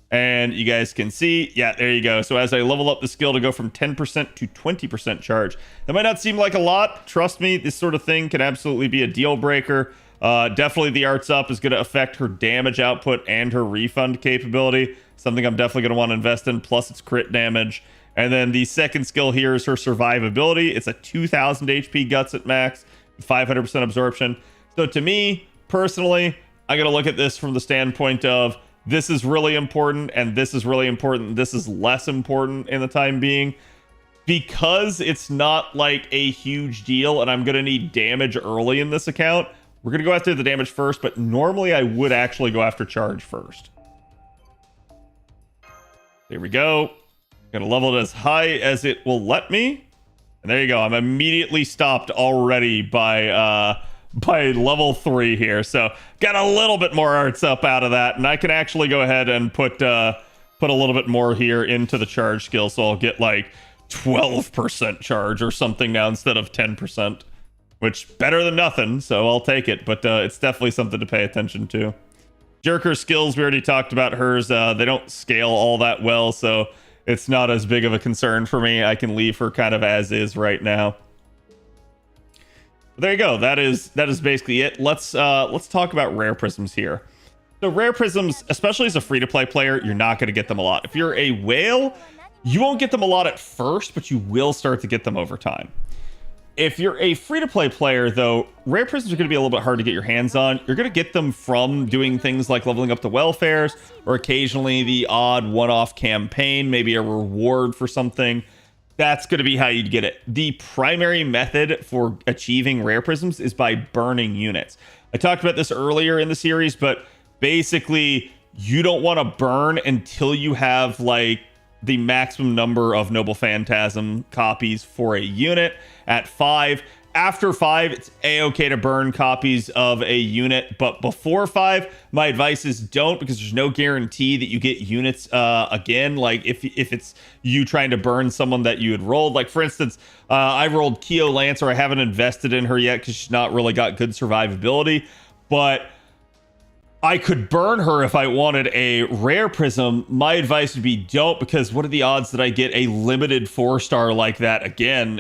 And you guys can see, yeah, there you go. So as I level up the skill to go from 10% to 20% charge, that might not seem like a lot. Trust me, this sort of thing can absolutely be a deal breaker. Definitely the arts up is going to affect her damage output and her refund capability. Something I'm definitely going to want to invest in, plus its crit damage. And then the second skill here is her survivability. It's a 2000 HP guts at max, 500% absorption. So to me, personally, I'm going to look at this from the standpoint of this is really important and this is really important. This is less important in the time being. Because it's not like a huge deal and I'm going to need damage early in this account, we're going to go after the damage first, but normally I would actually go after charge first. There we go. Gonna level it as high as it will let me. And there you go. I'm immediately stopped already by level 3 here. So got a little bit more arts up out of that. And I can actually go ahead and put a little bit more here into the charge skill. So I'll get like 12% charge or something now instead of 10%. Which better than nothing, so I'll take it. But it's definitely something to pay attention to. Berserker skills, we already talked about hers. They don't scale all that well, so it's not as big of a concern for me. I can leave her kind of as is right now. But there you go. That is basically it. Let's talk about rare prisms here. So rare prisms, especially as a free-to-play player, you're not going to get them a lot. If you're a whale, you won't get them a lot at first, but you will start to get them over time. If you're a free-to-play player, though, rare prisms are going to be a little bit hard to get your hands on. You're going to get them from doing things like leveling up the welfares, or occasionally the odd one-off campaign, maybe a reward for something. That's going to be how you'd get it. The primary method for achieving rare prisms is by burning units. I talked about this earlier in the series, but basically, you don't want to burn until you have, like, the maximum number of Noble Phantasm copies for a unit at 5. After 5, it's a-okay to burn copies of a unit, but before 5, my advice is don't, because there's no guarantee that you get units again. Like if it's you trying to burn someone that you had rolled, like for instance, I rolled Keo Lancer. I haven't invested in her yet because she's not really got good survivability, but I could burn her if I wanted a rare prism. My advice would be don't, because what are the odds that I get a limited 4-star like that again?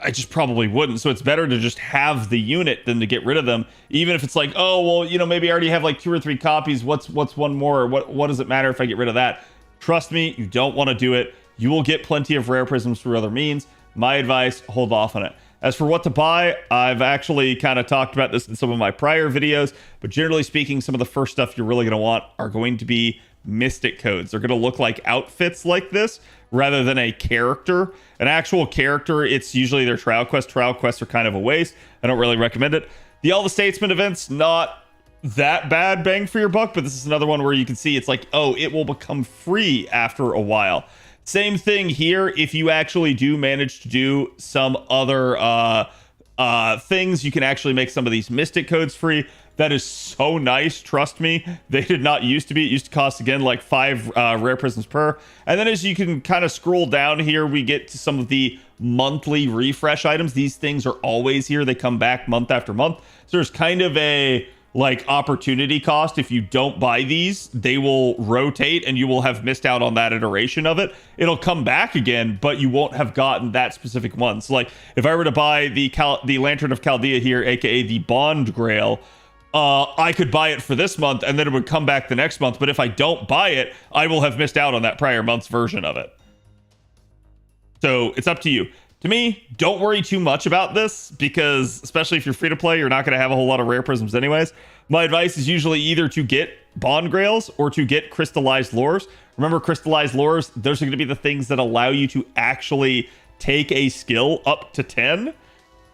I just probably wouldn't. So it's better to just have the unit than to get rid of them. Even if it's like, oh, well, you know, maybe I already have like 2 or 3 copies. What's one more? Or what does it matter if I get rid of that? Trust me, you don't want to do it. You will get plenty of rare prisms through other means. My advice, hold off on it. As for what to buy, I've actually kind of talked about this in some of my prior videos, but generally speaking, some of the first stuff you're really going to want are going to be mystic codes. They're going to look like outfits like this rather than a character. An actual character, it's usually their trial quest. Trial quests are kind of a waste. I don't really recommend it. The All the Statesman event's not that bad bang for your buck, but this is another one where you can see it's like, oh, it will become free after a while. Same thing here. If you actually do manage to do some other things, you can actually make some of these mystic codes free. That is so nice. Trust me, they did not used to be. It used to cost, again, like 5 rare prisms per. And then as you can kind of scroll down here, we get to some of the monthly refresh items. These things are always here. They come back month after month. So there's kind of a like opportunity cost. If you don't buy these, they will rotate and you will have missed out on that iteration of it. It'll come back again, but you won't have gotten that specific one. So like if I were to buy the Lantern of Chaldea here, aka the Bond Grail, I could buy it for this month and then it would come back the next month. But if I don't buy it, I will have missed out on that prior month's version of it. So it's up to you. To me, don't worry too much about this, because especially if you're free to play, you're not going to have a whole lot of rare prisms anyways. My advice is usually either to get Bond Grails or to get crystallized lures. Remember, crystallized lures, those are going to be the things that allow you to actually take a skill up to 10.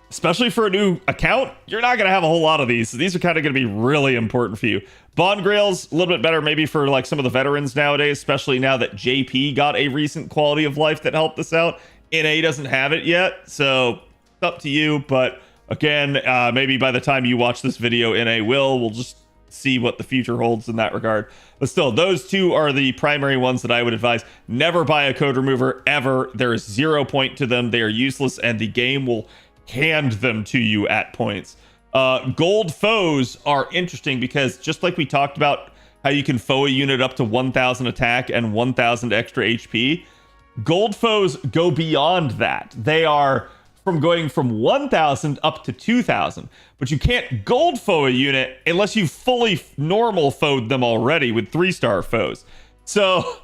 Especially for a new account, you're not going to have a whole lot of these. So these are kind of going to be really important for you. Bond Grails, a little bit better maybe for like some of the veterans nowadays, especially now that JP got a recent quality of life that helped this out. NA doesn't have it yet, so it's up to you. But again, maybe by the time you watch this video, NA will. We'll just see what the future holds in that regard. But still, those two are the primary ones that I would advise. Never buy a code remover ever. There is 0 point to them. They are useless, and the game will hand them to you at points. Gold foes are interesting because just like we talked about how you can foe a unit up to 1,000 attack and 1,000 extra HP, gold foes go beyond that. They are going from 1,000 up to 2,000, but you can't gold foe a unit unless you fully normal foed them already with 3-star foes. So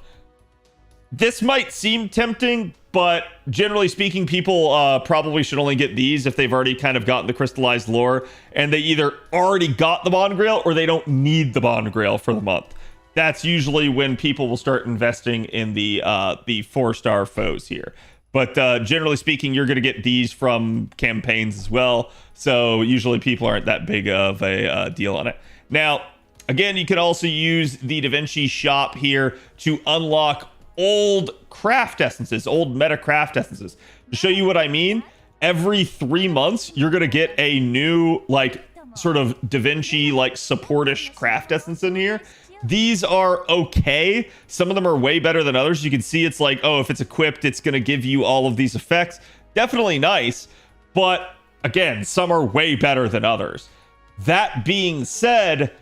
this might seem tempting, but generally speaking, people probably should only get these if they've already kind of gotten the crystallized lore and they either already got the Bond Grail or they don't need the Bond Grail for the month. That's usually when people will start investing in the 4-star foes here. But generally speaking, you're going to get these from campaigns as well. So usually people aren't that big of a deal on it. Now, again, you can also use the DaVinci shop here to unlock old craft essences, old meta craft essences. To show you what I mean, every 3 months, you're going to get a new, like, sort of DaVinci, like, supportish craft essence in here. These are okay. Some of them are way better than others. You can see it's like, oh, if it's equipped, it's going to give you all of these effects. Definitely nice. But again, some are way better than others. That being said,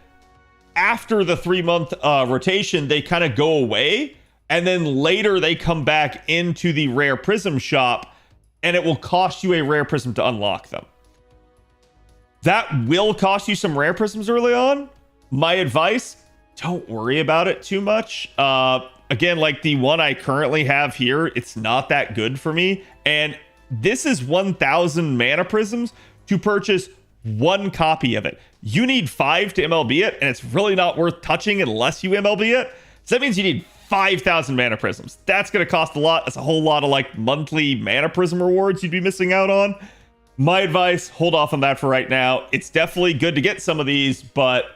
after the 3-month rotation, they kind of go away. And then later they come back into the rare prism shop and it will cost you a rare prism to unlock them. That will cost you some rare prisms early on. My advice, don't worry about it too much. Again, like the one I currently have here, it's not that good for me. And this is 1,000 mana prisms to purchase 1 copy of it. You need 5 to MLB it, and it's really not worth touching unless you MLB it. So that means you need 5,000 mana prisms. That's going to cost a lot. That's a whole lot of like monthly mana prism rewards you'd be missing out on. My advice, hold off on that for right now. It's definitely good to get some of these, but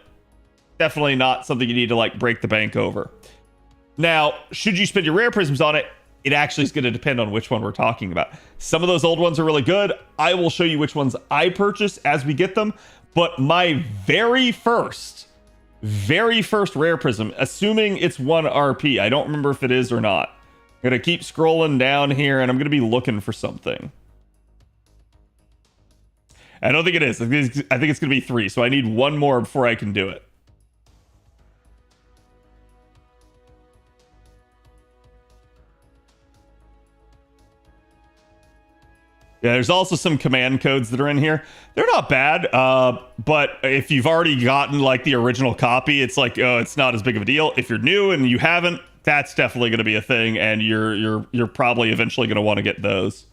definitely not something you need to like break the bank over. Now, should you spend your rare prisms on it? It actually is going to depend on which one we're talking about. Some of those old ones are really good. I will show you which ones I purchase as we get them. But my very first rare prism, assuming it's 1 RP, I don't remember if it is or not. I'm going to keep scrolling down here and I'm going to be looking for something. I don't think it is. I think it's going to be 3. So I need 1 more before I can do it. Yeah, there's also some command codes that are in here. They're not bad, but if you've already gotten like the original copy, it's like, oh, it's not as big of a deal. If you're new and you haven't, that's definitely going to be a thing, and you're probably eventually going to want to get those.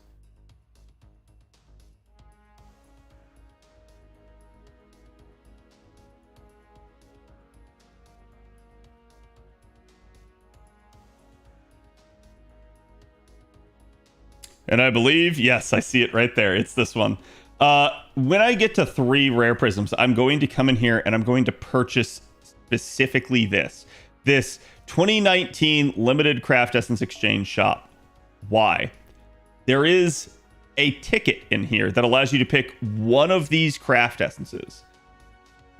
And I believe, yes, I see it right there. It's this one. When I get to 3 rare prisms, I'm going to come in here and I'm going to purchase specifically this 2019 limited craft essence exchange shop. Why? There is a ticket in here that allows you to pick one of these craft essences.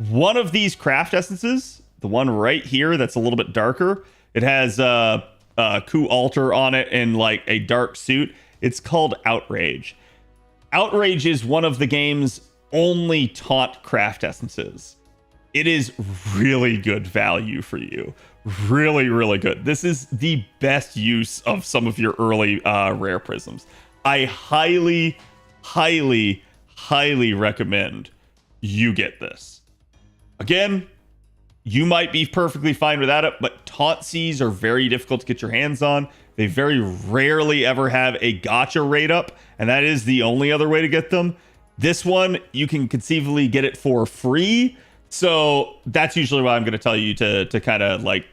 One of these craft essences, the one right here that's a little bit darker, it has Ku Alter on it in like a dark suit. It's called Outrage. Outrage is one of the game's only taunt craft essences. It is really good value for you. Really, really good. This is the best use of some of your early rare prisms. I highly, highly, highly recommend you get this. Again, you might be perfectly fine without it, but taunt Cs are very difficult to get your hands on. They very rarely ever have a gotcha rate up, and that is the only other way to get them. This one, you can conceivably get it for free, so that's usually why I'm going to tell you to kind of like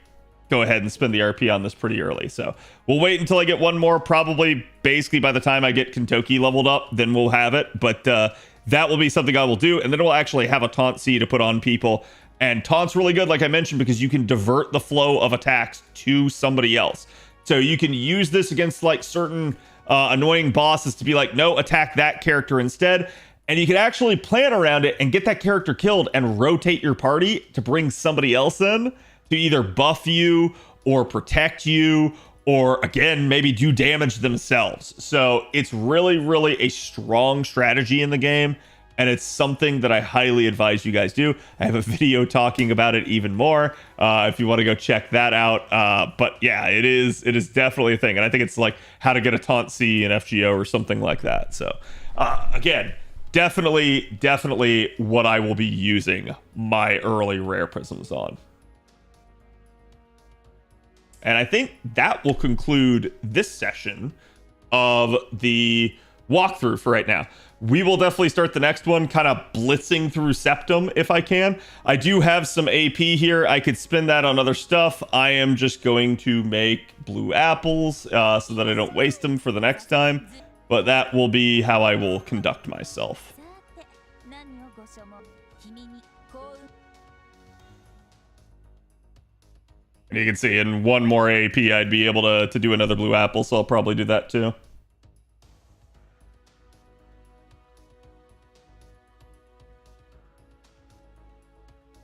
go ahead and spend the RP on this pretty early. So we'll wait until I get 1 more, probably basically by the time I get Kentucky leveled up, then we'll have it. But that will be something I will do, and then we'll actually have a taunt C to put on people. And taunt's really good, like I mentioned, because you can divert the flow of attacks to somebody else. So you can use this against like certain annoying bosses to be like, no, attack that character instead. And you can actually plan around it and get that character killed and rotate your party to bring somebody else in to either buff you or protect you, or again, maybe do damage themselves. So it's really, really a strong strategy in the game, and it's something that I highly advise you guys do. I have a video talking about it even more if you want to go check that out. But yeah, it is definitely a thing, and I think it's like how to get a taunt C in FGO or something like that. So again, definitely what I will be using my early rare prisms on. And I think that will conclude this session of the walkthrough for right now. We will definitely start the next one kind of blitzing through Septum if I can. I do have some AP here. I could spend that on other stuff. I am just going to make blue apples so that I don't waste them for the next time. But that will be how I will conduct myself. And you can see in one more AP, I'd be able to do another blue apple, so I'll probably do that too.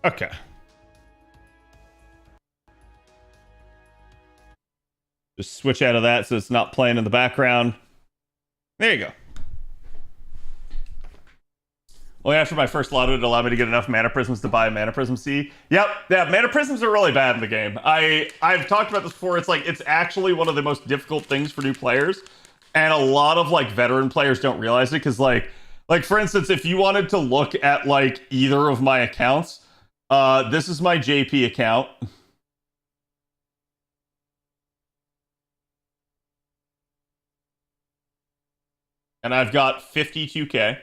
Okay. Just switch out of that so it's not playing in the background. There you go. Only after my first lotto did it allow me to get enough mana prisms to buy a mana prism C. Yep, yeah, mana prisms are really bad in the game. I've talked about this before. It's like, it's actually one of the most difficult things for new players. And a lot of like veteran players don't realize it, because like for instance, if you wanted to look at like either of my accounts, this is my JP account. And I've got 52k.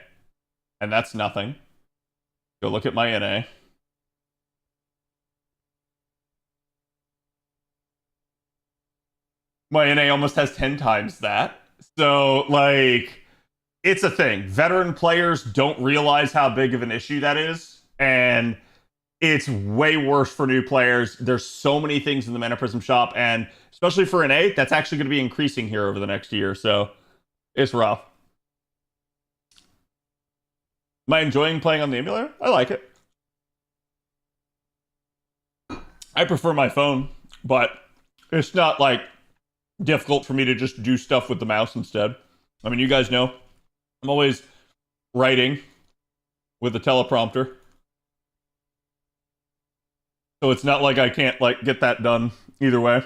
And that's nothing. Go look at my NA. My NA almost has 10 times that. So, like, it's a thing. Veteran players don't realize how big of an issue that is. And it's way worse for new players. There's so many things in the Mana Prism shop. And especially for NA, that's actually going to be increasing here over the next year. So, it's rough. Am I enjoying playing on the emulator? I like it. I prefer my phone, but it's not like difficult for me to just do stuff with the mouse instead. I mean, you guys know I'm always writing with a teleprompter. So it's not like I can't like get that done either way.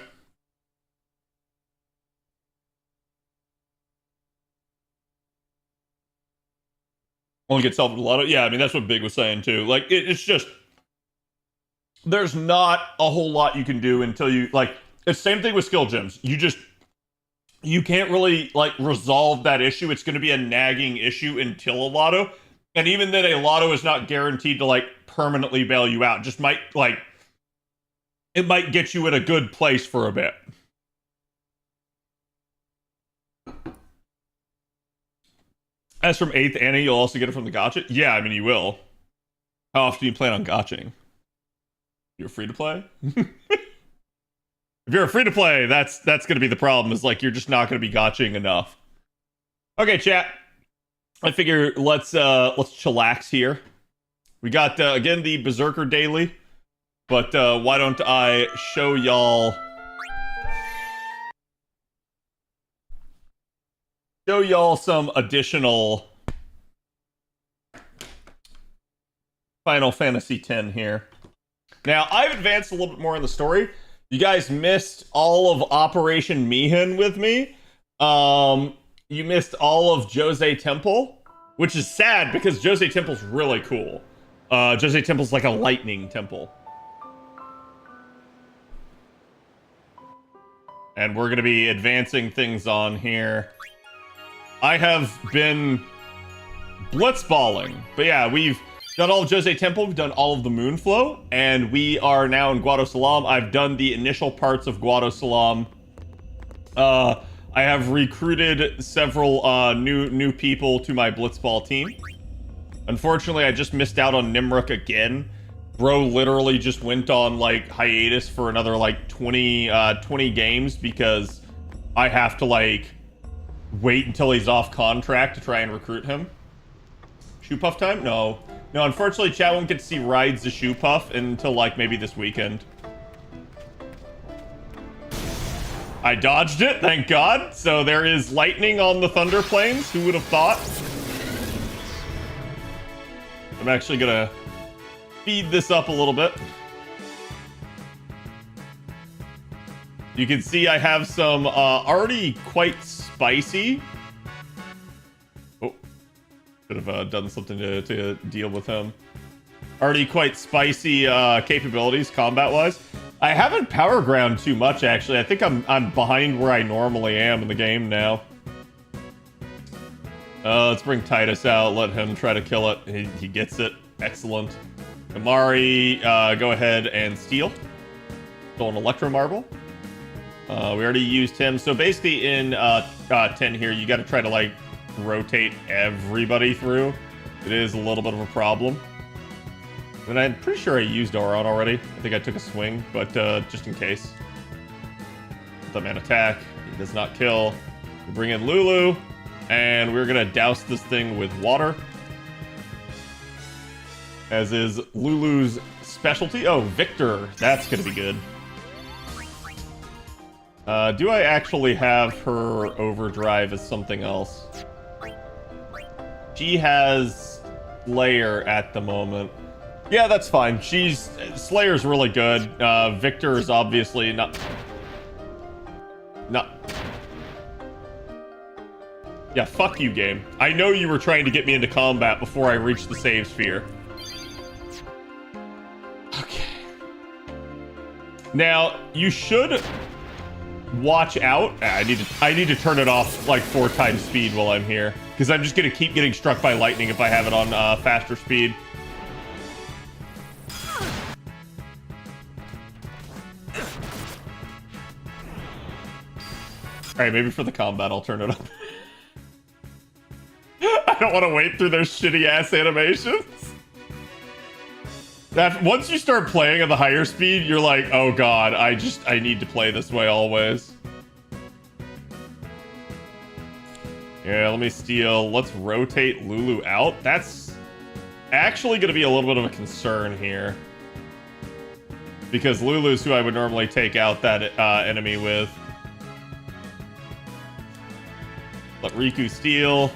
Only get self a lot of, yeah, I mean that's what Big was saying too. Like it's just, there's not a whole lot you can do until you like, it's the same thing with skill gems. You can't really like resolve that issue. It's going to be a nagging issue until a lotto, and even then a lotto is not guaranteed to like permanently bail you out. Just might like, it might get you in a good place for a bit. As from 8th Anna, you'll also get it from the gotcha? Yeah, I mean, you will. How often do you plan on gotching? You're free to play? If you're free to play, that's going to be the problem, is like, you're just not going to be gotching enough. Okay, chat. I figure let's chillax here. We got, again, the Berserker Daily. But why don't I show y'all... some additional Final Fantasy X here. Now, I've advanced a little bit more in the story. You guys missed all of Operation Mihin with me. You missed all of Jose Temple, which is sad because Jose Temple's really cool. Jose Temple's like a lightning temple. And we're going to be advancing things on here. I have been blitzballing. But yeah, we've done all of Jose Temple, we've done all of the Moonflow, and we are now in Guado Salam. I've done the initial parts of Guado Salam. I have recruited several new people to my blitzball team. Unfortunately, I just missed out on Nimruk again. Bro literally just went on like hiatus for another like 20 games because I have to like wait until he's off contract to try and recruit him. Shoe Puff time? No. No, unfortunately, chat won't get to see Rides the Shoe Puff until, like, maybe this weekend. I dodged it, thank God. So there is lightning on the Thunder Plains. Who would have thought? I'm actually gonna speed this up a little bit. You can see I have some already quite spicy. Oh, should have done something to deal with him. Already quite spicy capabilities combat-wise. I haven't power ground too much actually. I think I'm behind where I normally am in the game now. Let's bring Titus out. Let him try to kill it. He gets it. Excellent. Amari, go ahead and steal. Stole an Electro Marble. We already used him. So basically in 10 here, you got to try to like rotate everybody through. It is a little bit of a problem. And I'm pretty sure I used Auron already. I think I took a swing, but just in case. The man attack. He does not kill. We bring in Lulu, and we're going to douse this thing with water. As is Lulu's specialty. Oh, Victor. That's going to be good. Do I actually have her overdrive as something else? She has Slayer at the moment. Yeah, that's fine. Slayer's really good. Victor is obviously not. Yeah, fuck you, game. I know you were trying to get me into combat before I reached the save sphere. Okay. Now, you should watch out. I need to turn it off like 4 times speed while I'm here, because I'm just gonna keep getting struck by lightning if I have it on faster speed. Alright, maybe for the combat I'll turn it up. I don't want to wait through those shitty-ass animations. Once you start playing at the higher speed, you're like, oh god, I need to play this way always. Yeah, let me steal. Let's rotate Lulu out. That's actually going to be a little bit of a concern here. Because Lulu's who I would normally take out that enemy with. Let Riku steal.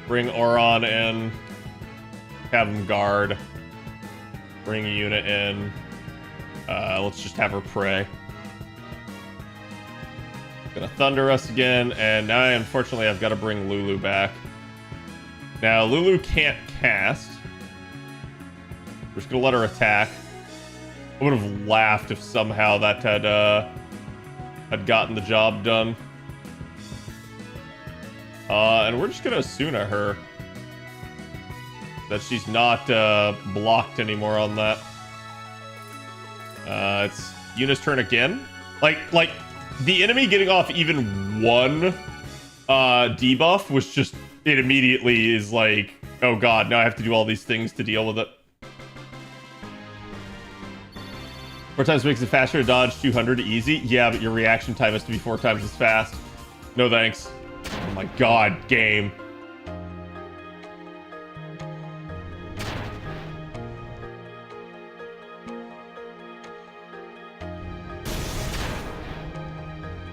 Bring Auron in. Have him guard. Bring a unit in. Let's just have her pray. Gonna thunder us again, and now unfortunately I've got to bring Lulu back. Now Lulu can't cast. We're just gonna let her attack. I would have laughed if somehow that had gotten the job done. And we're just gonna Asuna her. That she's not blocked anymore on that. It's Yuna's turn again. Like the enemy getting off even one debuff was just, it immediately is like, oh god, now I have to do all these things to deal with it. 4 times makes it faster to dodge 200 easy. Yeah, but your reaction time has to be 4 times as fast. No thanks. Oh my god, game.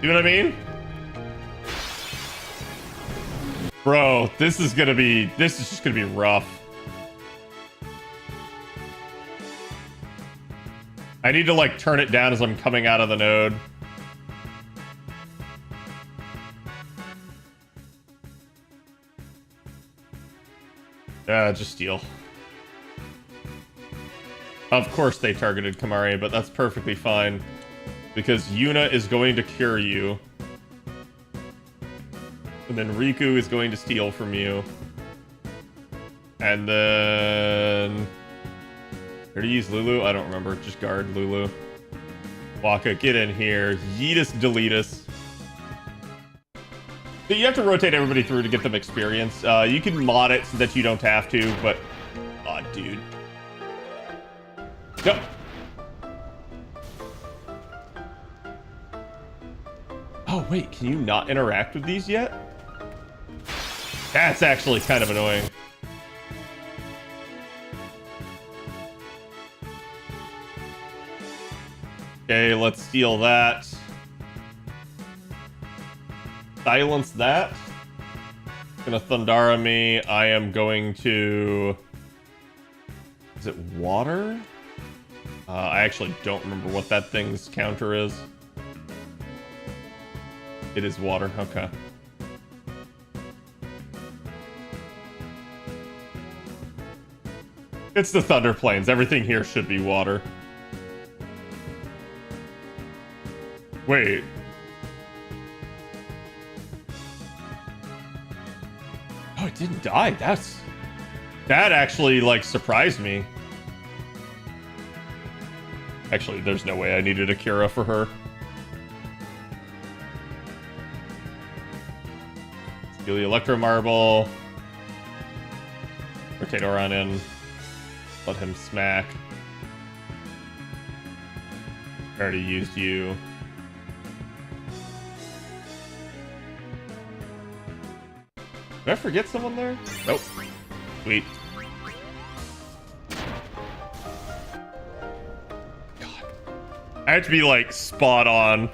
You know what I mean? Bro, this is just gonna be rough. I need to like turn it down as I'm coming out of the node. Just steal. Of course they targeted Kamari, but that's perfectly fine. Because Yuna is going to cure you. And then Riku is going to steal from you. And then... Or to use Lulu? I don't remember. Just guard Lulu. Waka, get in here. Yeetus, deletus. So you have to rotate everybody through to get them experience. You can mod it so that you don't have to, but... Aw, dude. Yep. Oh, wait, can you not interact with these yet? That's actually kind of annoying. Okay, let's steal that. Silence that. Gonna Thundara me. I am going to... Is it water? I actually don't remember what that thing's counter is. It is water, okay. It's the Thunder Plains. Everything here should be water. Wait. Oh, it didn't die. That actually, like, surprised me. Actually, there's no way I needed a Kira for her. Steal the Electro Marble. Rotate Oron in. Let him smack. I already used you. Did I forget someone there? Nope. Sweet. God. I have to be, like, spot on.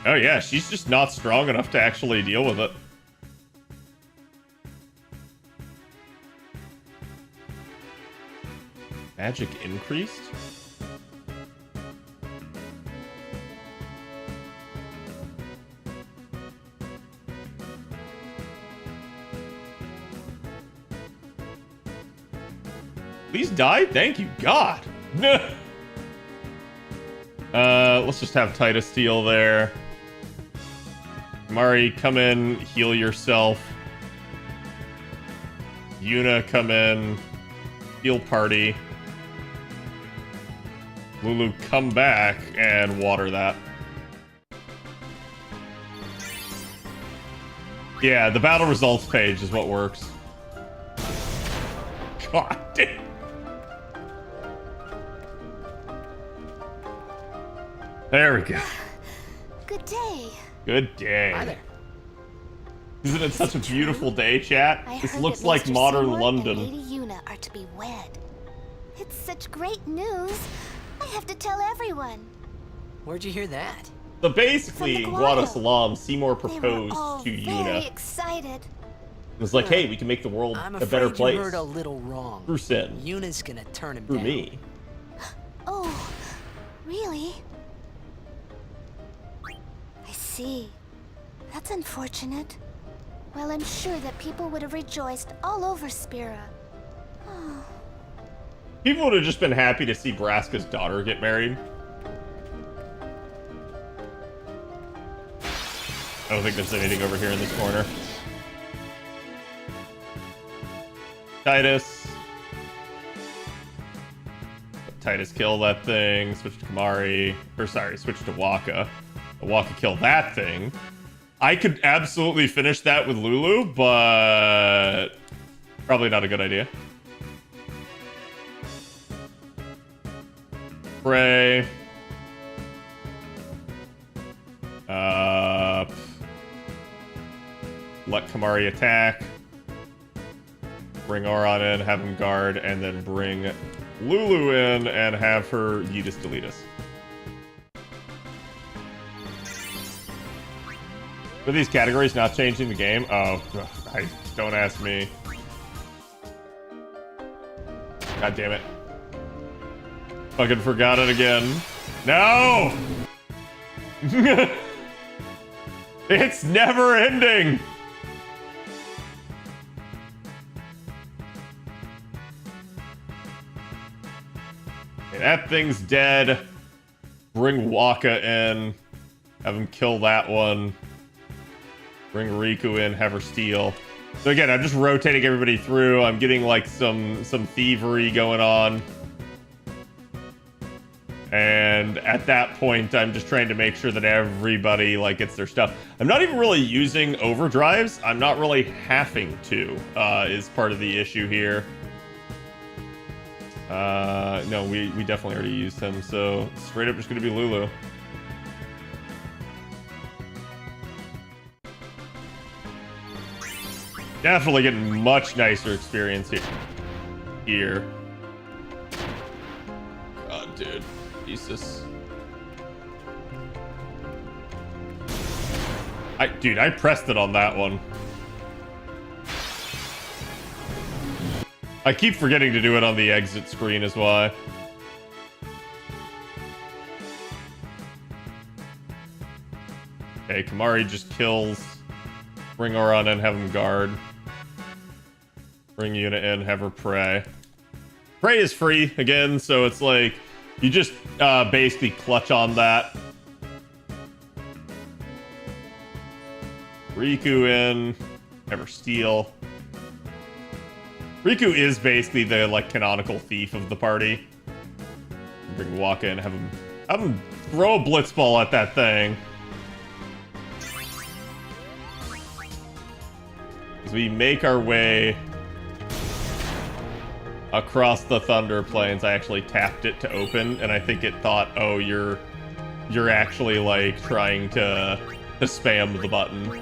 Oh yeah, she's just not strong enough to actually deal with it. Magic increased? Please die? Thank you, God. Let's just have Titus steal there. Mari, come in, heal yourself. Yuna, come in, heal party. Lulu, come back and water that. Yeah, the battle results page is what works. God damn. There we go. Good day. Good day. Hi there. Isn't it such a beautiful day, chat? I This heard looks that like Mr. modern Seymour London. and Lady Yuna are to be wed. It's such great news. I have to tell everyone. Where'd you hear that? So basically, From the Wada choir. Salam, Seymour They were proposed all to very Yuna. excited. It was like, hey, we can make the world I'm a afraid better you place. heard a little wrong. Through sin. Yuna's gonna turn him Through down. me. Oh, really? I see. That's unfortunate. Well, I'm sure that people would have rejoiced all over Spira. Oh. People would have just been happy to see Braska's daughter get married. I don't think there's anything over here in this corner. Titus. Let Titus kill that thing. Switch to Kamari. Or sorry, switch to Waka. Waka kill that thing. I could absolutely finish that with Lulu, but probably not a good idea. Pray. Let Kamari attack. Bring Auron in, have him guard, and then bring Lulu in and have her Yeetus Deletus. Are these categories not changing the game? Oh, don't ask me. God damn it. Fucking forgot it again. No! It's never ending! Okay, that thing's dead. Bring Waka in. Have him kill that one. Bring Riku in, have her steal. So again, I'm just rotating everybody through. I'm getting like some thievery going on. And at that point, I'm just trying to make sure that everybody like gets their stuff. I'm not even really using overdrives. I'm not really having to, is part of the issue here. No, we definitely already used him, so straight up just gonna be Lulu. Definitely getting much nicer experience here. God, dude. Jesus. Dude, I pressed it on that one. I keep forgetting to do it on the exit screen is why. Okay, Kamari just kills. Bring Oran in, have him guard. Bring Yuna in, have her pray. Pray is free again, so it's like you just basically clutch on that. Riku in, have her steal. Riku is basically the like canonical thief of the party. Bring Waka in, have him throw a blitz ball at that thing. As we make our way across the Thunder Plains, I actually tapped it to open, and I think it thought, oh, you're actually like trying to spam the button.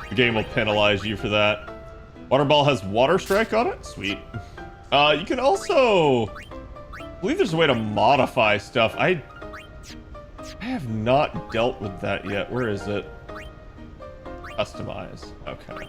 The game will penalize you for that. Water Ball has Water Strike on it? Sweet. You can also... I believe there's a way to modify stuff. I have not dealt with that yet. Where is it? Customize. Okay.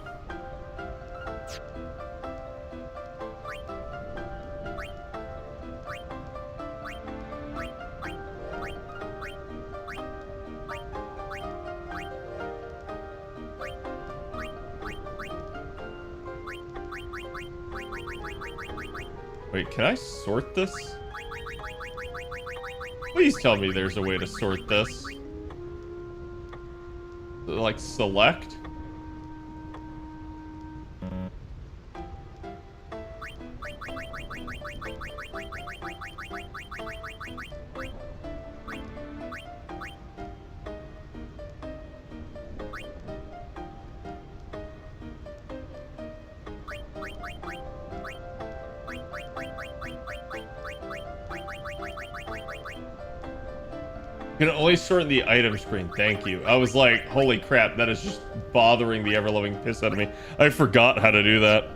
Wait, can I sort this? Please tell me there's a way to sort this. Like, select? You can only sort in the item screen. Thank you. I was like, holy crap, that is just bothering the ever-loving piss out of me. I forgot how to do that.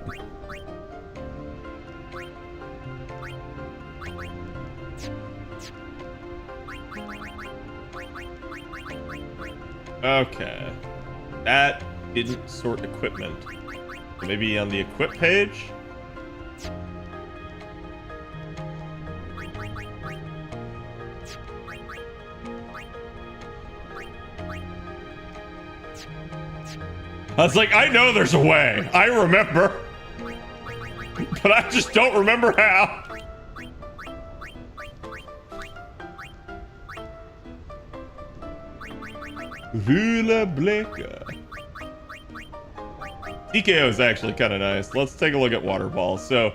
Okay. That didn't sort equipment. Maybe on the equip page? I was like, I know there's a way. I remember. But I just don't remember how. Vula Blanca. TKO is actually kind of nice. Let's take a look at Water Ball. So,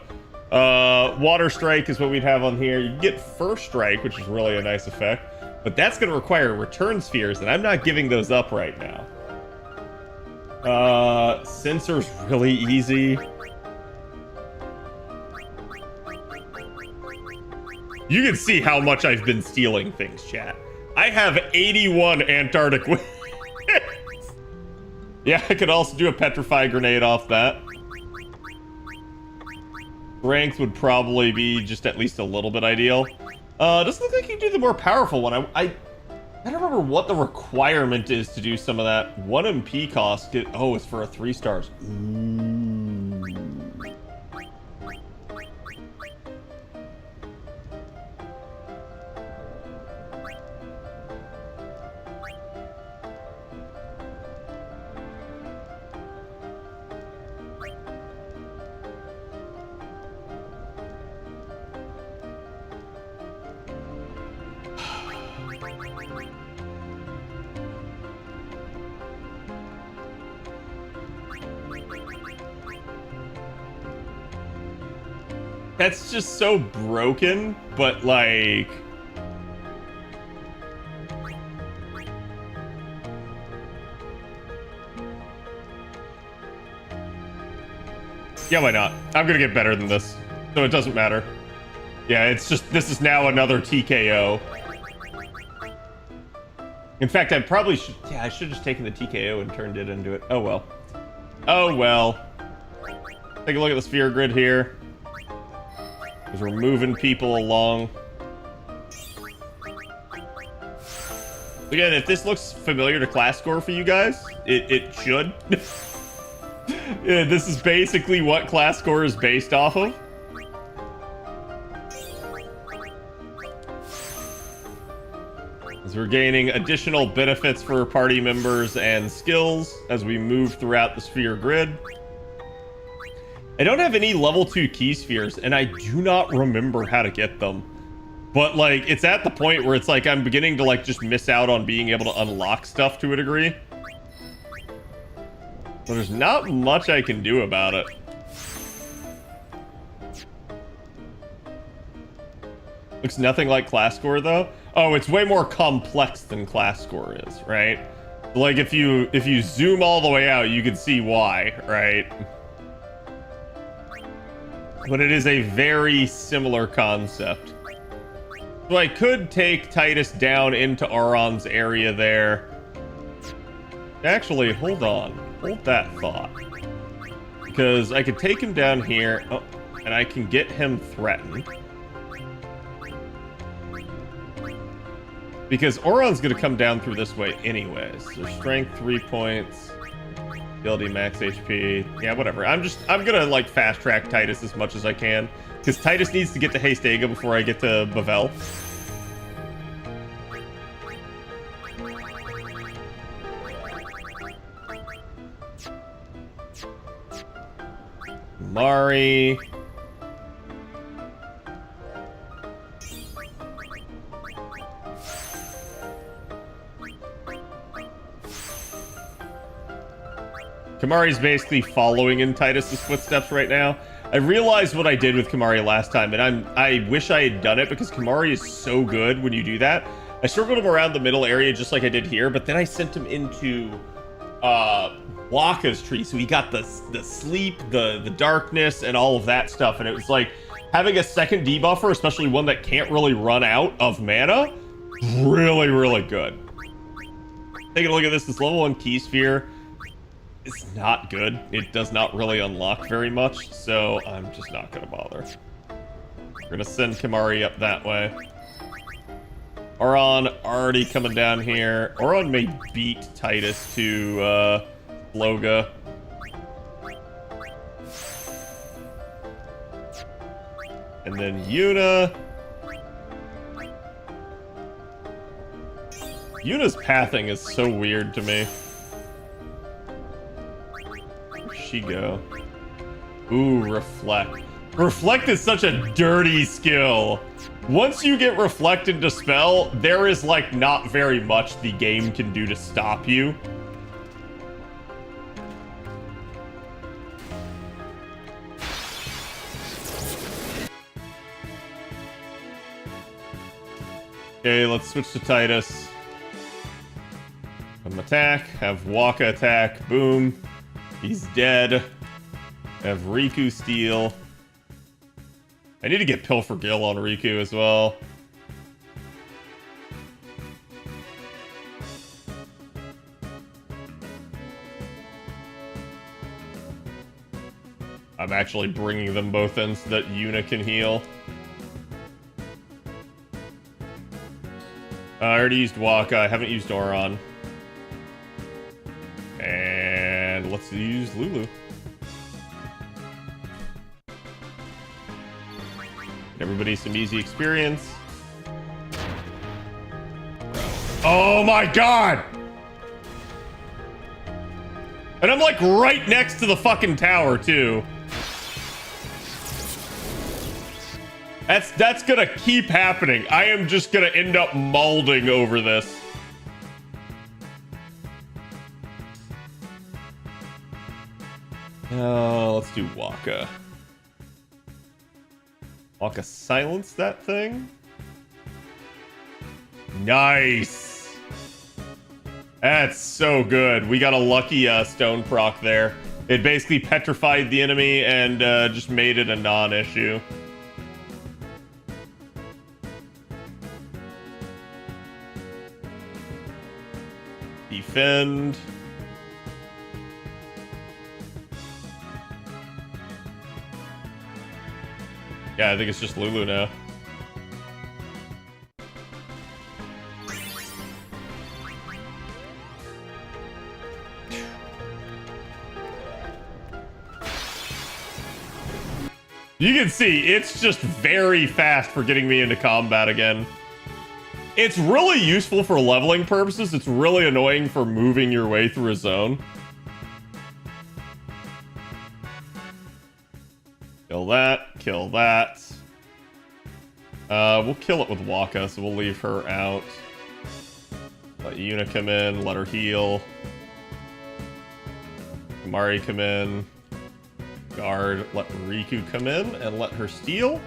Water Strike is what we'd have on here. You get First Strike, which is really a nice effect. But that's going to require return spheres, and I'm not giving those up right now. Sensor's really easy. You can see how much I've been stealing things, chat. I have 81 Antarctic wings. Yeah, I could also do a Petrify Grenade off that. Strength would probably be just at least a little bit ideal. Doesn't look like you can do the more powerful one. I don't remember what the requirement is to do some of that. 1 MP cost. Oh, it's for a 3 stars. Ooh. That's just so broken, but like, Yeah, why not? I'm gonna get better than this, so it doesn't matter. Yeah, it's just, this is now another TKO. In fact, I probably should, yeah, I should have just taken the TKO and turned it into it. Oh well. Oh well. Take a look at the sphere grid here. As we're moving people along. Again, if this looks familiar to class score for you guys, it should. Yeah, this is basically what class score is based off of. As we're gaining additional benefits for party members and skills as we move throughout the sphere grid. I don't have any level 2 key spheres, and I do not remember how to get them. But, like, it's at the point where it's like I'm beginning to, like, just miss out on being able to unlock stuff to a degree. So there's not much I can do about it. Looks nothing like class score, though. Oh, it's way more complex than class score is, right? Like, if you zoom all the way out, you can see why, right? But it is a very similar concept. So I could take Titus down into Auron's area there. Actually, hold on. Hold that thought. Because I could take him down here, oh, and I can get him threatened. Because Auron's going to come down through this way anyways. So strength 3 points. Ability max HP. Yeah, whatever. I'm going to like fast track Titus as much as I can. Because Titus needs to get to Hastega before I get to Bavel. Mari. Kamari's basically following in Titus's footsteps right now. I realized what I did with Kamari last time, and I wish I had done it because Kamari is so good when you do that. I circled him around the middle area just like I did here, but then I sent him into Waka's tree, so he got the sleep, the darkness, and all of that stuff, and it was like having a second debuffer, especially one that can't really run out of mana, really good. Taking a look at this level 1 key sphere. It's not good. It does not really unlock very much, so I'm just not going to bother. We're going to send Kamari up that way. Auron already coming down here. Auron may beat Titus to Loga. And then Yuna. Yuna's pathing is so weird to me. She go. Ooh, reflect. Reflect is such a dirty skill. Once you get reflect and dispel, there is like not very much the game can do to stop you. Okay, let's switch to Titus. Have him attack, have Waka attack, boom. He's dead. Have Riku steal. I need to get Pilfer Gil on Riku as well. I'm actually bringing them both in so that Yuna can heal. I already used Waka. I haven't used Auron. And let's use Lulu. Everybody some easy experience. Oh my god! And I'm like right next to the fucking tower too. That's gonna keep happening. I am just gonna end up mauling over this. Let's do Waka. Waka silence that thing. Nice. That's so good. We got a lucky stone proc there. It basically petrified the enemy and just made it a non-issue. Defend. Yeah, I think it's just Lulu now. You can see, it's just very fast for getting me into combat again. It's really useful for leveling purposes. It's really annoying for moving your way through a zone. Kill that, kill that. We'll kill it with Waka, so we'll leave her out. Let Yuna come in, let her heal. Mari come in. Guard, let Riku come in and let her steal.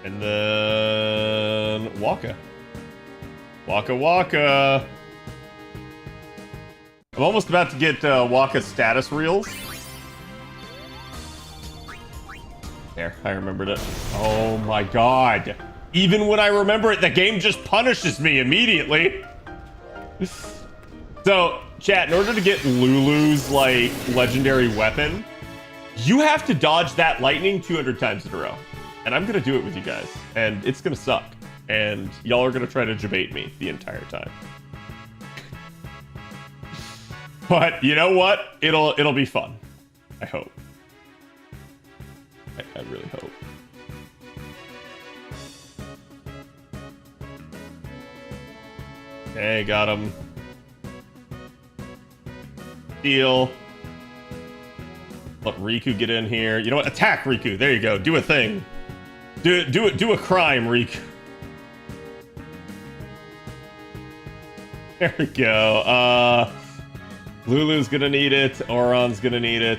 And then Waka. Waka. I'm almost about to get Waka's status reels. There, I remembered it. Oh my god. Even when I remember it, the game just punishes me immediately. So, chat, in order to get Lulu's, like, legendary weapon, you have to dodge that lightning 200 times in a row. And I'm gonna do it with you guys. And it's gonna suck. And y'all are gonna try to debate me the entire time. But, you know what? It'll be fun. I hope. I really hope. Okay, got him. Steal. Let Riku get in here. You know what? Attack Riku. There you go. Do a thing. Do a crime, Riku. There we go. Lulu's gonna need it. Auron's gonna need it.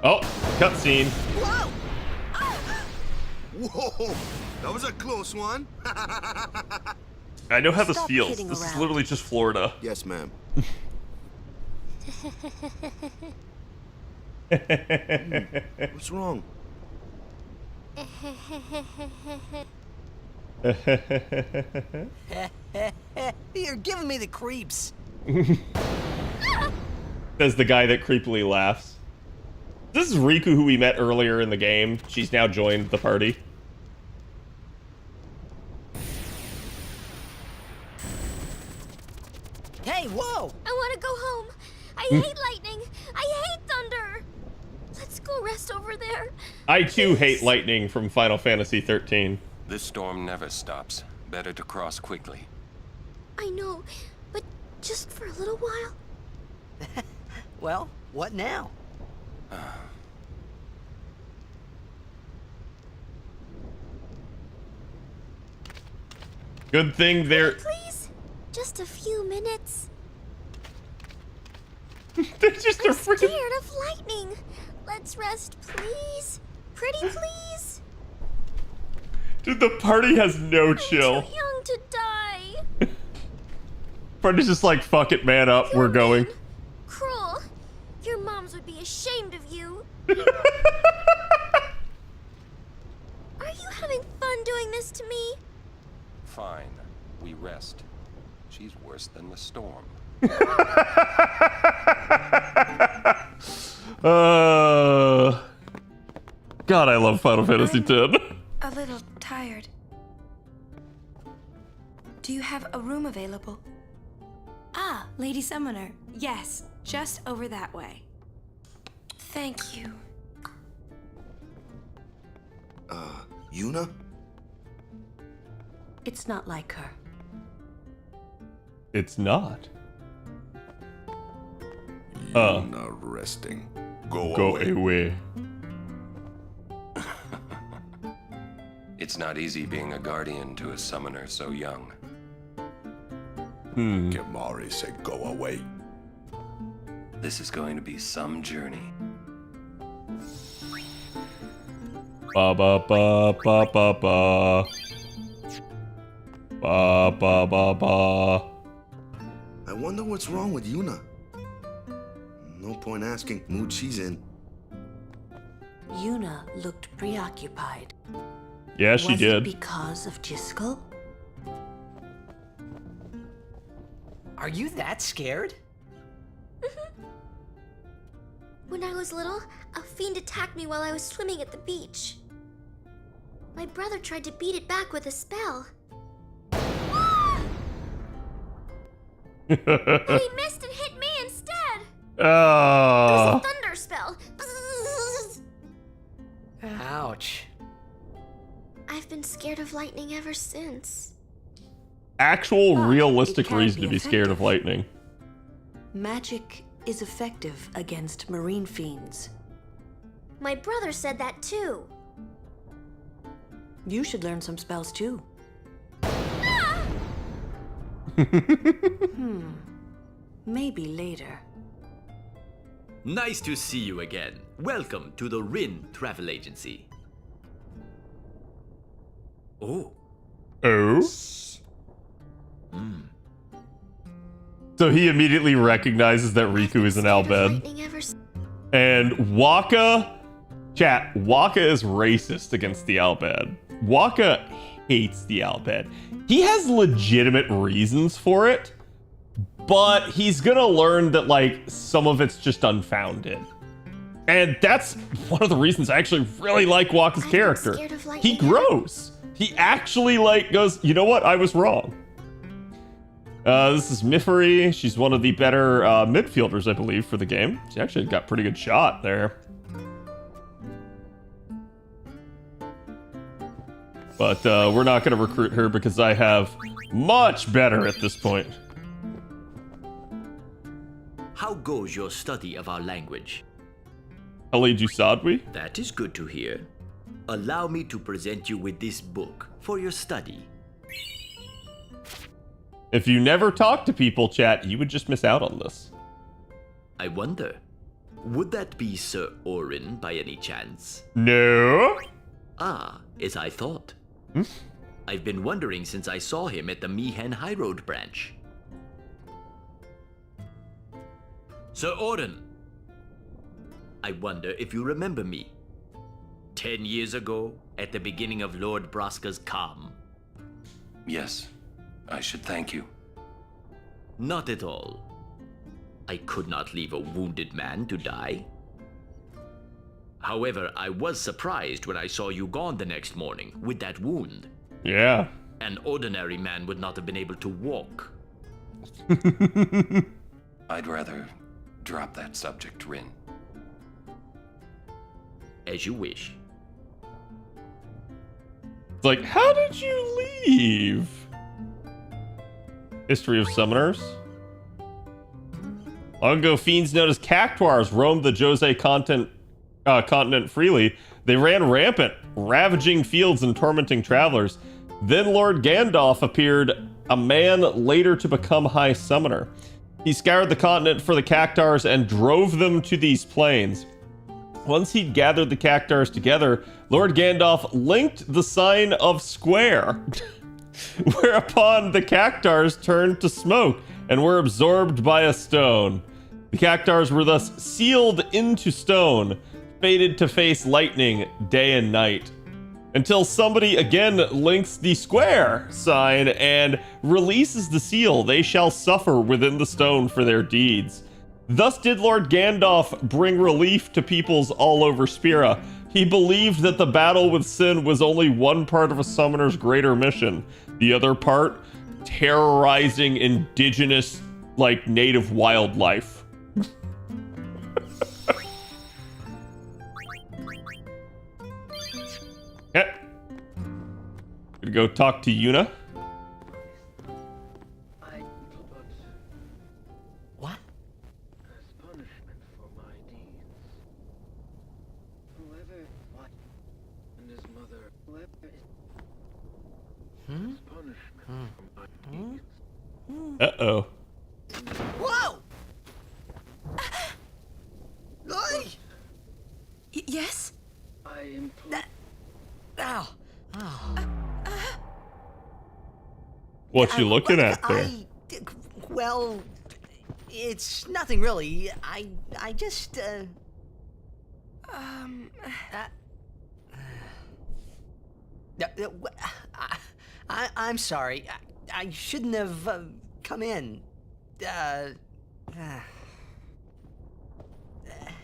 Oh, cutscene. Whoa! Whoa! That was a close one. I know how this Stop feels. kidding This is around. literally just Florida. Yes, ma'am. What's wrong? You're giving me the creeps. Says the guy that creepily laughs. This is Riku, who we met earlier in the game. She's now joined the party. Hey, whoa! I want to go home. I hate lightning. I hate thunder. Let's go rest over there. I too hate lightning from Final Fantasy 13. This storm never stops. Better to cross quickly. I know, but just for a little while. Well, what now? Good thing they're Please, just a few minutes. they're just a I'm freaking. scared of lightning. Let's rest, please. Pretty please. Dude, the party has no chill. Too young to die. Party's just like, fuck it, man up. We're going. mean. Cruel. Your moms would be ashamed of you. Are you having fun doing this to me? Fine. We rest. She's worse than the storm. God, I love Final Fantasy X. A little tired. Do you have a room available? Ah, Lady Summoner. Yes, just over that way. Thank you. Yuna? It's not like her. It's not. Yuna resting. Go away. It's not easy being a guardian to a summoner so young. Kimari said go away. This is going to be some journey. Ba ba ba ba ba ba. Ba ba ba ba. I wonder what's wrong with Yuna. No point asking. Mood she's in. Yuna looked preoccupied. Yeah, she Was did. it because of Jiskel? Are you that scared? When I was little, a fiend attacked me while I was swimming at the beach. My brother tried to beat it back with a spell. But he missed and hit me instead. It was Oh. a thunder spell. Ouch. I've been scared of lightning ever since. Actual But realistic it can reason be to be scared of effective. lightning. Magic is effective against marine fiends. My brother said that too. You should learn some spells too. Maybe later. Nice to see you again. Welcome to the Rin Travel Agency. Oh, Oh. So he immediately recognizes that Riku is in Scared of Albed. lightning ever since. And Waka is racist against the Albed. Waka hates the Albed. He has legitimate reasons for it, but he's gonna learn that, like, some of it's just unfounded. And that's one of the reasons I actually really like Waka's I've been character. scared of He lightning grows. He actually, like, goes, you know what? I was wrong. This is Mifari. She's one of the better midfielders, I believe, for the game. She actually got pretty good shot there. But we're not going to recruit her because I have much better at this point. how goes your study of our language? Ali Jusadwi? That is good to hear. Allow me to present you with this book for your study. If you never talk to people, chat, you would just miss out on this. I wonder, would that be Sir Orin by any chance? No. Ah, as I thought. I've been wondering since I saw him at the Mihen High Road branch. Sir Orin, I wonder if you remember me. 10 years ago, at the beginning of Lord Braska's calm. Yes, I should thank you. Not at all. I could not leave a wounded man to die. However, I was surprised when I saw you gone the next morning with that wound. Yeah. An ordinary man would not have been able to walk. I'd rather drop that subject, Rin. As you wish. It's like, how did you leave? History of Summoners. Long ago, fiends known as Cactuars roamed the Jose continent freely. They ran rampant, ravaging fields and tormenting travelers. Then Lord Gandalf appeared, a man later to become High Summoner. He scoured the continent for the Cactuars and drove them to these plains. Once he'd gathered the Cactuars together, Lord Gandalf linked the sign of square, whereupon the Cactuars turned to smoke and were absorbed by a stone. The Cactuars were thus sealed into stone, fated to face lightning day and night, until somebody again links the square sign and releases the seal. They shall suffer within the stone for their deeds. Thus did Lord Gandalf bring relief to peoples all over Spira. He believed that the battle with sin was only one part of a summoner's greater mission. The other part, terrorizing indigenous, like, native wildlife. Okay. Gonna go talk to Yuna. What? As punishment for my deeds. Whoever what and his mother, whoever is punishment for my deeds. Uh-oh. Whoa! What you looking at there? Well, it's nothing really. I just, I'm sorry. I shouldn't have come in.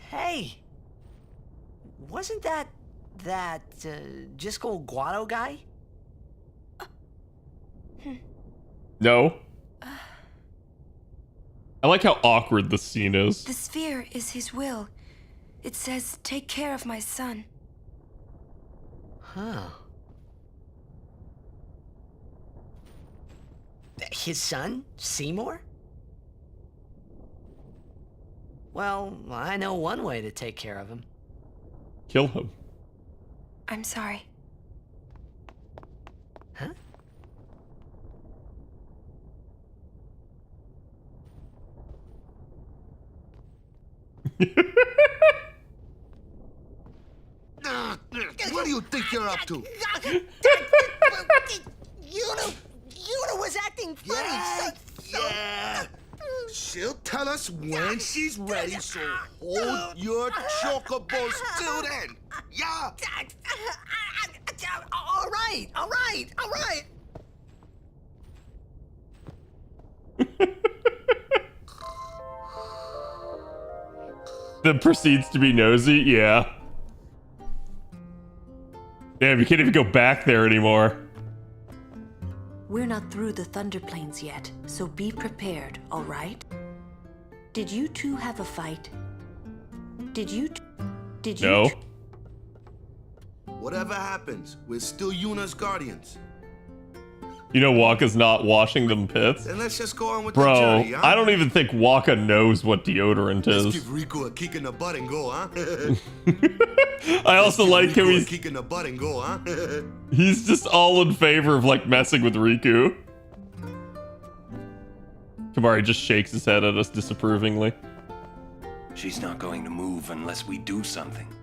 Hey, wasn't that Jiskel Guado guy? No. I like how awkward the scene is. The sphere is his will. It says, take care of my son. Huh. His son, Seymour? Well, I know one way to take care of him. Kill him. I'm sorry. Huh? What do you think you're up to? Yuna was acting funny. Yeah. She'll tell us when she's ready, so hold your chocobos till then. Yeah. All right. Then proceeds to be nosy. Yeah. Damn, you can't even go back there anymore. We're not through the Thunder Plains yet, so be prepared, all right? Did you two have a fight? Did you? No. Whatever happens, we're still Yuna's guardians. You know Waka's not washing them pits? Then let's just go on with the Bro, journey, huh? I don't even think Waka knows what deodorant Let's is. give Riku a kick in the butt and go, huh? I also like him. Riku a kick in the butt and go, huh? He's just all in favor of like messing with Riku. Kamari just shakes his head at us disapprovingly. She's not going to move unless we do something.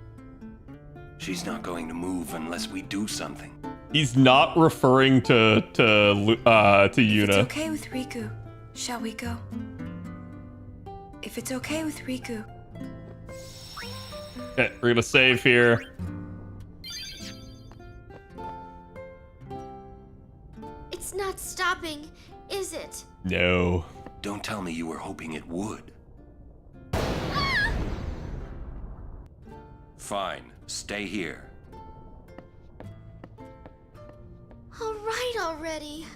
She's not going to move unless we do something. He's not referring to Yuna. If it's okay with Riku, shall we go? If it's okay with Riku. Okay, we're gonna save here. It's not stopping, is it? No. Don't tell me you were hoping it would. Fine, stay here. All right already.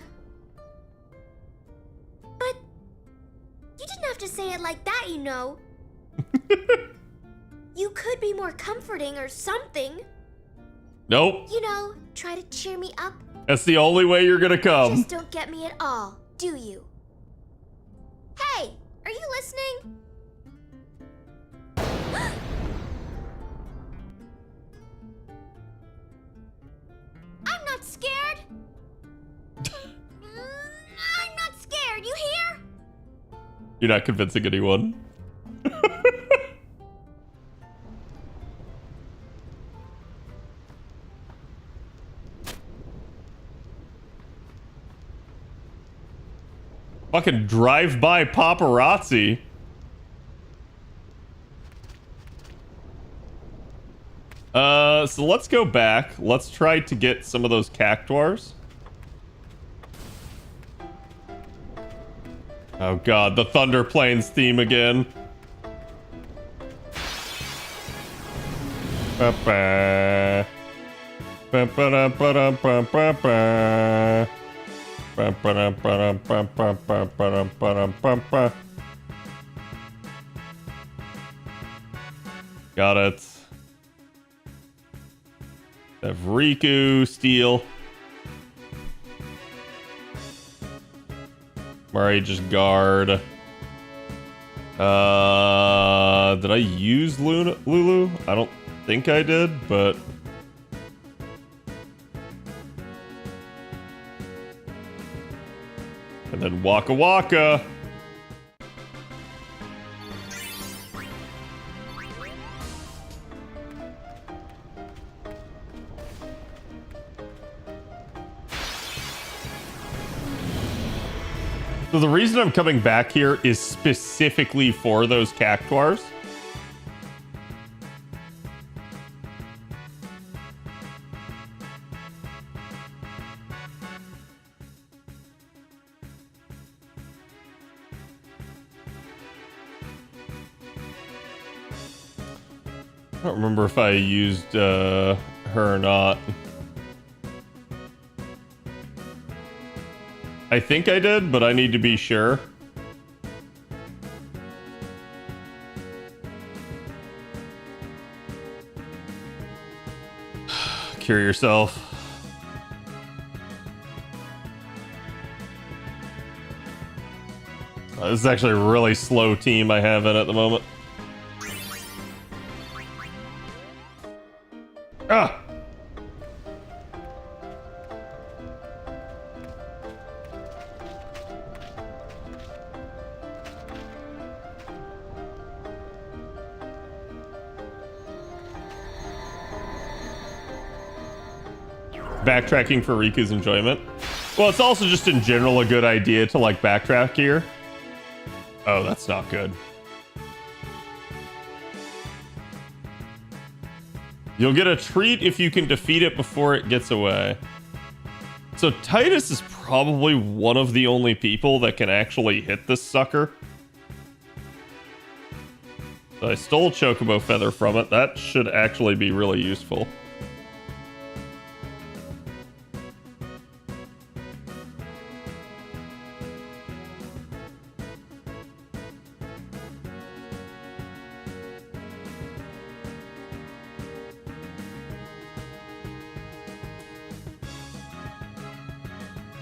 But you didn't have to say it like that, you know. You could be more comforting or something. Nope. You know, try to cheer me up. That's the only way you're gonna come. Just don't get me at all, do you? Hey, are you listening? I'm not scared. I'm not scared, you hear? You're not convincing anyone. Fucking drive-by paparazzi. So let's go back. Let's try to get some of those cactuars. Oh god, the Thunder Plains theme again. Ba-ba. Ba-ba-da-ba-da-ba-ba-ba. Ba-ba-da-ba-da-ba-ba-ba-ba-ba-ba. Got it. Have Riku steal. Murray just guard. Did I use Lulu? I don't think I did, but and then Waka Waka. So the reason I'm coming back here is specifically for those cactuars. I don't remember if I used her or not. I think I did, but I need to be sure. Cure yourself. This is actually a really slow team I have in at the moment. Ah! Backtracking for Riku's enjoyment. Well, it's also just in general a good idea to like backtrack here. Oh, that's not good. You'll get a treat if you can defeat it before it gets away. So Titus is probably one of the only people that can actually hit this sucker. So I stole Chocobo Feather from it. That should actually be really useful.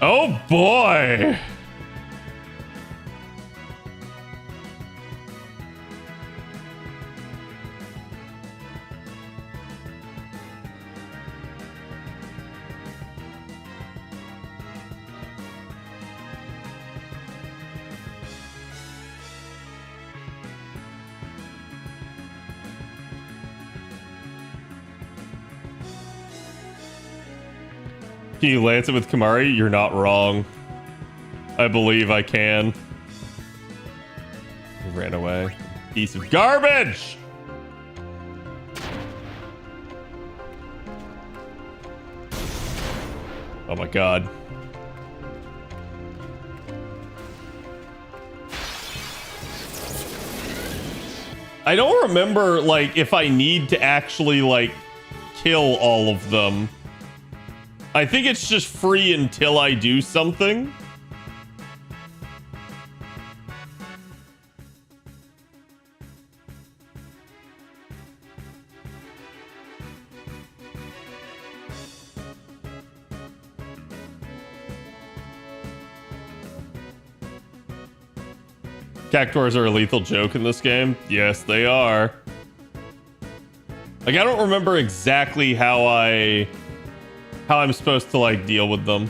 Oh boy! Can you lance it with Kamari? You're not wrong. I believe I can. He ran away. Piece of garbage! Oh my god. I don't remember, like, if I need to actually, like, kill all of them. I think it's just free until I do something. Cactuars are a lethal joke in this game. Yes, they are. Like, I don't remember exactly how I'm supposed to, like, deal with them.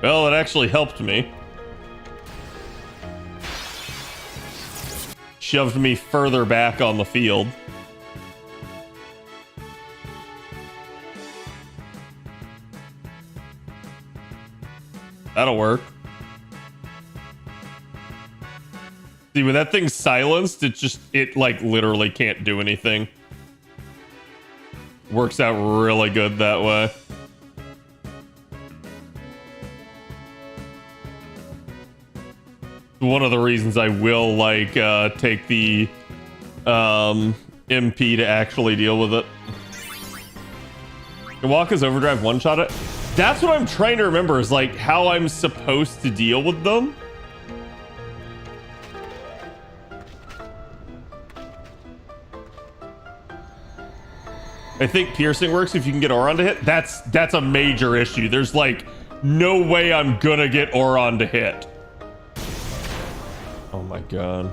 Well, it actually helped me. Shoved me further back on the field. That'll work. See, when that thing's silenced, it like literally can't do anything. Works out really good that way. One of the reasons I will like take the MP to actually deal with it. Can Waka's Overdrive one-shot it? That's what I'm trying to remember, is like how I'm supposed to deal with them. I think piercing works if you can get Auron to hit. That's a major issue. There's like no way I'm gonna get Auron to hit. Oh my god.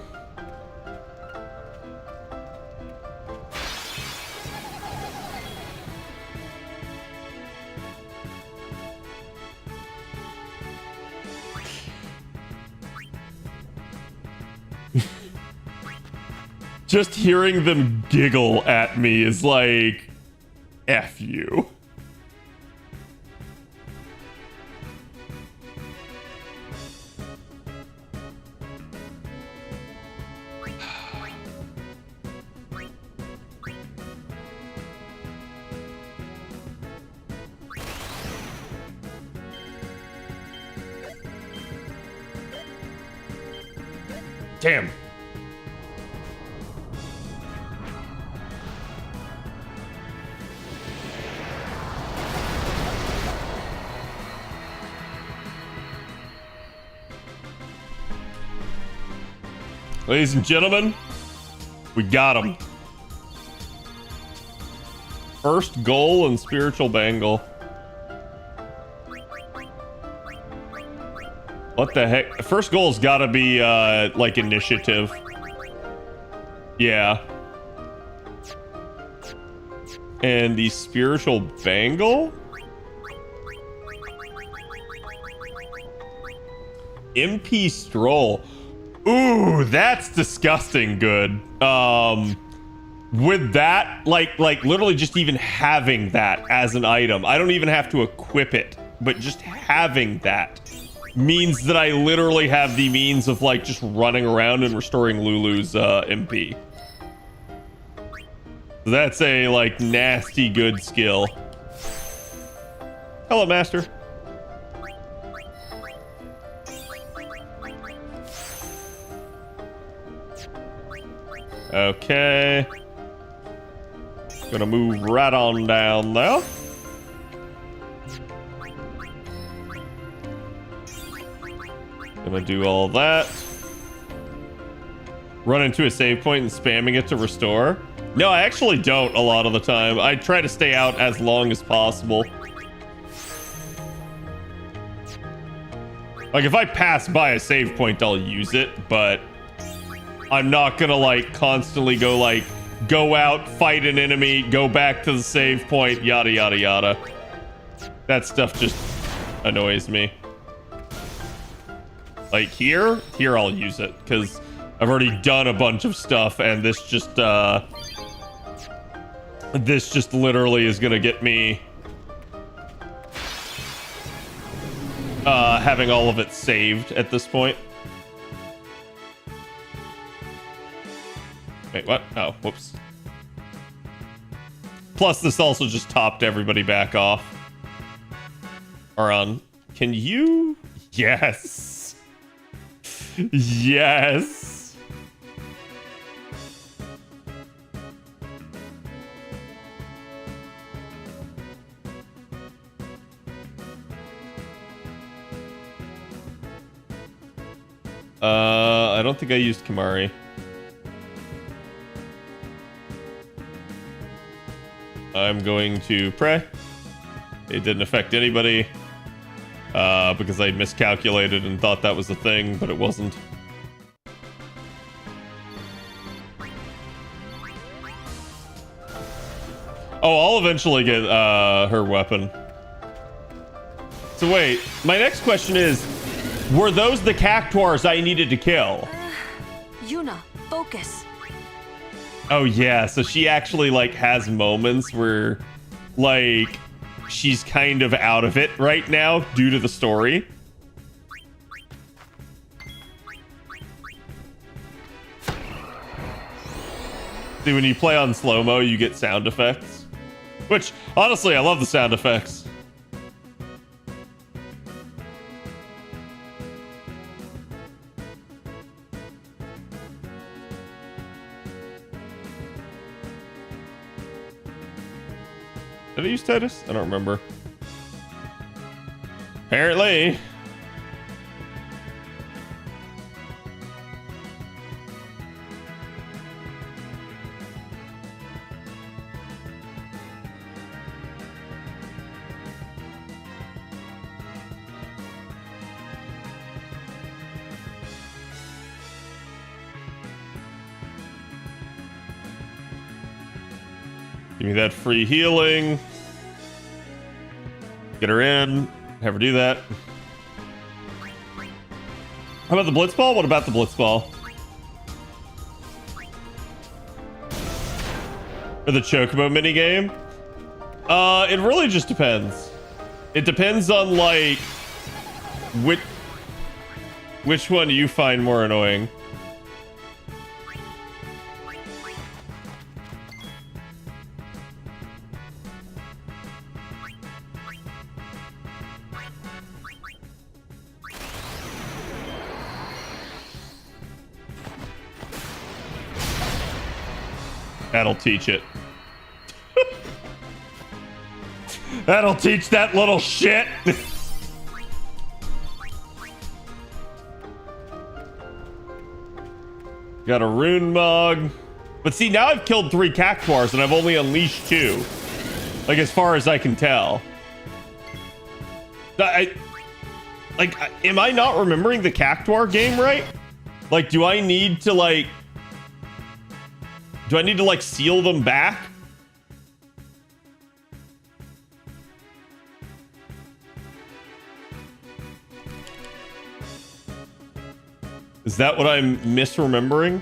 Just hearing them giggle at me is like, F you. Damn. Ladies and gentlemen, we got him. First goal and spiritual bangle. What the heck? First goal's gotta be, like, initiative. Yeah. And the spiritual bangle? MP Stroll. Ooh, that's disgusting good. With that, like literally just even having that as an item, I don't even have to equip it, but just having that means that I literally have the means of like just running around and restoring Lulu's MP. So that's a like nasty good skill. Hello, master. Okay. Gonna move right on down there. Gonna do all that. Run into a save point and spamming it to restore. No, I actually don't a lot of the time. I try to stay out as long as possible. Like, if I pass by a save point, I'll use it, but I'm not gonna, like, constantly go, like, go out, fight an enemy, go back to the save point, yada, yada, yada. That stuff just annoys me. Like, here I'll use it, because I've already done a bunch of stuff, and this just literally is gonna get me having all of it saved at this point. Wait, what? Oh, whoops. Plus, this also just topped everybody back off. Aron, can you? Yes. Yes. I don't think I used Kimari. I'm going to pray. It didn't affect anybody because I miscalculated and thought that was the thing, but it wasn't. Oh, I'll eventually get her weapon. So wait, my next question is, were those the cactuars I needed to kill? Yuna, focus. Oh yeah, so she actually like has moments where like she's kind of out of it right now due to the story. See, when you play on slow-mo, you get sound effects. Which, honestly, I love the sound effects. Did I use Titus? I don't remember. Apparently. Give me that free healing. Get her in. Have her do that. How about the Blitzball? What about the Blitzball? For the Chocobo minigame? It really just depends. It depends on, like, which one you find more annoying. That'll teach it. That'll teach that little shit. Got a rune mug. But see, now I've killed 3 cactuars and I've only unleashed 2. Like, as far as I can tell. Am I not remembering the cactuar game right? Like, do I need to, like, seal them back? Is that what I'm misremembering?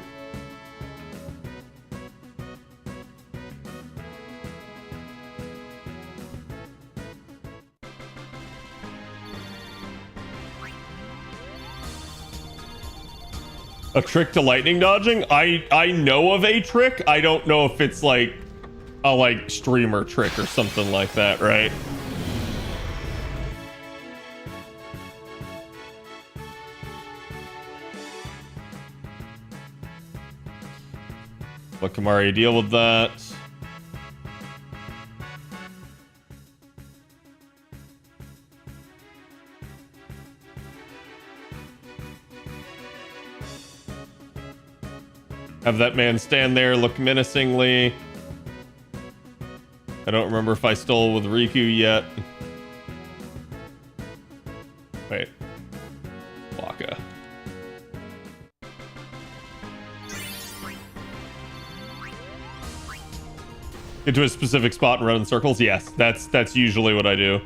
A trick to lightning dodging? I know of a trick. I don't know if it's like a streamer trick or something like that, right? Let Kamari deal with that. Have that man stand there, look menacingly. I don't remember if I stole with Riku yet. Wait. Waka. Get to a specific spot and run in circles? Yes, that's usually what I do.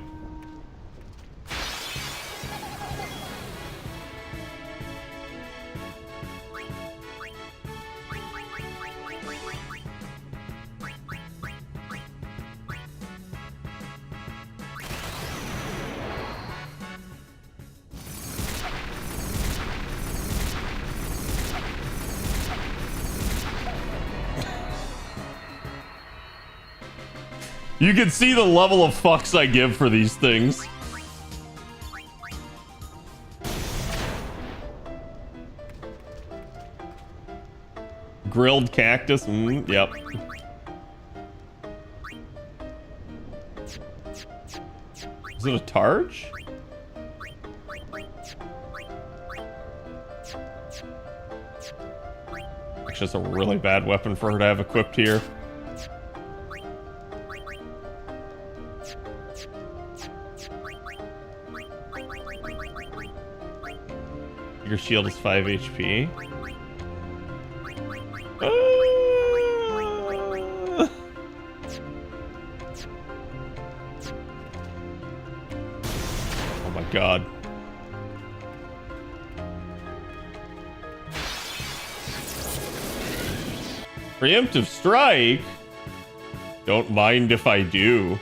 You can see the level of fucks I give for these things. Grilled cactus? Yep. Is it a Targe? Actually, that's a really bad weapon for her to have equipped here. Your shield is 5 HP. Oh my god. Preemptive strike? Don't mind if I do.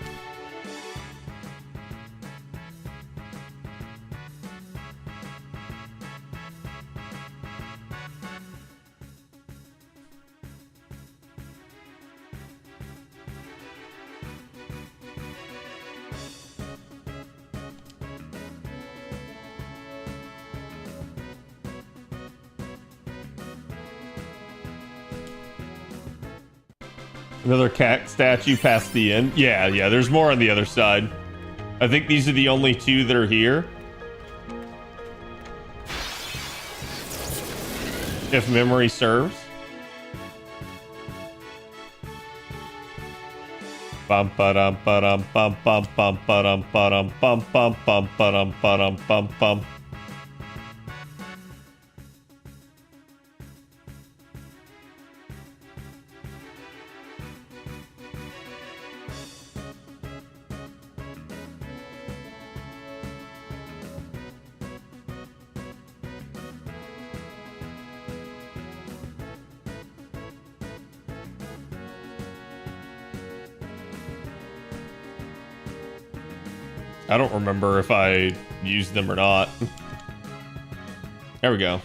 Another cat statue past the end. Yeah, there's more on the other side. I think these are the only 2 that are here. If memory serves. Bum ba-dum ba-dum bum bum bum ba-dum ba-dum bum bum bum ba-dum ba-dum bum bum. I don't remember if I used them or not. There we go.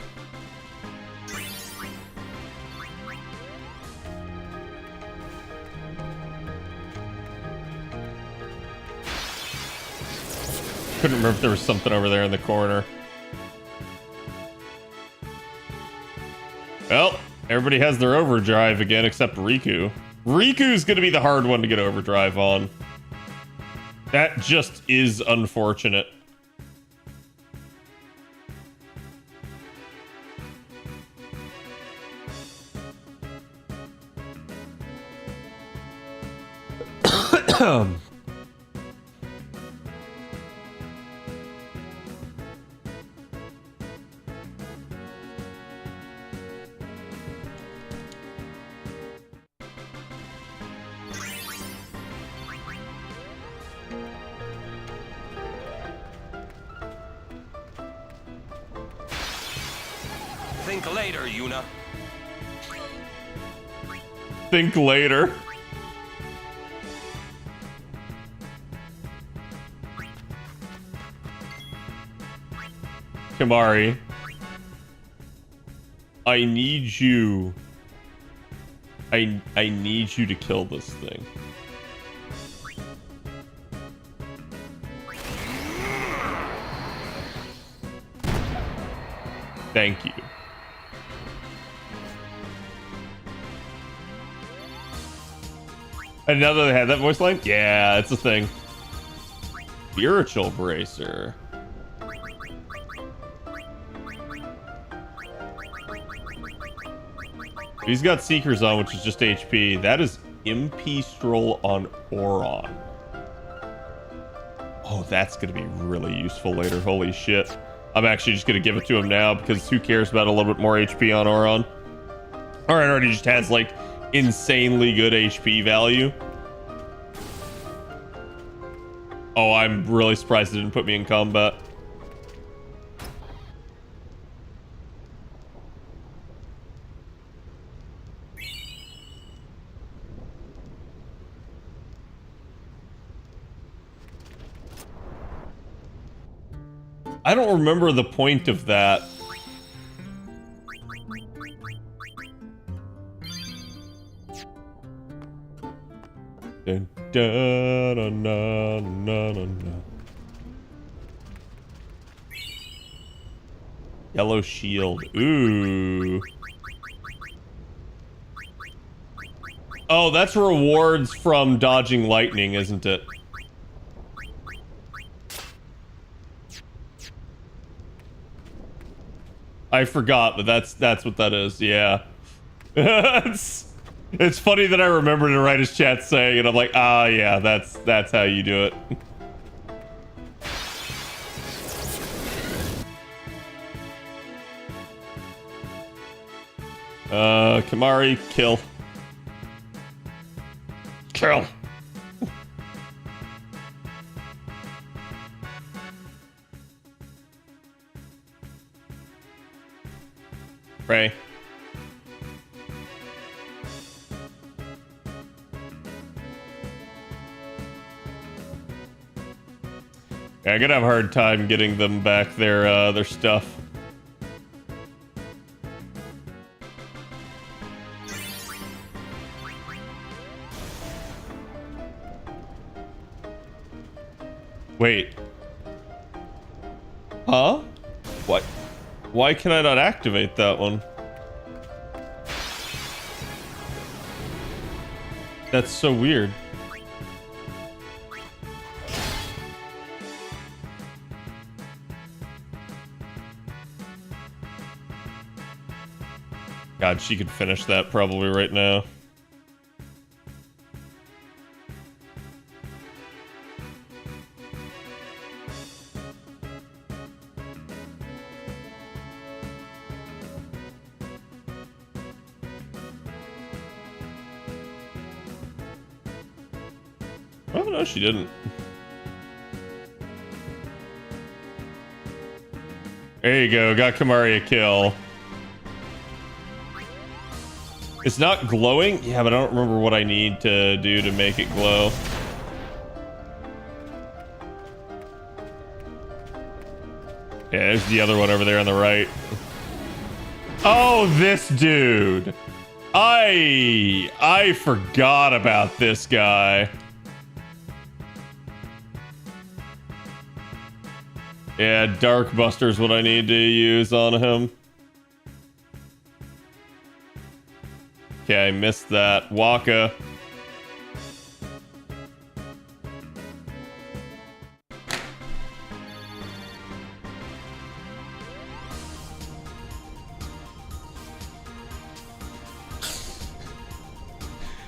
Couldn't remember if there was something over there in the corner. Well, everybody has their overdrive again except Riku. Riku's gonna be the hard one to get overdrive on. That just is unfortunate. Think later, Yuna. Think later. Kamari, I need you. I need you to kill this thing. Thank you. I didn't know that they had that voice line. Yeah, it's a thing. Spiritual Bracer. He's got Seekers on, which is just HP. That is MP Stroll on Oron. Oh, that's going to be really useful later. Holy shit. I'm actually just going to give it to him now because who cares about a little bit more HP on Oron? Oron already just has, like, insanely good HP value. Oh, I'm really surprised it didn't put me in combat. I don't remember the point of that. Dun, dun, dun, dun, dun, dun. Yellow shield. Ooh. Oh, that's rewards from dodging lightning, isn't it? I forgot, but that's what that is. Yeah. It's funny that I remember to write his chat saying it. I'm like, ah, yeah, that's how you do it. Kamari, kill. Kill. Ray. Yeah, I'm gonna have a hard time getting them back their stuff. Wait. Huh? What? Why can I not activate that one? That's so weird. God, she could finish that probably right now. Oh, no, she didn't. There you go. Got Kamari a kill. It's not glowing? Yeah, but I don't remember what I need to do to make it glow. Yeah, there's the other one over there on the right. Oh, this dude. I forgot about this guy. Yeah, Dark Buster's what I need to use on him. Okay, I missed that. Waka.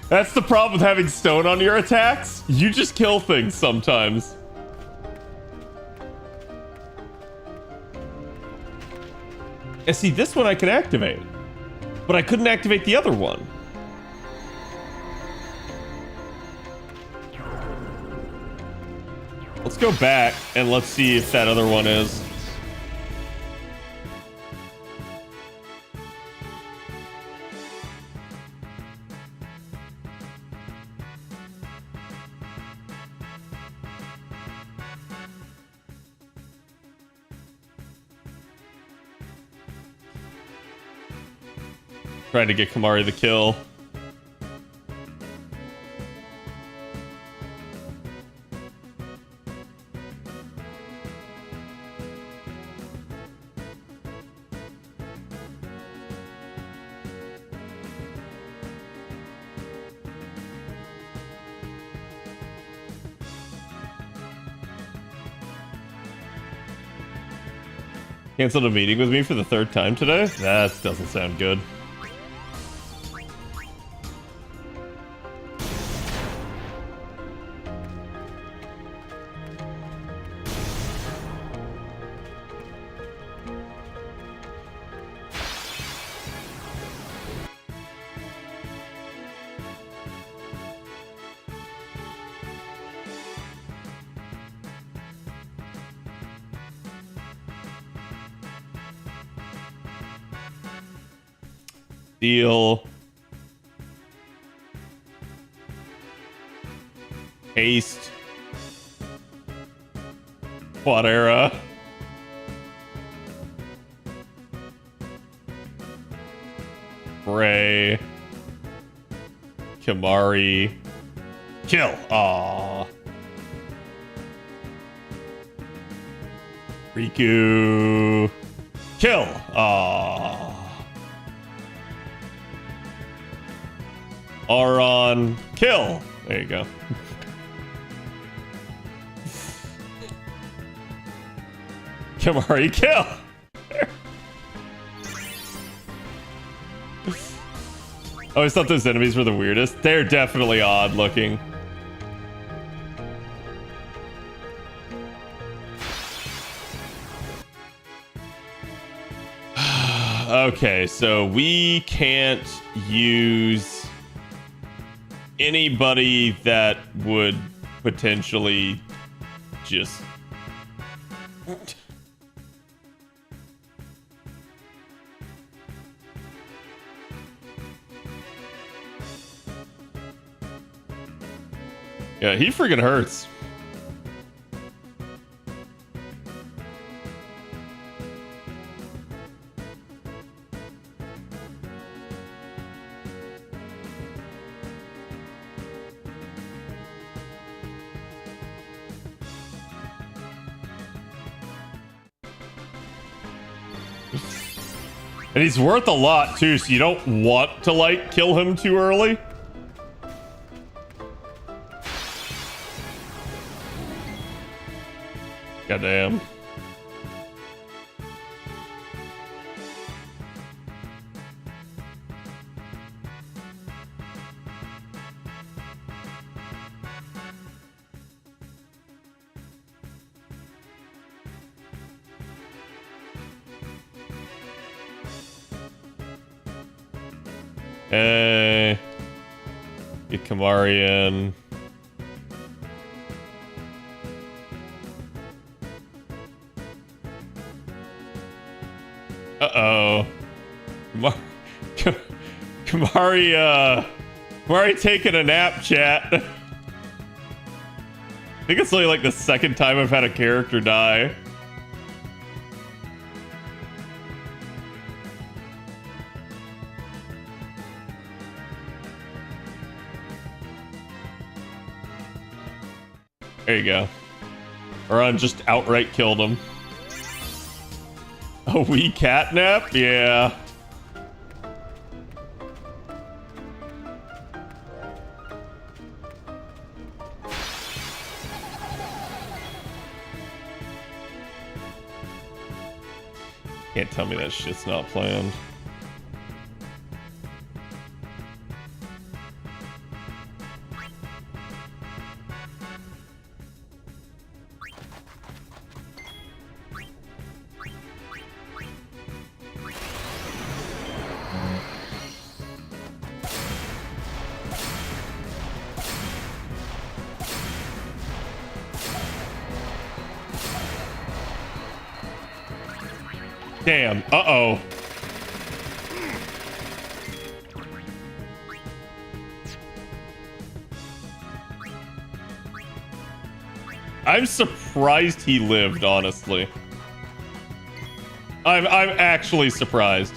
That's the problem with having stone on your attacks. You just kill things sometimes. And see, this one I can activate. But I couldn't activate the other one. Let's go back and let's see if that other one is. Trying to get Kamari the kill. Canceled a meeting with me for the 3rd time today? That doesn't sound good. Deal. Haste. Quadera. Ray. Kamari. Kill. Aww. Riku. Kill. Aww. Auron, kill. There you go. Kamari, kill. I always thought those enemies were the weirdest. They're definitely odd looking. Okay, so we can't use anybody that would potentially just yeah, he freaking hurts. And he's worth a lot too, so you don't want to like kill him too early. Goddamn. Hey, get Kamari in. Uh-oh. Kamari taking a nap, chat. I think it's only like the 2nd time I've had a character die. There you go. Or just outright killed him. A wee catnap? Yeah. Can't tell me that shit's not planned. Damn. Uh-oh. I'm surprised he lived, honestly. I'm actually surprised.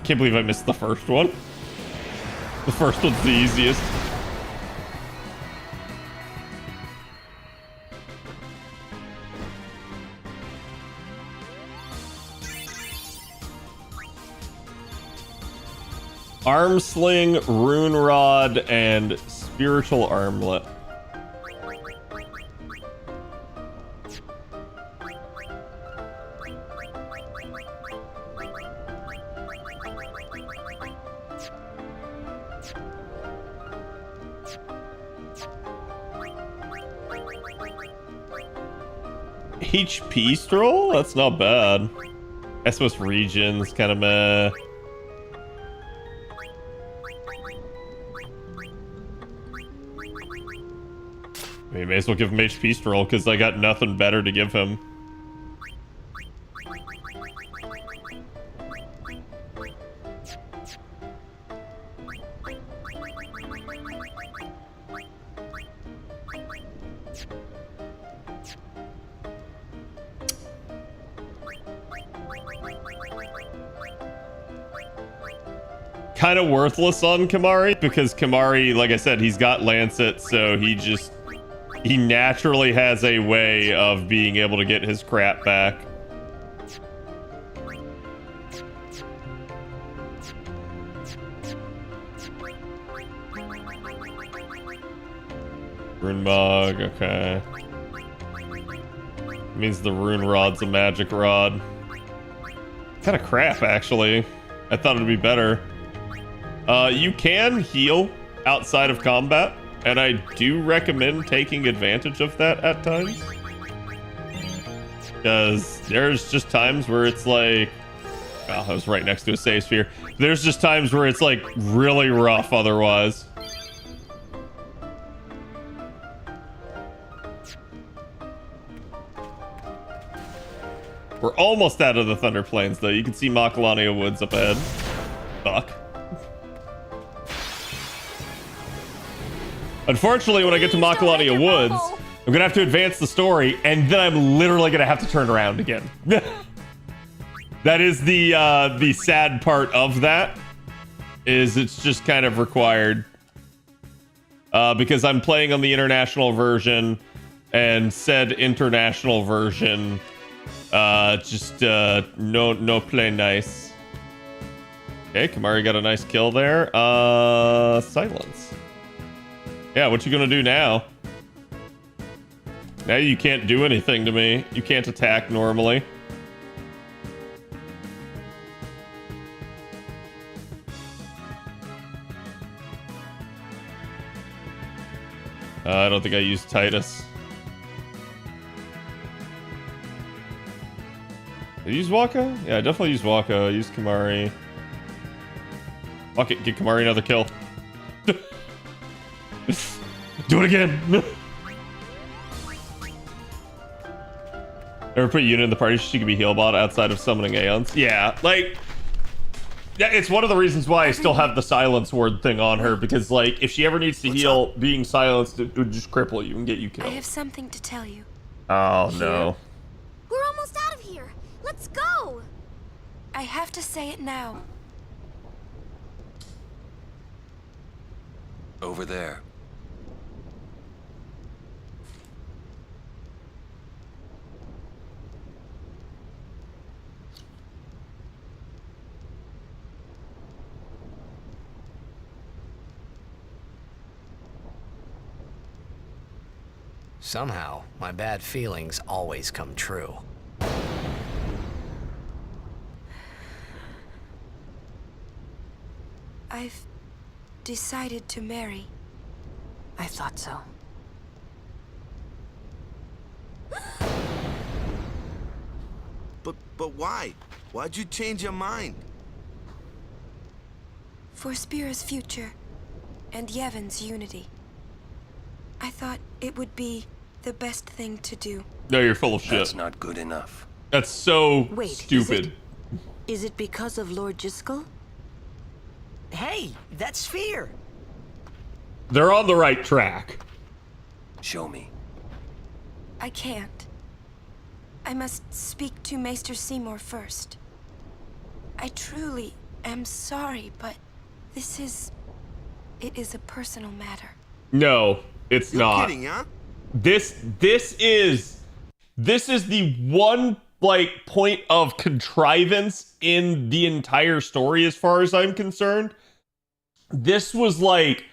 Can't believe I missed the first one. The first one's the easiest. Arm sling, rune rod, and spiritual armlet. HP stroll? That's not bad. SOS regions, kind of meh. I mean, may as well give him HP stroll because I got nothing better to give him. Kind of worthless on Kimahri because Kimahri, like I said, he's got Lancet, so he naturally has a way of being able to get his crap back. Rune Mog, okay. Means the Rune Rod's a magic rod. Kind of crap, actually. I thought it'd be better. You can heal outside of combat, and I do recommend taking advantage of that at times. Because there's just times where it's like... Oh, I was right next to a save sphere. There's just times where it's like really rough otherwise. We're almost out of the Thunder Plains, though. You can see Macalania Woods up ahead. Fuck. Unfortunately, when I get to Macalania Woods, I'm gonna have to advance the story, and then I'm literally gonna have to turn around again. That is the sad part of that, is it's just kind of required. Because I'm playing on the international version, and said international version, no play nice. Okay, Kimahri got a nice kill there. Silence. Yeah, what you gonna do now? Now you can't do anything to me. You can't attack normally. I don't think I used Titus. Did I use Waka? Yeah, I definitely used Waka. I used Kimahri. Fuck it, get Kimahri another kill. Do it again! Ever put a unit in the party she could be heal bot outside of summoning Aeons? Yeah, like... Yeah, it's one of the reasons why I still have the silence word thing on her, because, like, if she ever needs to heal, being silenced, it would just cripple you and get you I killed. have something to tell you. Oh, no. We're almost out of here. Let's go. I have to say it now. Over there. Somehow, my bad feelings always come true. I've decided to marry. I thought so. But why? Why'd you change your mind? For Spira's future and Yevon's unity. I thought it would be the best thing to do. No, you're full of shit. That's not good enough. That's so Wait, stupid. Is it because of Lord Jiskel? Hey, that sphere! They're on the right track. Show me. I can't. I must speak to Maester Seymour first. I truly am sorry, but this is... it is a personal matter. No, it's You're not. kidding, huh? This is the one, like, point of contrivance in the entire story as far as I'm concerned. This was, like,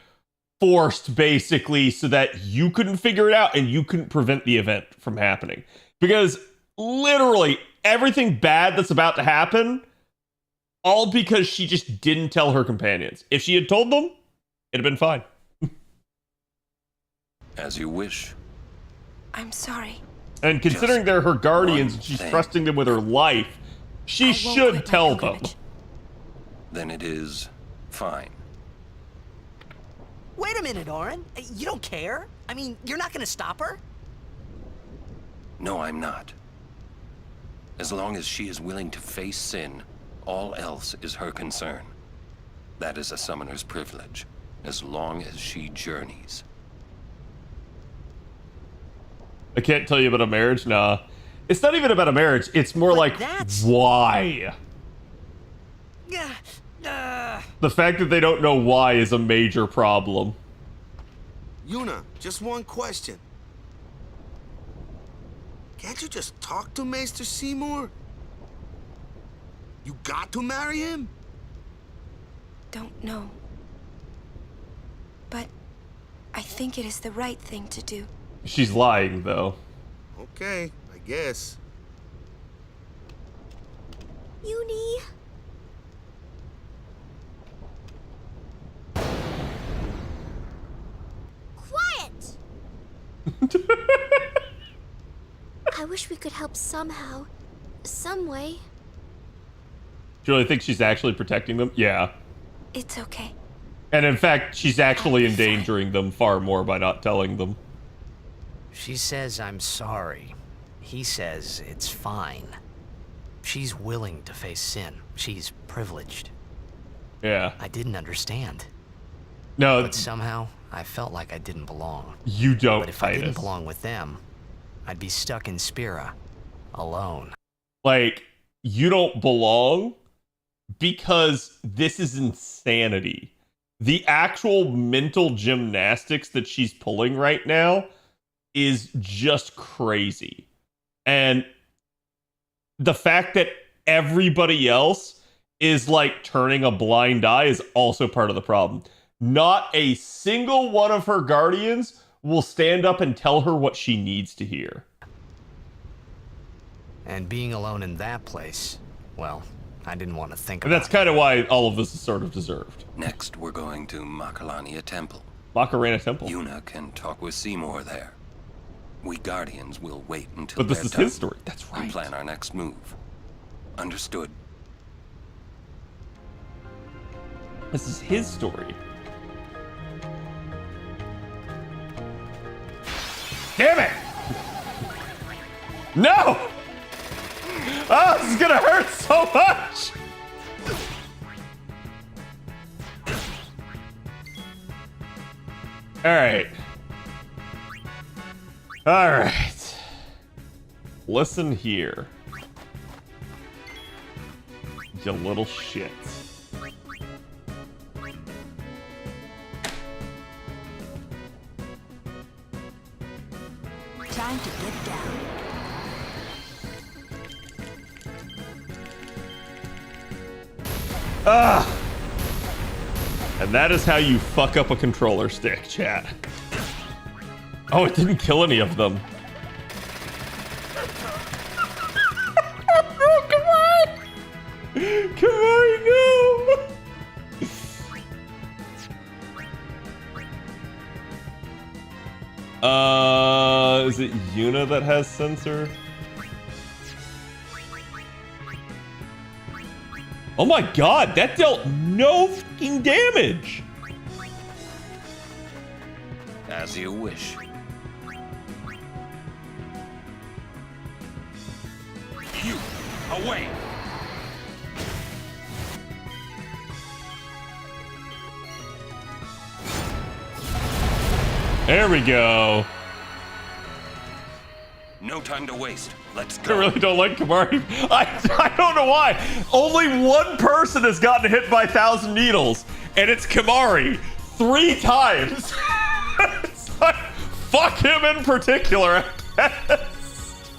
forced, basically, so that you couldn't figure it out and you couldn't prevent the event from happening. Because literally everything bad that's about to happen, all because she just didn't tell her companions. If she had told them, it'd have been fine. As you wish. I'm sorry. And considering they're her guardians and she's thing. trusting them with her life, she I won't should quit my tell them. pilgrimage. Then it is fine. Wait a minute, Orin. You don't care? I mean, you're not gonna stop her? No, I'm not. As long as she is willing to face sin, all else is her concern. That is a summoner's privilege, as long as she journeys. I can't tell you about a marriage. Nah. It's not even about a marriage. It's more But like, that's- why? The fact that they don't know why is a major problem. Yuna, just one question. Can't you just talk to Maester Seymour? You got to marry him? Don't know. But I think it is the right thing to do. She's lying, though. Okay, I guess. Uni. Quiet! I wish we could help somehow. Some way. Do you really think she's actually protecting them? Yeah. It's okay. And in fact, she's actually endangering them far more by not telling them. She says I'm sorry. He says it's fine. She's willing to face sin. She's privileged. Yeah. I didn't understand. No, But somehow, I felt like I didn't belong. you don't, But if I didn't Titus. belong with them, I'd be stuck in Spira, alone. Like, you don't belong because this is insanity. The actual mental gymnastics that she's pulling right now is just crazy. And the fact that everybody else is like turning a blind eye is also part of the problem. Not a single one of her guardians will stand up and tell her what she needs to hear. And being alone in that place, well, I didn't want to think And about that's kind of why all of this is sort of deserved. Next, we're going to Makalania Temple. Macarena Temple. Yuna can talk with Seymour there. We Guardians will wait until But this they're is done his story. That's and right. plan our next move. Understood? This is his story. Damn it! No! Oh, this is gonna hurt so much! Alright. Alright. Listen here. You little shit. Time to get down. Ah! And that is how you fuck up a controller stick, chat. Oh, it didn't kill any of them. No, come on! Come on, no! Is it Yuna that has sensor? Oh my god, that dealt no fucking damage! As you wish. You, away! There we go. No time to waste. Let's I go. really don't like Kamari. I don't know why. Only one person has gotten hit by 1,000 needles, and it's Kamari 3 times. It's like, fuck him in particular. I guess.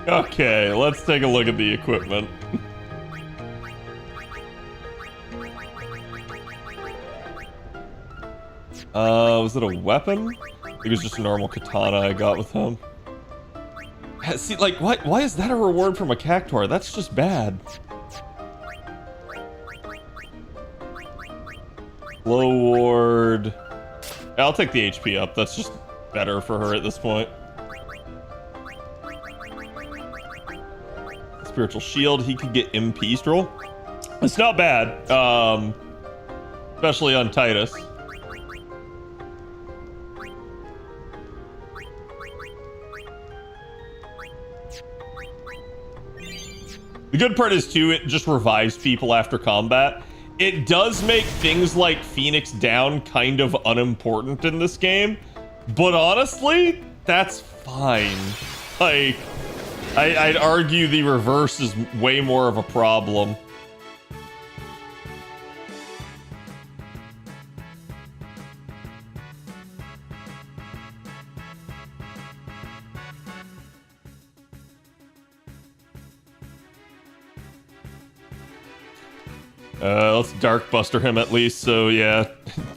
Okay, let's take a look at the equipment. Was it a weapon? It was just a normal katana I got with him. See, like, why is that a reward from a cactuar? That's just bad. Low ward. I'll take the HP up. That's just better for her at this point. Spiritual shield. He could get MP stroll. It's not bad. Especially on Titus. The good part is, too, it just revives people after combat. It does make things like Phoenix Down kind of unimportant in this game, but honestly, that's fine. Like, I'd argue the reverse is way more of a problem. Let's Dark Buster him at least, so yeah.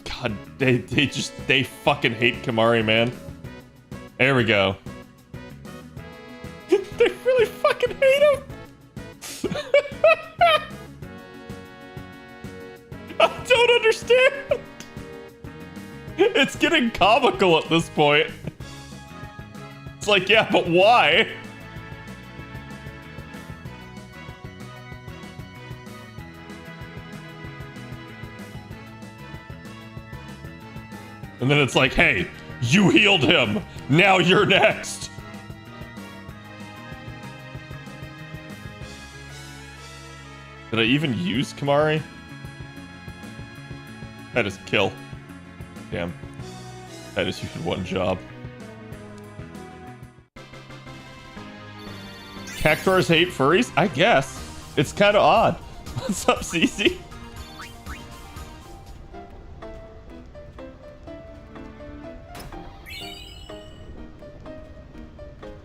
God, they fucking hate Kamari, man. There we go. They really fucking hate him! I don't understand! It's getting comical at this point. It's like, yeah, but why? And then it's like, hey, you healed him. Now you're next. Did I even use Kamari? That is kill. Damn. That is used one job. Cactuars hate furries? I guess. It's kind of odd. What's up, Cece?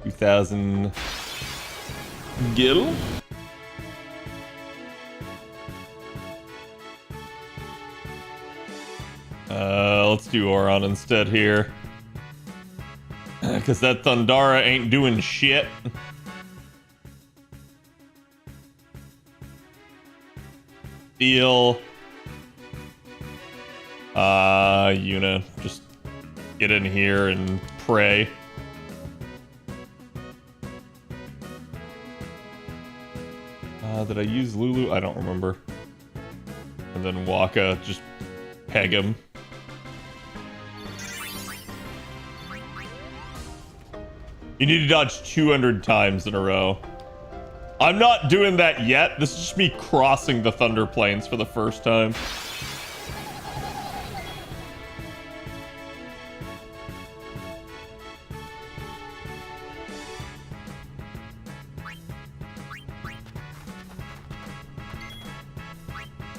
$2,000 gil. Let's do Oron instead here. Because that Thundara ain't doing shit. Deal. Yuna, just get in here and pray. Did I use Lulu? I don't remember. And then Waka, just peg him. You need to dodge 200 times in a row. I'm not doing that yet. This is just me crossing the Thunder Plains for the first time.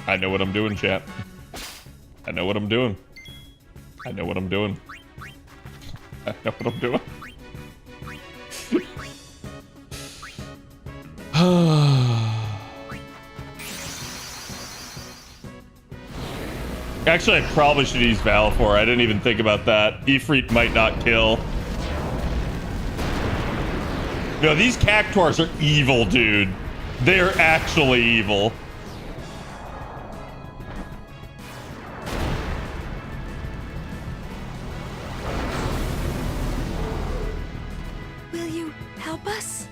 I know what I'm doing, chat. I know what I'm doing. I know what I'm doing. I know what I'm doing. Actually, I probably should use Valifor. I didn't even think about that. Ifrit might not kill. No, these Cactuars are evil, dude. They're actually evil. Will you help us?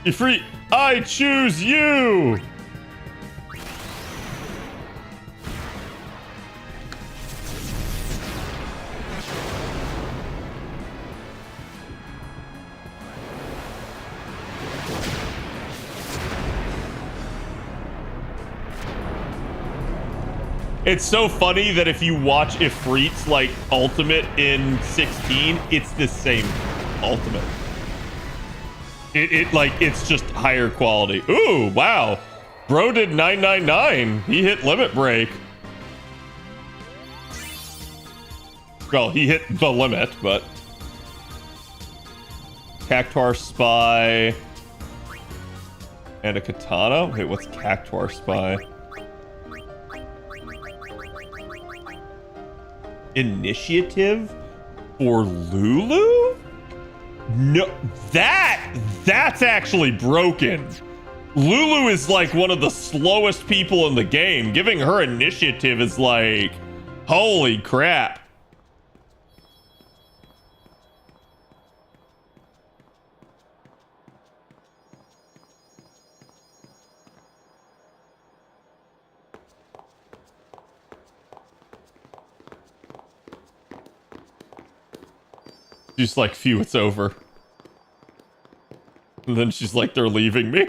Ifrit, I choose you! It's so funny that if you watch Ifrit's like ultimate in 16, it's the same ultimate. It's just higher quality. Ooh, wow. Bro did 999. He hit limit break. Well, he hit the limit, but Cactuar Spy and a katana. Wait, what's Cactuar Spy? Initiative for Lulu? No, that's actually broken. Lulu is like one of the slowest people in the game. Giving her initiative is like, holy crap. She's like, phew, it's over. And then she's like, they're leaving me.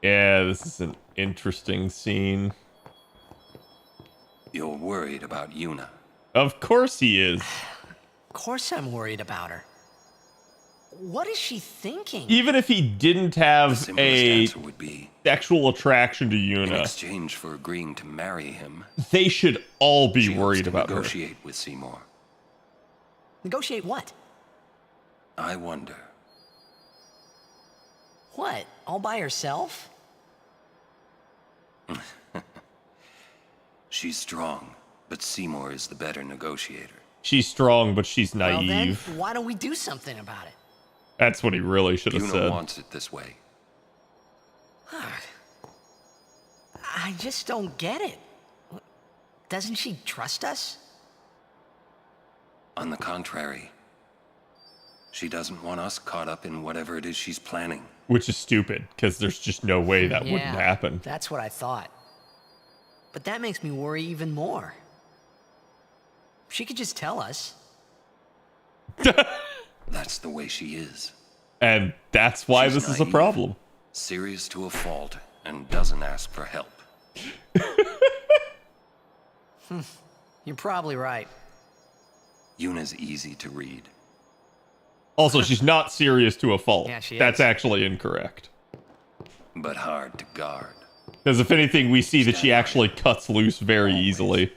Yeah, this is an interesting scene. You're worried about Yuna. Of course he is. Of course I'm worried about her. What is she thinking? Even if he didn't have a answer would be, sexual attraction to in Yuna, exchange for agreeing to marry him, they should all be she worried hopes to about her. negotiate with Seymour. Negotiate what? I wonder. What? All by herself? She's strong, but Seymour is the better negotiator. She's strong, but she's naive. Well then, why don't we do something about it? That's what he really should have Yuna said. wants it this way. I just don't get it. Doesn't she trust us? On the contrary, she doesn't want us caught up in whatever it is she's planning. Which is stupid, because there's just no way that wouldn't happen. That's what I thought. But that makes me worry even more. She could just tell us. That's the way she is. And that's why She's this is a naive, problem. Serious to a fault, and doesn't ask for help. You're probably right. Yuna's easy to read. Also, she's not serious to a fault. Yeah, she That's is. actually incorrect. But hard to guard. Because if anything, we see that she actually cuts loose very easily.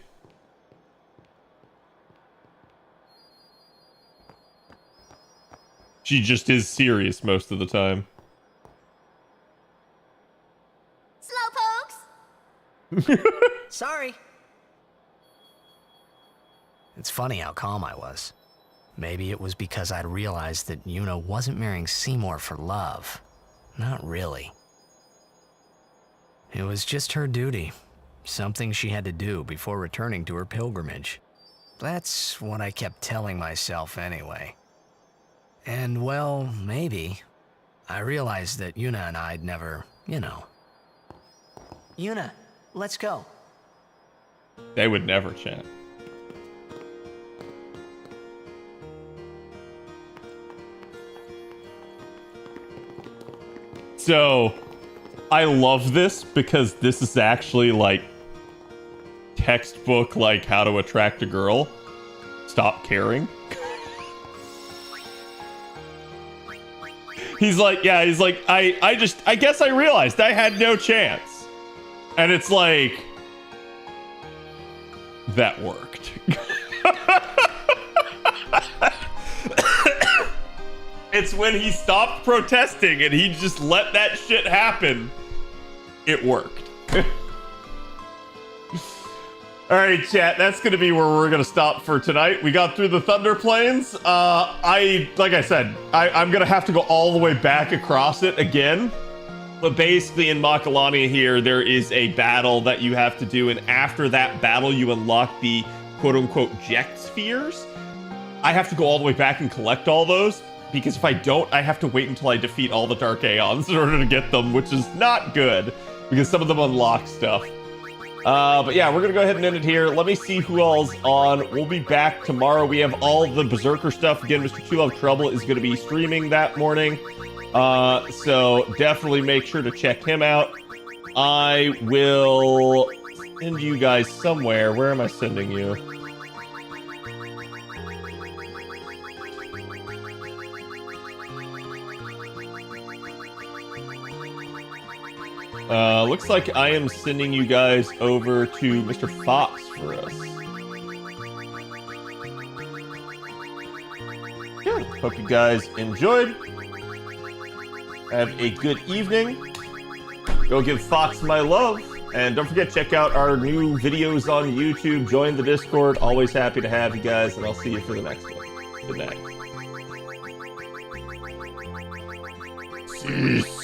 She just is serious most of the time. Slowpokes! Sorry. It's funny how calm I was. Maybe it was because I'd realized that Yuna wasn't marrying Seymour for love. Not really. It was just her duty. Something she had to do before returning to her pilgrimage. That's what I kept telling myself anyway. And well, maybe. I realized that Yuna and I'd never, you know. Yuna, let's go. They would never, chat. So, I love this because this is actually like textbook, like how to attract a girl. Stop caring. He's like, yeah, he's like, I guess I realized I had no chance. And it's like, that worked. It's when he stopped protesting and he just let that shit happen. It worked. All right, chat, that's going to be where we're going to stop for tonight. We got through the Thunder Plains. Like I said, I'm going to have to go all the way back across it again. But basically in Makalania here, there is a battle that you have to do. And after that battle, you unlock the quote-unquote Ject Spheres. I have to go all the way back and collect all those. Because if I don't, I have to wait until I defeat all the Dark Aeons in order to get them, which is not good. Because some of them unlock stuff. But yeah, we're going to go ahead and end it here. Let me see who all's on. We'll be back tomorrow. We have all the Berserker stuff. Again, Mr. Two Love Trouble is going to be streaming that morning. So definitely make sure to check him out. I will send you guys somewhere. Where am I sending you? Looks like I am sending you guys over to Mr. Fox for us. Good. Hope you guys enjoyed. Have a good evening. Go give Fox my love. And don't forget, check out our new videos on YouTube. Join the Discord. Always happy to have you guys. And I'll see you for the next one. Good night. Peace.